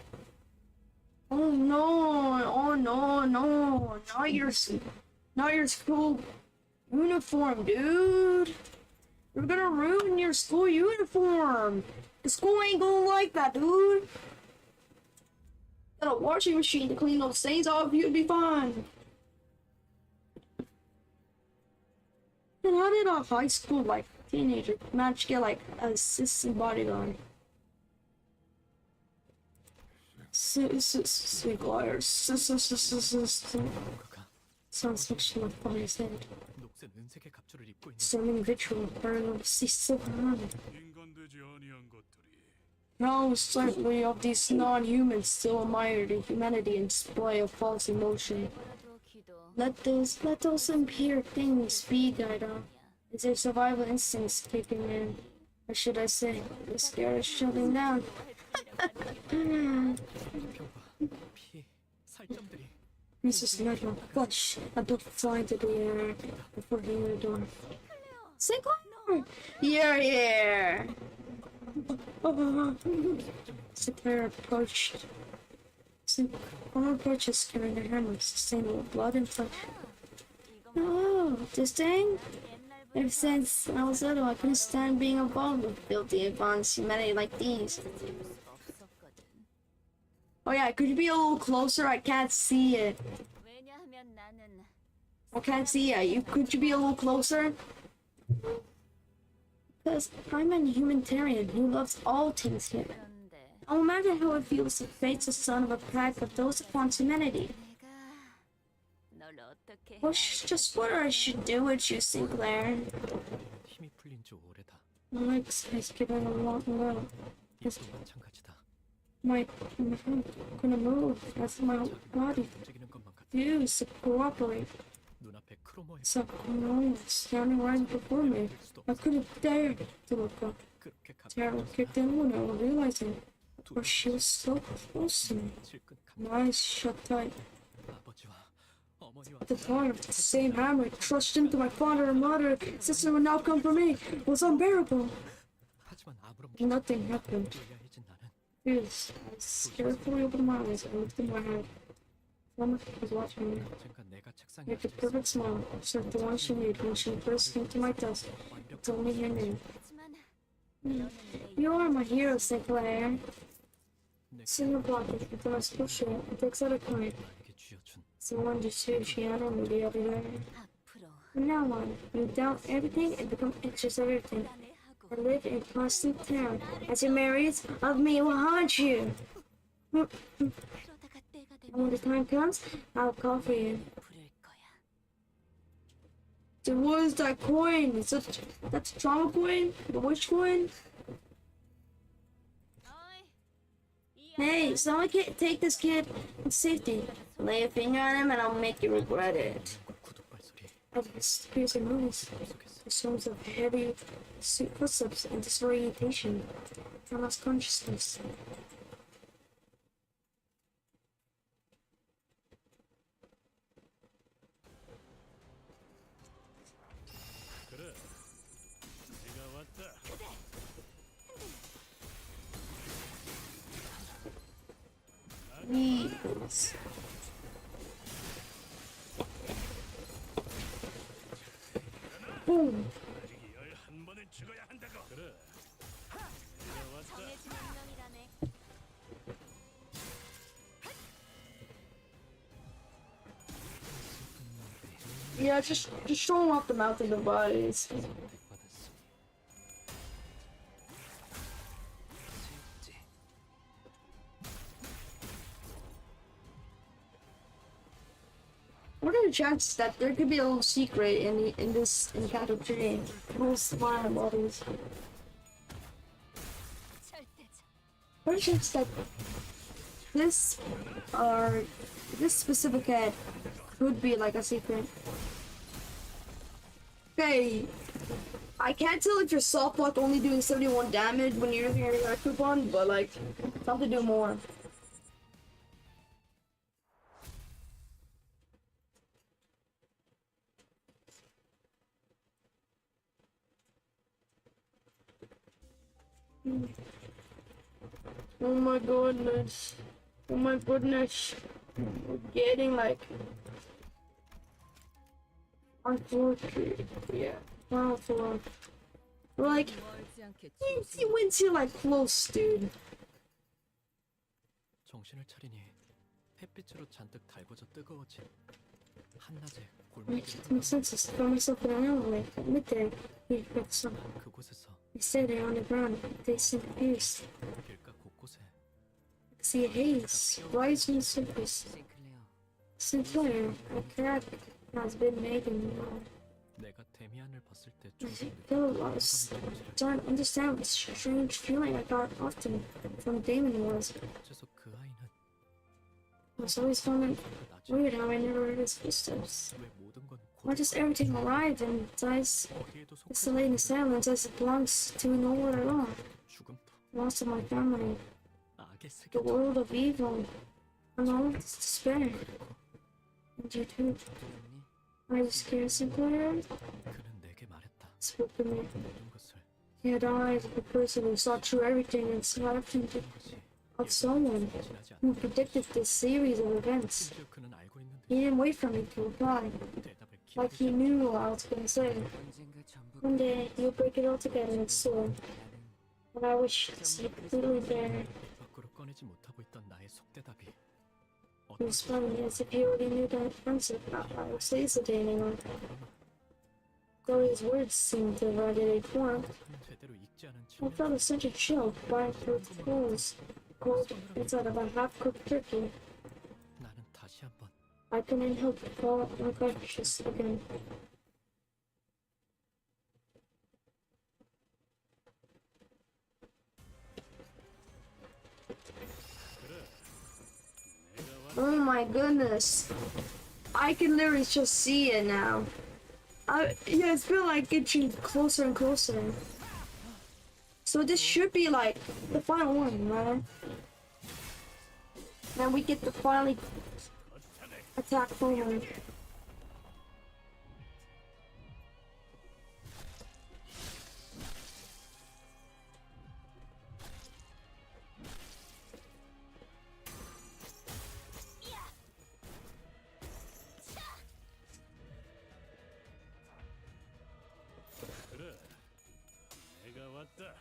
Oh no! Oh no! No! Not your school uniform, dude. You're gonna ruin your school uniform. The school ain't gonna like that, dude. Got a washing machine to clean those stains off. You'd be fine. And how did a high school like teenager manage to get like an assistant bodyguard? Sinclair.
그가
Sounds like she left by his head.
녹색 은색의 갑주를 입고 있는
So many vitriol burning of silver hand.
인간되지 아니한 것들이
How certainly of these non-humans still admire the humanity and display of false emotion.
기도.
Let those impure things be, Gaida. Is their survival instincts kicking in? Or should I say, the scare is shutting down?
평과 피 살점들이
Mrs. Metal, flesh, a book flying to the air before hitting the door. Sinclair! You're here! Sinclair approached. Sinclair approaches carrying a hammer sustained with blood and flesh. Oh, this thing? Ever since I was little, I couldn't stand being involved with filthy advanced humanity like these.
없었거든.
Oh yeah, could you be a little closer? I can't see it.
왜냐하면 나는
I can't see it. Could you be a little closer? Because I'm a humanitarian who loves all things here.
그런데
I'll imagine how it feels to face the son of a pack of those upon humanity.
내가 널 어떻게
Well, just what I should do with you, Sinclair.
힘이 풀린 지 오래다.
My legs has given a long road.
입도 마찬가지다.
My hand couldn't move as my body
움직이는 것만 같아.
refused to cooperate.
눈앞에 크로 프로모에
Someone standing right before me. I couldn't dare to look up.
그렇게
Terror kicked in when I realized it, for she was so close to me.
질끈
My eyes shut tight.
아버지와 어머니와
The thought of the same hammer thrust into my father and mother, sister would now come for me, was unbearable.
하지만 아무런
Nothing happened.
의아해진 나는
Fears. I carefully opened my eyes and lifted my head. Mama was watching me.
언젠가 내가 책상에
With a
앉아
perfect smile, just like the one she made when she first came to my desk, told me her name.
하지만 너는 내
You are my hero, Sinclair.
내
Senior blockage with my school shirt and takes out a coin.
나에게 쥐어준
Someone just said she honored me the other day.
앞으로
From now on, you doubt everything and become anxious of everything.
불안해하고
I live in constant terror. As your memories of me will haunt you.
그러다가 때가
And when the
되면
time comes, I'll call for you.
부를 거야.
Dude, what is that coin? That's a trauma coin? The witch coin?
어이, 이
Hey, someone can take this kid in safety. Lay a finger on him and I'll make you regret it.
구두 발소리
I just piercing noise.
속에서
The sounds of heavy footsteps and disorientation. I lost consciousness.
그래. 네가 왔다.
Please. Boom.
아직 열한 번은 죽어야 한다고. 그래. 네가 왔다.
정해진 운명이라네.
Yeah, just show him off the mouth of the bodies.
선택받았어. 세웠지.
What are the chances that there could be a little secret in this Canto tree? Little smile bodies.
절대적.
What are the chances that this this specific head could be like a secret? Okay, I can't tell if your soft block only doing 71 damage when you're using your coupon, but like, time to do more. Oh my goodness. Oh my goodness. We're getting like unfortunate. Yeah. Powerful. We're like he went to like close, dude.
정신을 차리니 햇빛으로 잔뜩 달궈져 뜨거워진 한낮의
Makes
골목길을
no sense to throw myself in an alleyway at midday. We got some.
그곳에서
We stay there on the ground, facing confused.
길가 곳곳에
I see a haze rise from the surface.
싱클레어
Sinclair, a crack has been made in the wall.
내가 데미안을 봤을 때
I
종종
feel lost. Don't understand what strange feeling I got often from Damon was.
어째서 그 아이는
I was always found it
낮에
weird how I never heard his footsteps.
왜 모든 건
Why does everything arrive and dies
어디에도
it's delayed in silence as it belongs to nowhere at all?
죽음도
Loss of my family,
악의
the
세계도
world of evil, and all of this despair. And you too.
두렵니?
Are you scared, Sinclair?
그는 내게 말했다.
Spoke to me.
모든 것을
He had eyes of a person who saw through everything and saw everything
것이
of someone
지나지
who
않는
predicted this series of events.
심지어 그는 알고 있는
He didn't wait for me to reply,
대답을
like he
기다리지
knew what I was gonna say.
언젠가 전부
One day, he'll break it all together and soar,
나는
and I wish to see it clearly there.
밖으로 꺼내지 못하고 있던 나의 속대답이
It was funny, as if he already knew the answer. I would say so to anyone. Though his words seemed to have already formed,
제대로 읽지 않은
I
측면
felt a such a chill flying through the clothes, cold inside of a half-cooked turkey.
나는 다시 한번
I couldn't help but fall unconscious again. Oh my goodness. I can literally just see it now. Yeah, it's been like getting closer and closer. So this should be like the final one, right? Then we get to finally attack forward.
그래, 내가 왔다.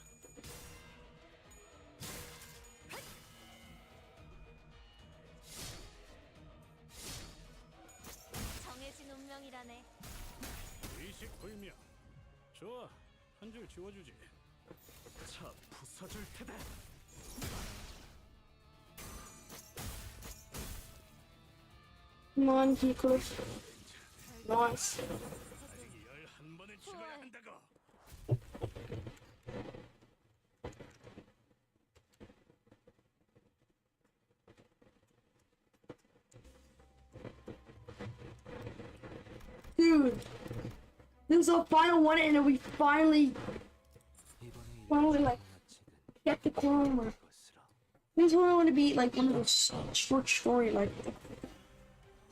정해진 운명이라네.
의식불명. 좋아, 한 줄 지워주지. 차 부숴줄 테다.
Come on, Heathcliff. Nice.
아직 11번을 찍어야 한다고.
Dude, this is the final one, and then we finally like get the chroma. This one want to be like one of those short story like.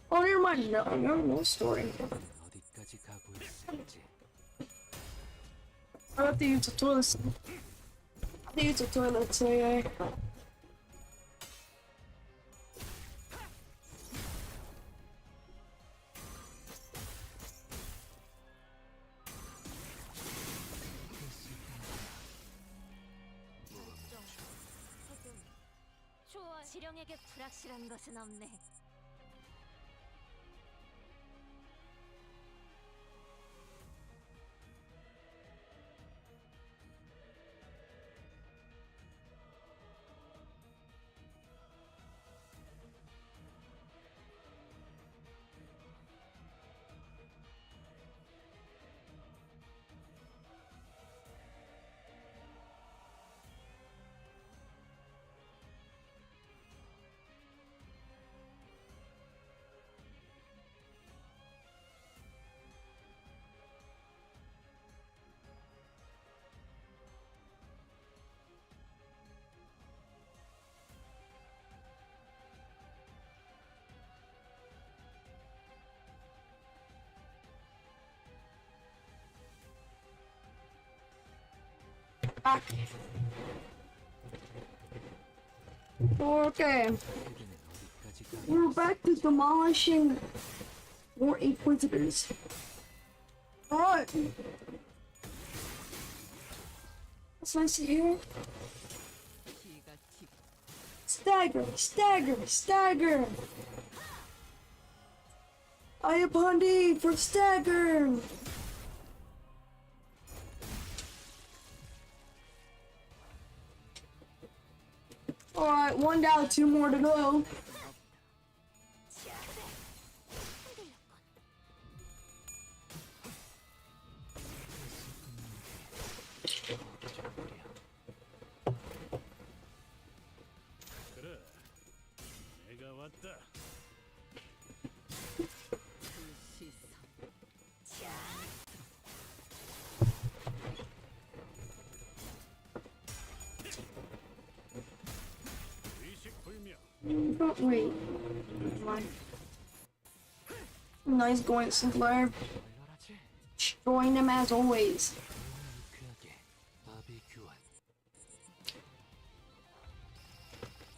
Oh, never mind. No story.
어디까지 가고 있을지.
I have to use the toilet. I have to use the toilet, so yeah.
좋아. 지령에게 불확실한 것은 없네.
Okay. We're back to demolishing more Inquisitors. Alright. That's nice to hear. Stagger, stagger, stagger! I upon thee for stagger! Alright, one down, two more to go.
그래, 내가 왔다. 의식불명.
Don't wait. Nice going, Sinclair. Destroying them as always.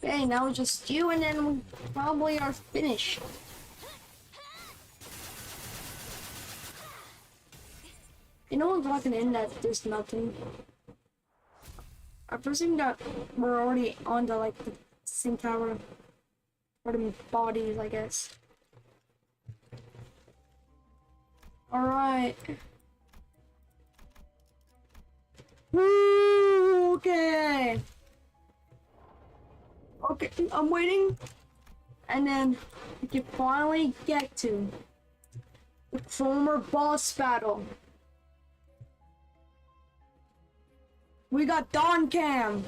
Okay, now it's just you and then we probably are finished. You know if I can end that there's nothing. I presume that we're already on to like the Centaur bodies, I guess. Alright. Woo, okay. Okay, I'm waiting. And then we can finally get to the former boss battle. We got Don Cam.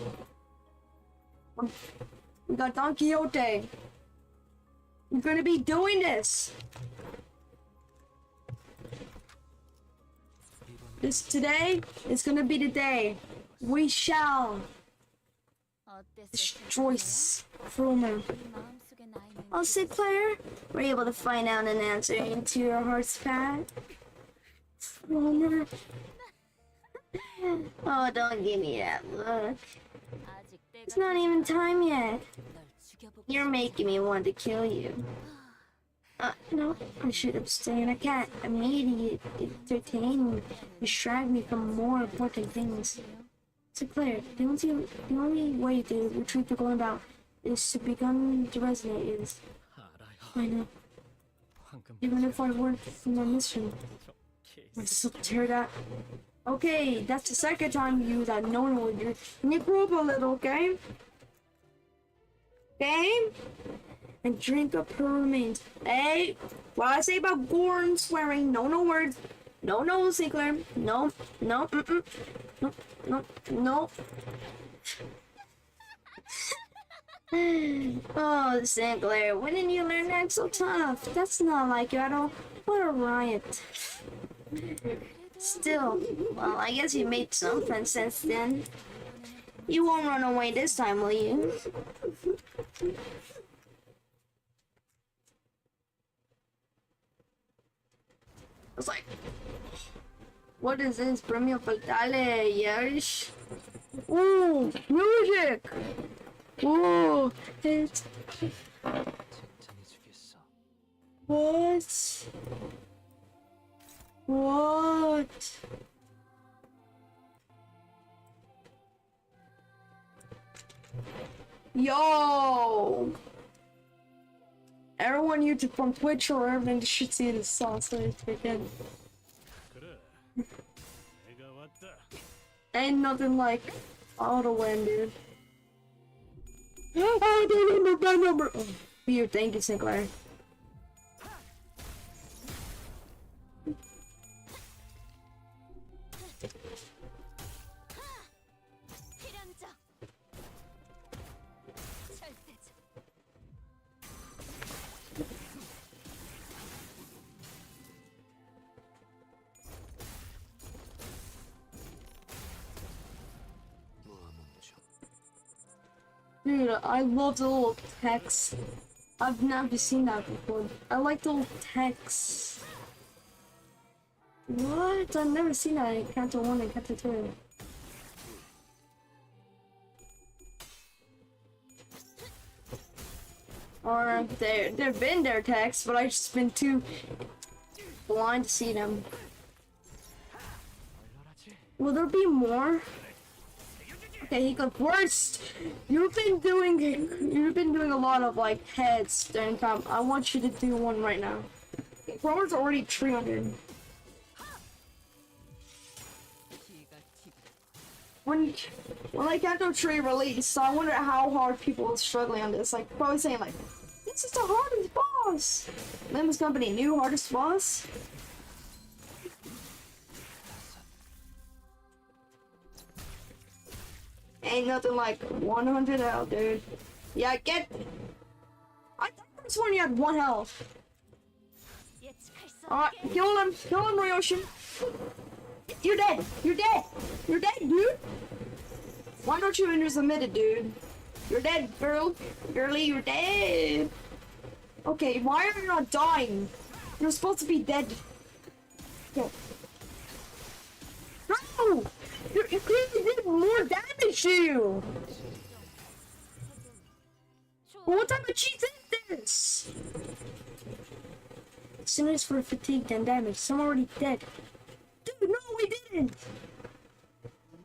We got Don Quixote. We're gonna be doing this.
Today is gonna be the day. We shall destroy Fromer. Oh, Sinclair, we're able to find out an answer into your heart's path. Fromer. Oh, don't give me that look. It's not even time yet. You're making me want to kill you. No, I should abstain. I can't immediately entertain me, distract me from more important things. Sinclair, the only way to retrieve the golden bow is to become the resident is. I know. Even if I weren't from my mission, I still tear that. Okay, that's the second time you use that known word. You need to grow up a little, okay? Okay? And drink up her remains. Hey, what I say about Gorn swearing? No words. No, Sinclair. No, no. Oh, Sinclair, when did you learn to act so tough? That's not like you at all. What a riot. Still, well, I guess you made some friends since then. You won't run away this time, will you? I was like, what is this? Premio Fatale, yes. Ooh, music! Ooh, it's... What? What? Yo! Everyone YouTube from Twitch or wherever should see this song, so it's freaking.
그래. 내가 왔다.
Ain't nothing like auto win, dude. Oh, the number. Oh, you, thank you, Sinclair. Dude, I love the little text. I've never seen that before. I like the little text. What? I've never seen that in Canto 1 and Canto 2. Or they've been their texts, but I've just been too blind to see them. Will there be more? Okay, he goes worst. You've been doing a lot of like heads during time. I want you to do one right now. Romer's already 300. When like Canto 3 released, so I wonder how hard people are struggling on this. Like probably saying like, this is the hardest boss. Limbus Company new hardest boss. Ain't nothing like 100 health, dude. Yeah, get. I thought this one you had 1 health. Alright, kill him, Ryoshin. You're dead, you're dead, dude. Why don't you enter submitted, dude? You're dead, girly, you're dead. Okay, why are you not dying? You're supposed to be dead. Okay. No! You clearly did more damage to you! What type of cheat is this? Sinners for fatigue and damage. Some already dead. Dude, no, we didn't!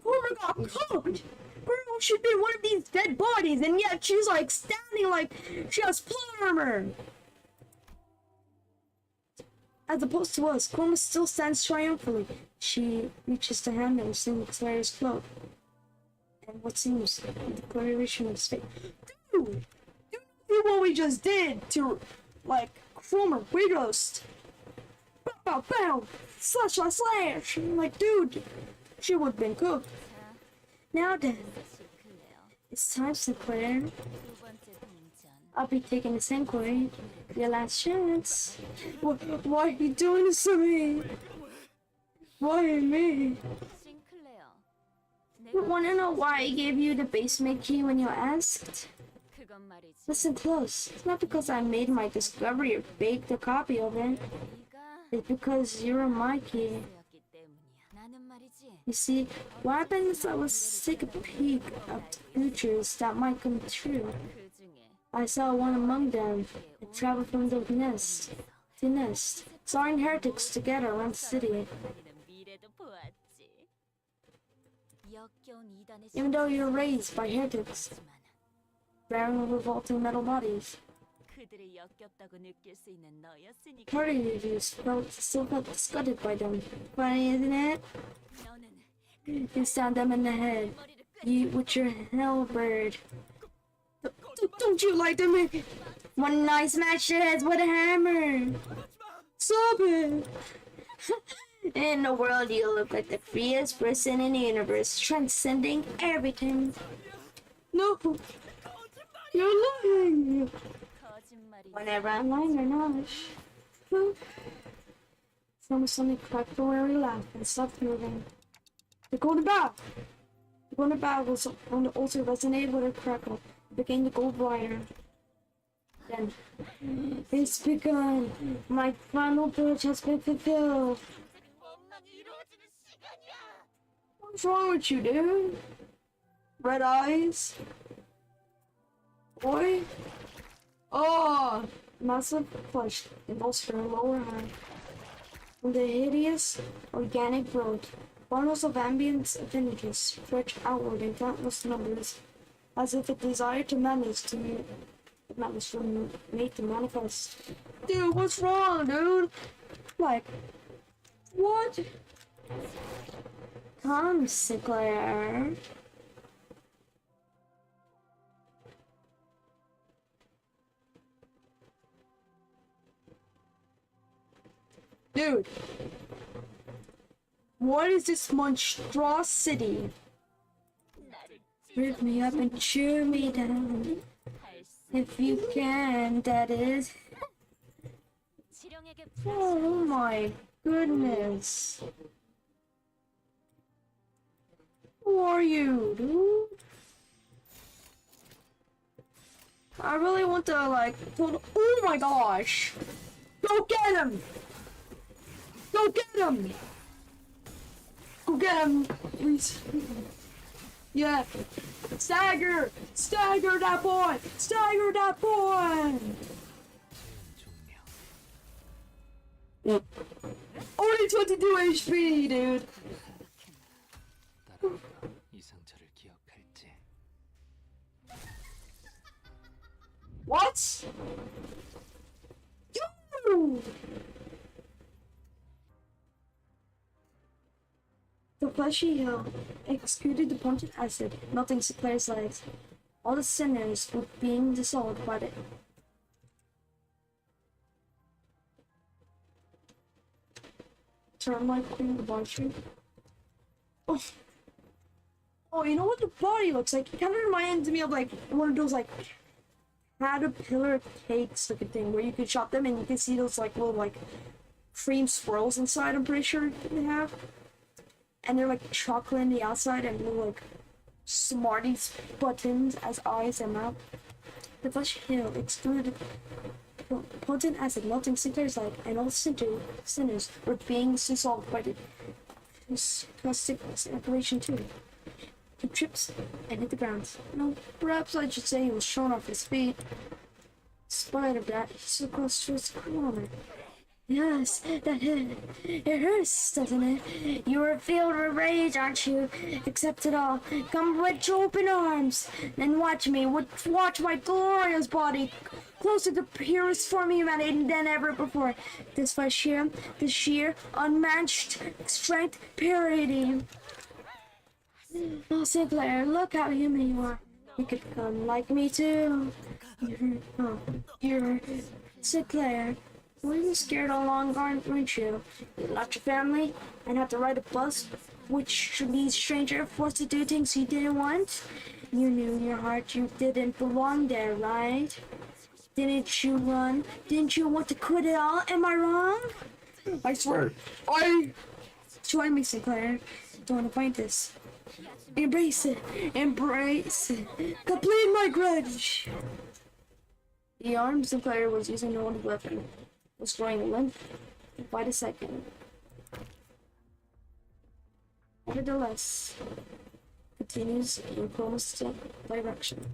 Oh my god, cooked! Girl should be one of these dead bodies, and yet she's like standing like she has plot armor! As opposed to us, Korma still stands triumphantly. She reaches the hand and sings Claire's cloak. And what seems a declaration of state. Dude! You know what we just did to, like, Kromer, we just... Bow, bow, bow! Slash, slash, slash! Like, dude, she would've been cooked. Now then, it's time, Sinclair. I'll be taking this inquiry. Your last chance. Why are you doing this to me? Why me?
싱클레어.
You
내가
wanna know why I gave you the basement key when you asked?
그건 말이지.
Listen close. It's not because I made my discovery or baked a copy of it.
네가
It's because you're my key.
였기 때문이야. 나는 말이지.
You see, what happened is I was sick of peek of futures that might come true.
그 중에
I saw one among them and traveled from the nest to nest, sawing heretics together around the city.
우리는 미래도 보았지. 역겨운 이단의
Even though you're raised by heretics,
신지만
bearing revolting metal bodies,
그들의 역겹다고 느낄 수 있는 너였으니까.
part of you still felt disgusted by them. Funny, isn't it?
너는
You stabbed them in the head.
머리를
You with your hellbird. Don't you like them? One nice smash their heads with a hammer. Stop it! In the world, you look like the freest person in the universe, transcending everything. No, you're lying.
거짓말이.
Whenever I'm lying, you're not. Someone suddenly cracked the weary laugh and stopped moving. The golden bow! The golden bow was on the altar resonated with a crackle. It became the gold wire. Then, it's begun. My final purge has been fulfilled. What's wrong with you, dude? Red eyes? Boy? Oh! Massive flesh involves her lower hand. From the hideous organic growth, bundles of ambient appendages stretch outward in countless numbers, as if it desired to make to manifest. Dude, what's wrong, dude? Like, what? Come, Sinclair. Dude, what is this monstrosity? Rip me up and chew me down. If you can, that is.
지령에게
Oh my goodness. Who are you, dude? I really want to, like, oh my gosh! Go get him! Go get him! Go get him, please. Yeah. Stagger! Stagger that boy! Stagger that boy!
종료.
Only 22 HP, dude.
따라가 이 상처를 기억할지.
What? Yo! The fleshy hill executed the potent acid, melting Sinclair's legs. All the sinners were being dissolved by the. Termite queen debauchery. Oh. Oh, you know what the body looks like? It kind of reminds me of like one of those like caterpillar cakes looking thing where you can chop them and you can see those like little like cream swirls inside. I'm pretty sure they have, and they're like chocolate on the outside and little like Smarties buttons as eyes and mouth. The flesh hill excluded potent acid melting Sinclair's leg, and all sinners were being dissolved by the caustic separation too. He trips and hit the ground. No, perhaps I should say he was thrown off his feet. In spite of that, he still goes to his corner. Yes, that hit. It hurts, doesn't it? You are filled with rage, aren't you? Accept it all. Come with your open arms. Then watch me. Watch my glorious body. Closer to purest form of humanity than ever before. This by the sheer, unmatched strength, purity. Oh, Sinclair, look how human you are. You could become like me too. You're Sinclair. Were you scared all along, weren't you? You left your family and had to ride a bus, which these stranger forced to do things you didn't want? You knew in your heart you didn't belong there, right? Didn't you run? Didn't you want to quit it all? Am I wrong? I swear, I Join me, Sinclair. Don't want to fight this. Embrace it. Embrace it. Complete my grudge. The arm Sinclair was using no one's weapon was growing limp by the second. Nevertheless, continues in Chroma's direction.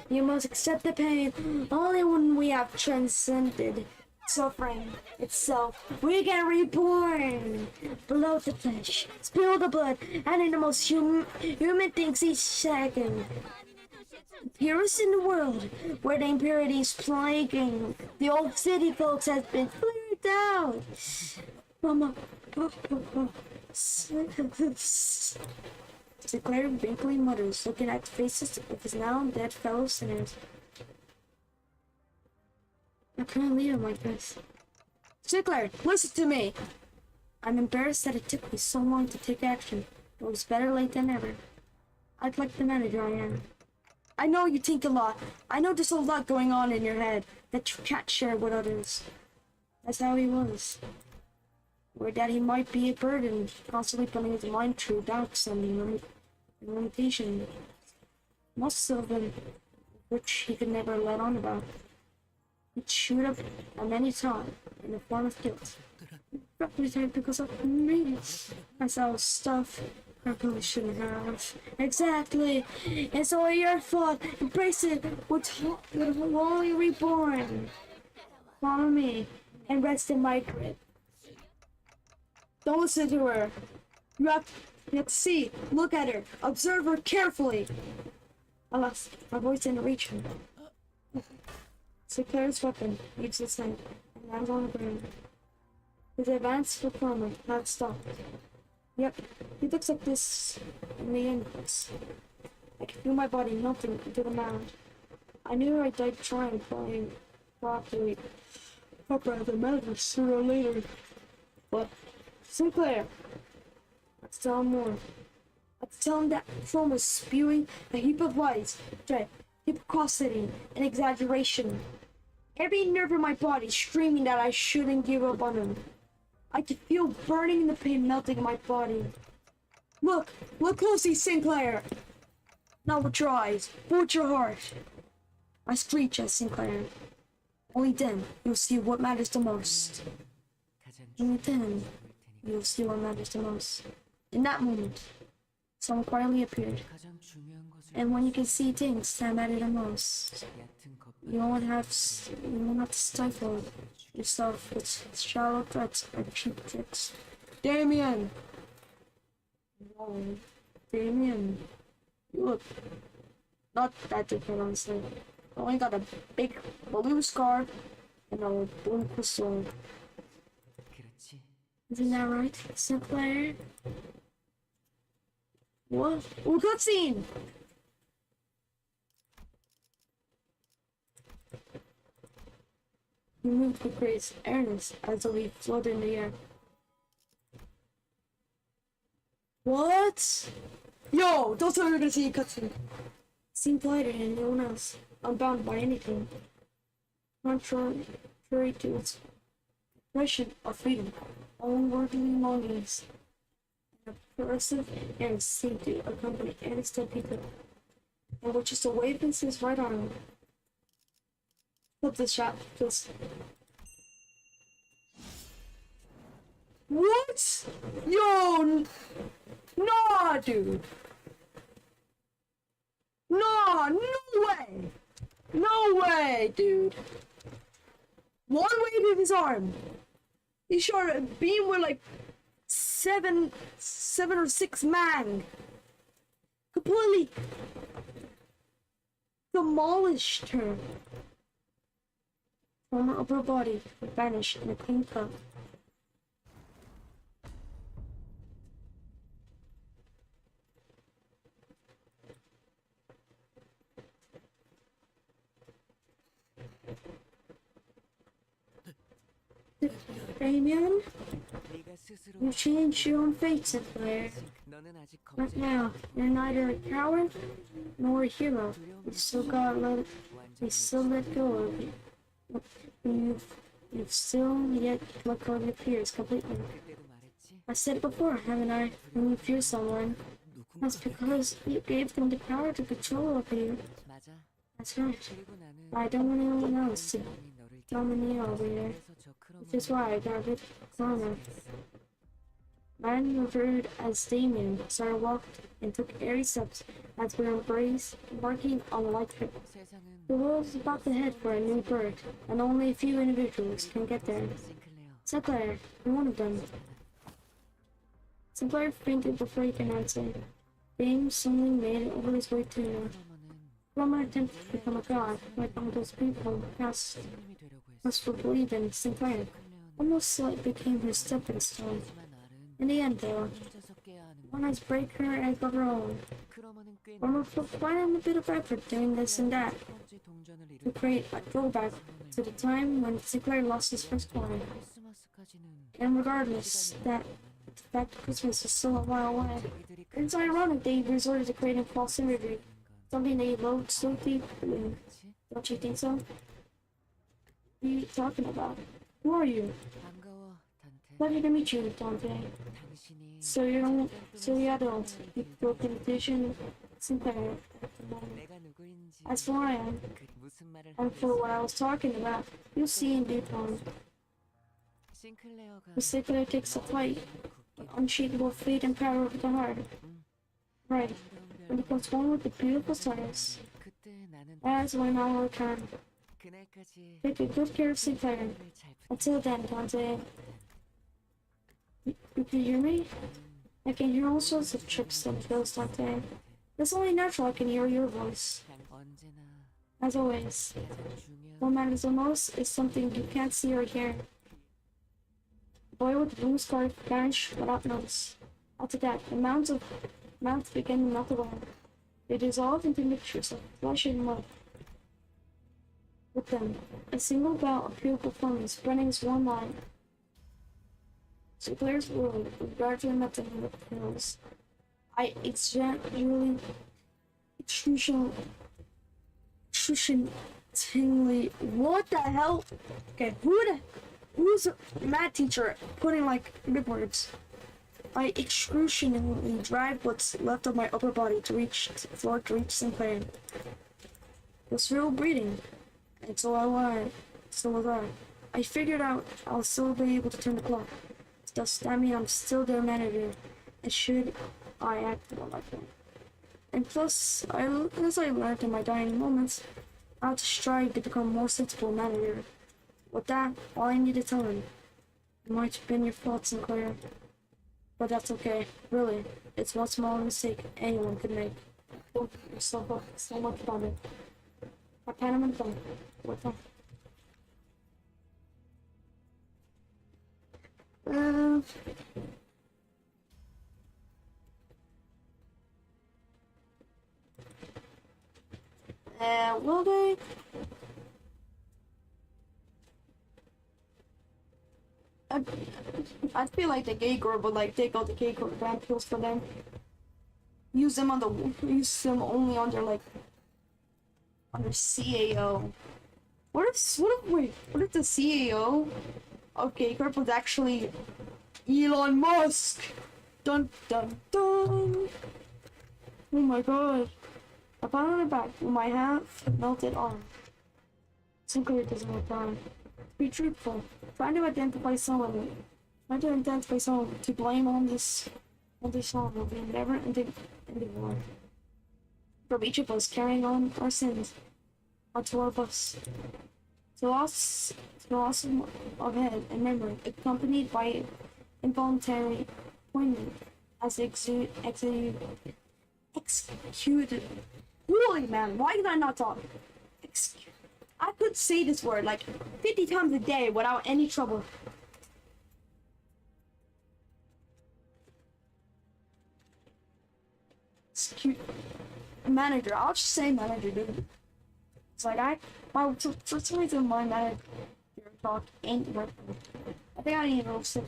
You must accept the pain. Only when we have transcended suffering itself, we get reborn. Below the flesh, spill the blood, and in the most human things each second. Purest in the world, where the impurities plaguing the old city folks has been cleared out. Mama. Sinclair wrinkly mutters, looking at the faces of his now dead fellow sinners. I couldn't leave him like this. Sinclair, listen to me! I'm embarrassed that it took me so long to take action, but it was better late than never. I'd like the manager I am. I know you think a lot. I know there's a lot going on in your head that you can't share with others. That's how he was. Or that he might be a burden, constantly putting his mind through doubts and limitations. Most of them, which he could never let on about. He'd shoot up at any time in the form of guilt. Probably because of me. I saw stuff I probably shouldn't have. Exactly. It's all your fault. Embrace it. We're only reborn. Follow me and rest in my grip. Don't listen to her. You have to see, look at her, observe her carefully. Alas, my voice didn't reach her. Sinclair's weapon leaves his hand and lands on the ground. His advance performer had stopped. Yep, he looks like this in the inputs. I can feel my body melting into the mound. I knew I died trying to properly upright the mountain sooner or later. But Sinclair, let's tell him more. Let's tell him that Chrome was spewing a heap of lies, dread, hypocrisy, and exaggeration. Every nerve in my body screaming that I shouldn't give up on him. I could feel burning in the pain melting in my body. Look closely, Sinclair. Not with your eyes, but with your heart. I screech at Sinclair. Only then you'll see what matters the most. Only then you'll see what matters the most. In that moment, someone quietly appeared. And when you can see things that matter the most, you won't have to stifle yourself with shallow threats or cheap tricks. Damien! No, Damien. You look not that different, honestly. I only got a big blue scar and a blue crystal. Isn't that right, Sinclair? What? Oh, cutscene! He moved with great airness as though he floated in the air. What? Yo, don't tell me you're gonna see a cutscene. Seemed lighter than anyone else, unbound by anything. Contrary to its impression of freedom, unworldly longings, and a oppressive and seemed to accompany any step he took, and which is away against his right arm. Flip this shot, please. What? Yo, nah, dude. Nah, no way. No way, dude. One wave of his arm. He shot a beam with like seven or six man. Completely demolished her. From her upper body would vanish in a clean cut. Damien, you changed your own fate, Sinclair. Right now, you're neither a coward nor a hero. You still let go of it. You've still yet let go of your peers completely. I said it before, haven't I? When you fear someone, that's because you gave them the power to control over you.
맞아.
That's right.
그리고 나는
I don't want anyone else to
사람이 너를
dominate over you.
그래서 저
Which is why I got rid of Connor.
했어.
Man referred as Damien started walking and took airy steps as we embarking on a light trip.
세상은
The world is about to head for a new birth, and only a few individuals can get there.
싱클레어.
Sinclair, you're one of them. Sinclair fainted before he could answer. Dame suddenly made it over his way to him.
그러면은
Roman attempted to become a god, like all those people cast
스님이 되려고 했어.
must believe in Sinclair.
싱클레어는
Almost like became his stepping stone.
하지만 알은
In the end, though,
혼자서 깨야 하는
one has break her egg of her own.
그러면은 꽤
Roman put quite a bit of effort doing this and that
첫 번째 동전을
to
잃을
create a throwback to the time when Sinclair lost his first one.
크리스마스까지는
And regardless, that the fact that Christmas is still a while away,
자기들이
it's ironic they resorted to creating false imagery, something they loathed so deeply.
그치?
Don't you think so? What are you talking about? Who are you?
반가워 단테.
Pleasure to meet you, Dante.
당신이
So you're adult. You've broken vision, Sinclair.
내가 누구인지
As for I am,
그 무슨 말을
and
하고
for
있어.
what I was talking about, you'll see in due time.
싱클레어가
The Sinclair takes a flight, an unshakable faith and power of the heart. Right, and becomes one with the beautiful stars.
그때 나는
That's when I will return.
그날까지
Take good care of Sinclair.
잘 부탁.
Until then, Dante. You can hear me? I can hear all sorts of tricks and trills, Dante. It's only natural I can hear your voice.
그냥 언제나
As always,
가장 중요한
what matters the most is something you can't see or hear. The boy with the blue scarf vanished without notice. After that, the mounds began to melt away. They dissolved into mixtures of flesh and mud. With them, a single bell appeared before me, spreading its warm light. Sinclair's world was gradually melting into the hills. I excruciatingly, what the hell? Okay, who's a math teacher putting like big words? I excruciatingly dragged what's left of my upper body to reach the floor to reach Sinclair. It was real breathing, and so was I. I figured out I'll still be able to turn the clock. Does that mean I'm still their manager? And should I act like that? And plus, as I learned in my dying moments, I had to strive to become a more sensible manager. With that, all I need to tell him. It might have been your fault, Sinclair. But that's okay. Really, it's one small mistake anyone could make. Don't beat yourself up so much about it. I pat him on the back. With that. Will they? I feel like the gay girl would like take all the gay girl brand pills for them. Use them only on their like on their CAO. What if the CAO of gay girl was actually Elon Musk? Dun dun dun. Oh my god. I found on the back with my half melted arm. Sinclair doesn't reply. To be truthful, trying to identify someone to blame on this song will be never ending war. From each of us carrying on our sins onto our bus. To loss of head and memory, accompanied by involuntary poignant as executed. Holy man, why did I not talk? I could say this word like 50 times a day without any trouble. Execute. Manager, I'll just say manager, dude. It's like for some reason my manager talk ain't working. I think I need to roast it.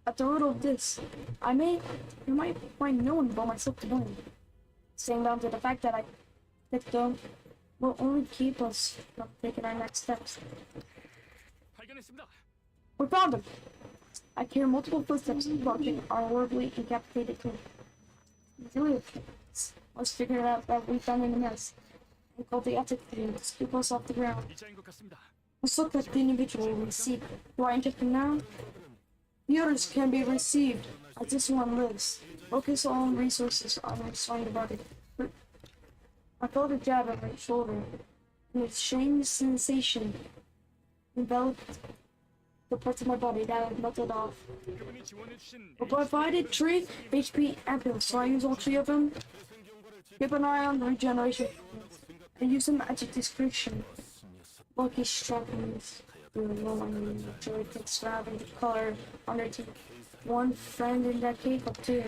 At the root of this, you might find no one but myself to blame. Saying down to the fact that I picked them will only keep us from taking our next steps.
발견했습니다.
We found him! I hear multiple footsteps approaching our horribly incapacitated team. Let's figure out that we found in a mess and call the ethic team to scoop us off the ground.
이자인 것 같습니다.
Let's look at the individual we seek. Do I inject him now? The others can be received as this one lives. Focus all resources on restoring the body. I felt a jab on my shoulder, and a strange sensation enveloped the parts of my body that had melted off.
그분이 지원해주신
I provided 3 HP ampules, so I use all 3 of them. Keep an eye on the regeneration and use them at your discretion. Lucky strappings. Joy takes grabbing the color on their teeth. One friend in that cake of 2.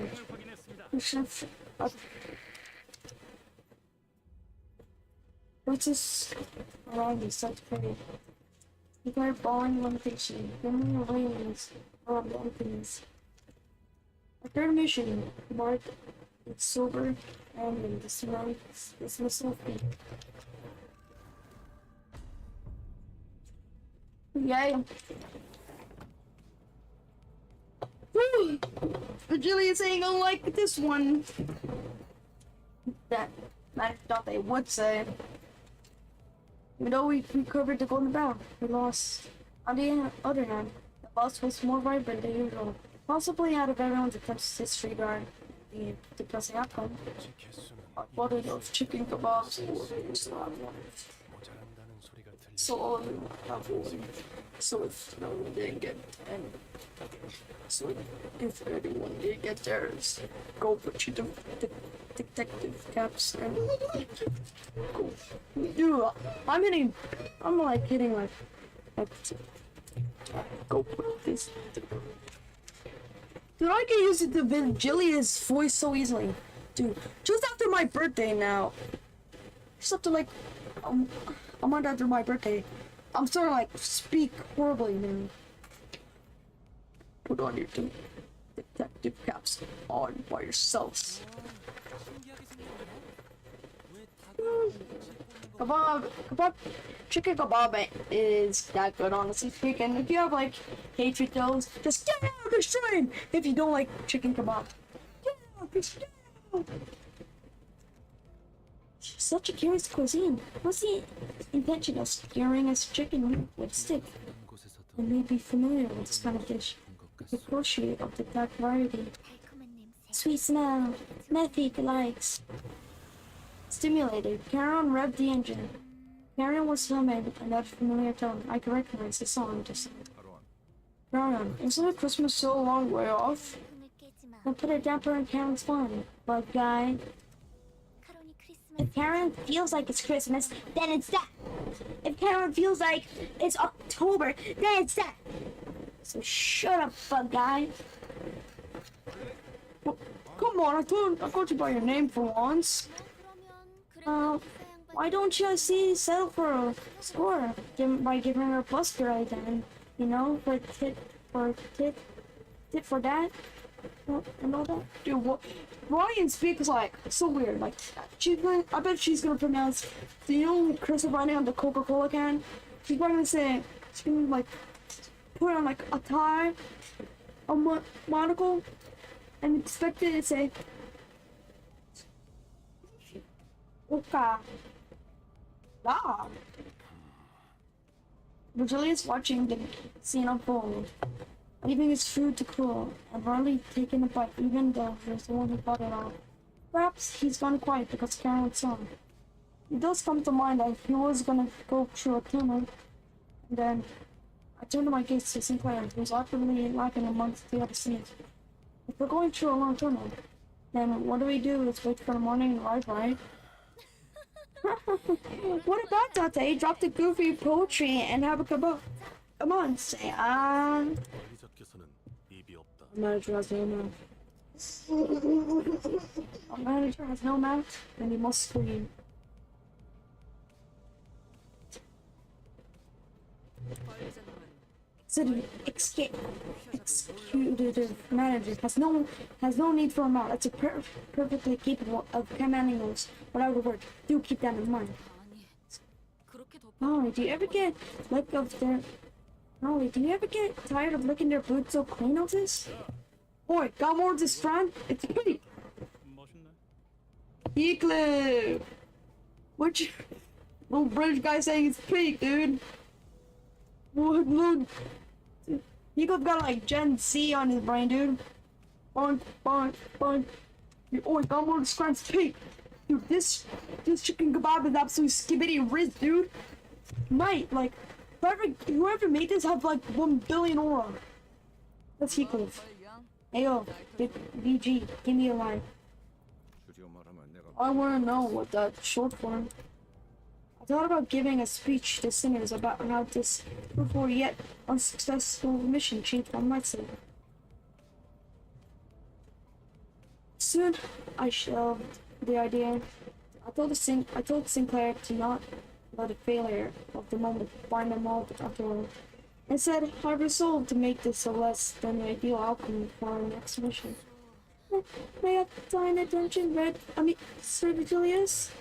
What's this around me? Such pretty. You got a balling limitation. Giving me wings around the emptiness. A third mission marked its sober and dismissal fee. Yay! Woo! Virgilia saying unlike this one. That I thought they would say. Even though we recovered the golden bell, we lost. On the other hand, the boss was more vibrant than usual. Possibly out of everyone's attempts to disregard the depressing outcome. I bought of chicken kebabs so if no one didn't get and so if anyone did get theirs, go put your detective caps and go. Dude, I'm like hitting like go put this. Dude, I can use it to Virgilia's voice so easily. Dude, just after my birthday now. Just after like a month after my birthday. I'm starting to like speak horribly now. Put on your detective caps on by yourselves. Kebab, chicken kebab is that good, honestly speaking. If you have like hatred those, just get out of the stream. If you don't like chicken kebab, get out, just get out. Such a curious cuisine. What's the intention of skewering a chicken with a stick? You may be familiar with this kind of dish. The crochet of the dark variety. Sweet smell, Methy likes. Stimulated. Karen revved the engine. Karen was humming another familiar tone. I could recognize the song just Karen, isn't it Christmas so a long way off? Don't put a damper on Karen's fun, bug guy. If Karen feels like it's Christmas, then it's that. If Karen feels like it's October, then it's that. So shut up, bug guy. Well, come on, I called you by your name for once. Why don't you settle for a score by giving her a plus grade then? You know, for tit for that and all that. Dude, what? Ryan speaks like so weird. Like I bet she's gonna pronounce the cursive writing on the Coca-Cola can. She's probably gonna say she's gonna like put on like a tie, a monocle, and expect it to say Oka. Ah. Virgilia's watching the scene unfold, leaving his food to cool, and hardly taking a bite, even though he was the one who bought it all. Perhaps he's gone quiet because Karen was on. It does come to mind that he was gonna go through a tunnel, and then I turned my gaze to Sinclair, who was awkwardly laughing amongst the other scenes. If we're going through a long tunnel, then what do we do? Is wait for the morning light, right? What about Date? Drop the goofy poetry and have a kebab. Come on, say Manager has no mouth. A manager has no mouth, then he must scream. City executive manager has no need for a mouth. It's perfectly capable of commanding those without a word. Do keep that in mind. Oh, do you ever get like of their Molly, do you ever get tired of licking their boots so clean of this? Boy, got more of this friend? It's Pete!
멋있네.
Eclipse! What you... Little British guy saying it's Pete, dude! What, look... Eclipse got like Gen Z on his brain, dude. Boink, boink, boink. Oh, got more of this friend's Pete! Dude, this chicken kebab is absolutely skibbity riz, dude! Mate, like... Whoever made this have like 1 billion aura. That's Heathcliff. Hey yo, big VG, give me a line. I wanna know what that's short for. I thought about giving a speech to sinners about how this before yet unsuccessful mission changed my mindset. Soon I shelved the idea. I told Sinclair to not let a failure of the moment bind them all after all. And said, I resolved to make this a less than ideal outcome for our next mission. May I find attention, Sir Julius?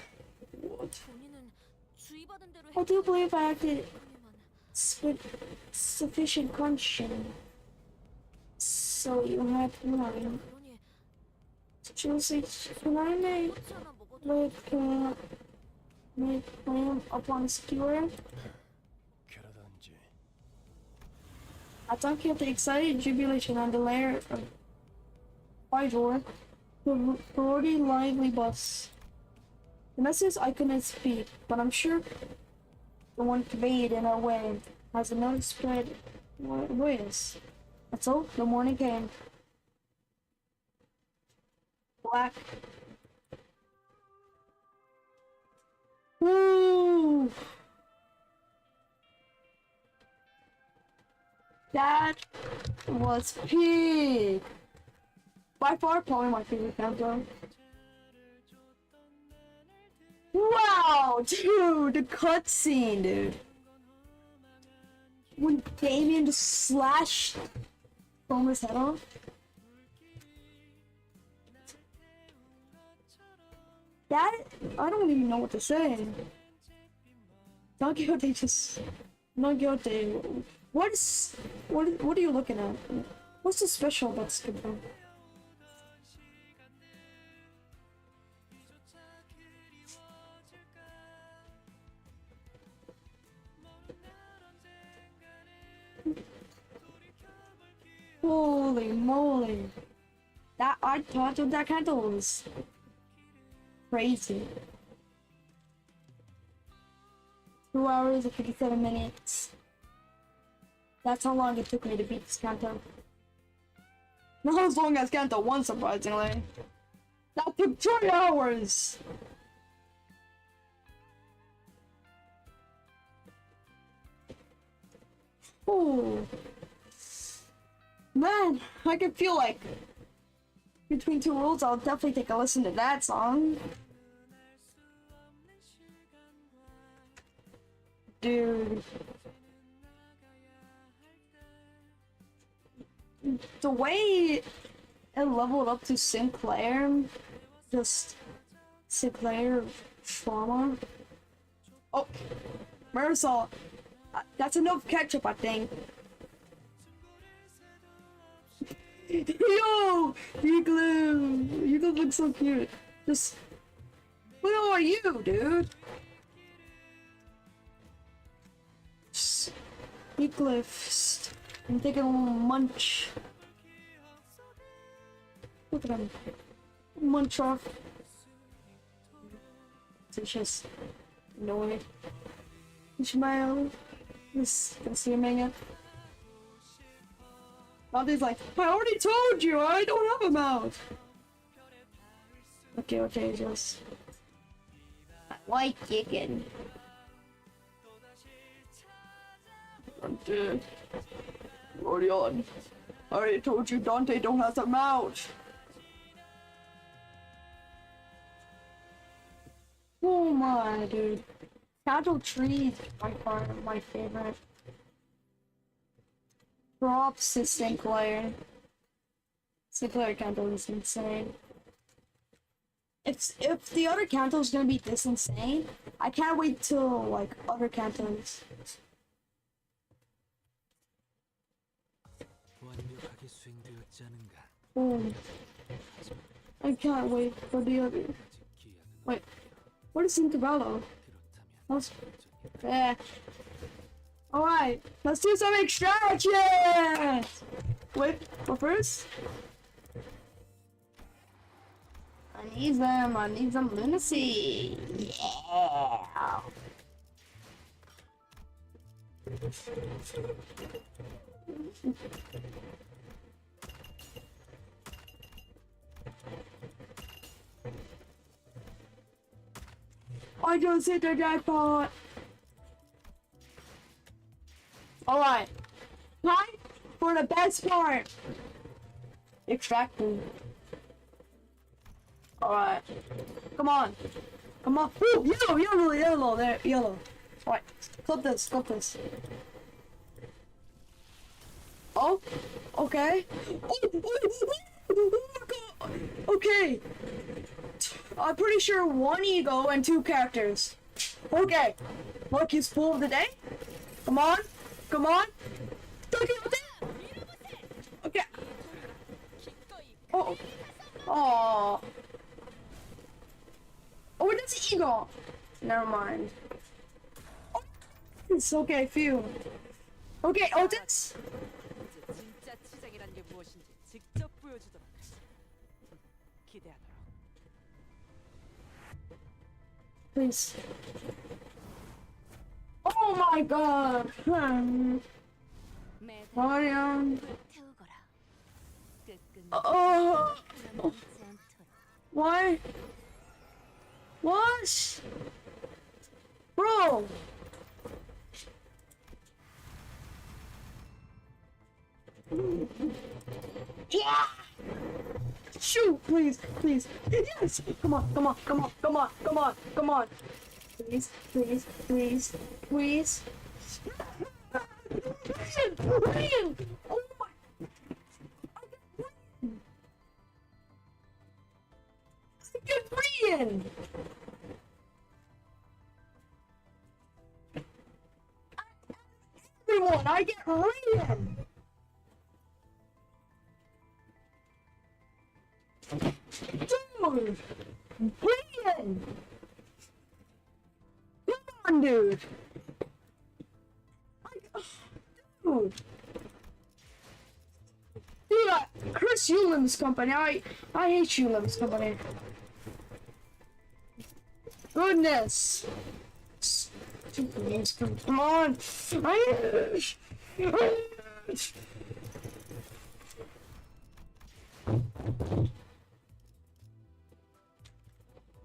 What?
본인은 주의받은 대로
I do believe I acted
했더니만
with sufficient caution. So you had mine.
그러니
Julius, can I make
그렇지 않아 먹어도
make plan upon skewer?
그러던지.
I don't get the excited jubilation on the lair of Bydor, the already lively bus. The message I couldn't speak, but I'm sure the one conveyed in a way has another spread ways. And so the morning came. Black. Woo! That was big. By far, probably my favorite Canto. Wow, dude, the cutscene, dude. When Damien just slashed Homer's head off. That, I don't even know what to say. Don Quixote just... Don Quixote... What are you looking at? What's so special about this kid, bro? Holy moly. That art touch of that candle was crazy. 2 hours and 57 minutes. That's how long it took me to beat this Canto. Not as long as Canto 1, surprisingly. That took 3 hours! Ooh. Man, I can feel like between two worlds, I'll definitely take a listen to that song. Dude. The way it leveled up to Sinclair, just Sinclair trauma. Oh, Marisol, that's enough ketchup, I think. Yo, you look so cute. Just, who are you, dude? Eclipse. I'm taking a little munch. Look at him. Munch off. It's just annoying. Ishmael is consuming it. Now he's like, I already told you, I don't have a mouth. Okay, just. I like chicken. I'm dead. Orion, I already told you Dante don't have a mouth. Oh my, dude. Canto Tree is by far my favorite. Props to Sinclair. Sinclair Canto is insane. If the other Canto is gonna be this insane, I can't wait till like other Cantos.
I can't wait for the other. Wait, what is Intervallo? That's, yeah. Alright, let's do some extractions! Wait, what first? I need some lunacy. Yeah. I just hit the jackpot. Alright. Time for the best part. Extracting. Alright. Come on. Come on. Ooh, yellow, yellow, yellow. There, yellow. Alright. Clip this, clip this. Oh, okay. Oh my god. Okay. I'm pretty sure 1 ego and 2 characters. Okay. Lucky's pull of the day. Come on. Come on. Okay. Oh. Oh. Oh, it's ego. Never mind. Oh, it's okay, phew. Okay, Otis.
이제 진짜 치장이란 게 무엇인지 직접 보여주도록 하지. 기대하도록.
Please. Oh my god.
매듭
Mariam.
태우거라. 끝끝내
Oh.
남지 않도록.
Why? What? Bro. Yeah. Shoot, please, please. Yes. Come on, come on, come on, come on, come on, come on. Please, please, please, please. Ryan! Oh my. I get Ryan! Everyone, I get Ryan! Dude! Ryan! Come on, dude! Dude! Dude, Chris Ulim's company. I hate Ulim's company. Goodness! Come on!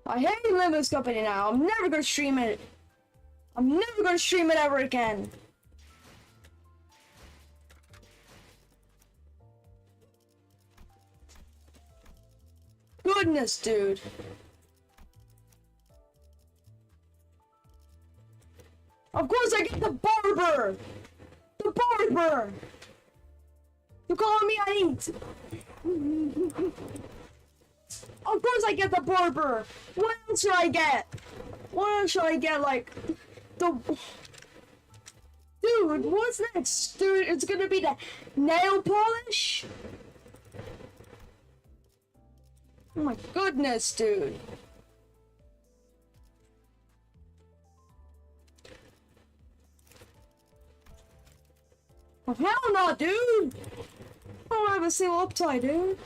I hate Limbus company now. I'm never gonna stream it. I'm never gonna stream it ever again. Goodness, dude. Of course I get the barber! The barber! You calling me I eat? Of course I get the barber! What else should I get? What else should I get, like... the... Dude, what's next? Dude, it's gonna be the nail polish? Oh my goodness, dude. Oh, hell no, dude! I don't have a single uptie, dude.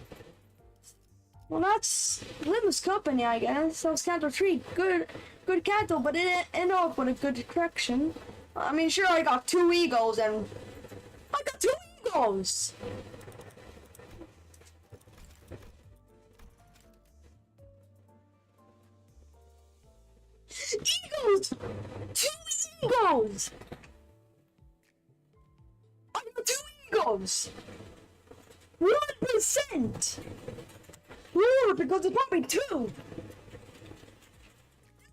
Well, that's Limbus company, I guess. That was Canto 3. Good Canto, but it didn't end up with a good correction. I mean, sure, I got 2 egos and... I got 2 egos! Egos! 2 egos! I got 2 egos! 1%! Lord, because it's probably 2!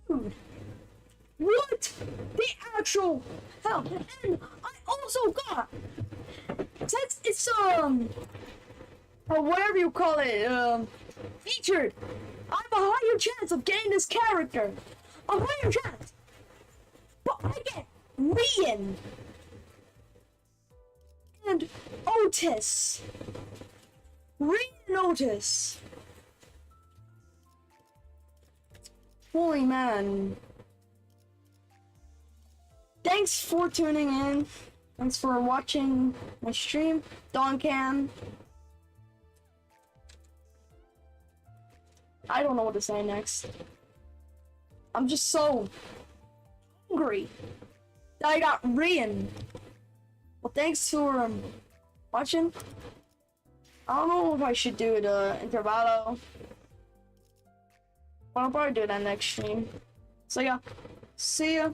Dude! What the actual hell? And I also got... Since it's, or whatever you call it, featured, I have a higher chance of getting this character. A higher chance! But I get Rian! And Otis!
Read notice. Holy man. Thanks for tuning in. Thanks for watching my stream. Don Can. I don't know what to say next. I'm just so hungry that I got rain. Well, thanks for watching. I don't know if I should do the intervallo. But I'll probably do that next stream. So yeah, see ya.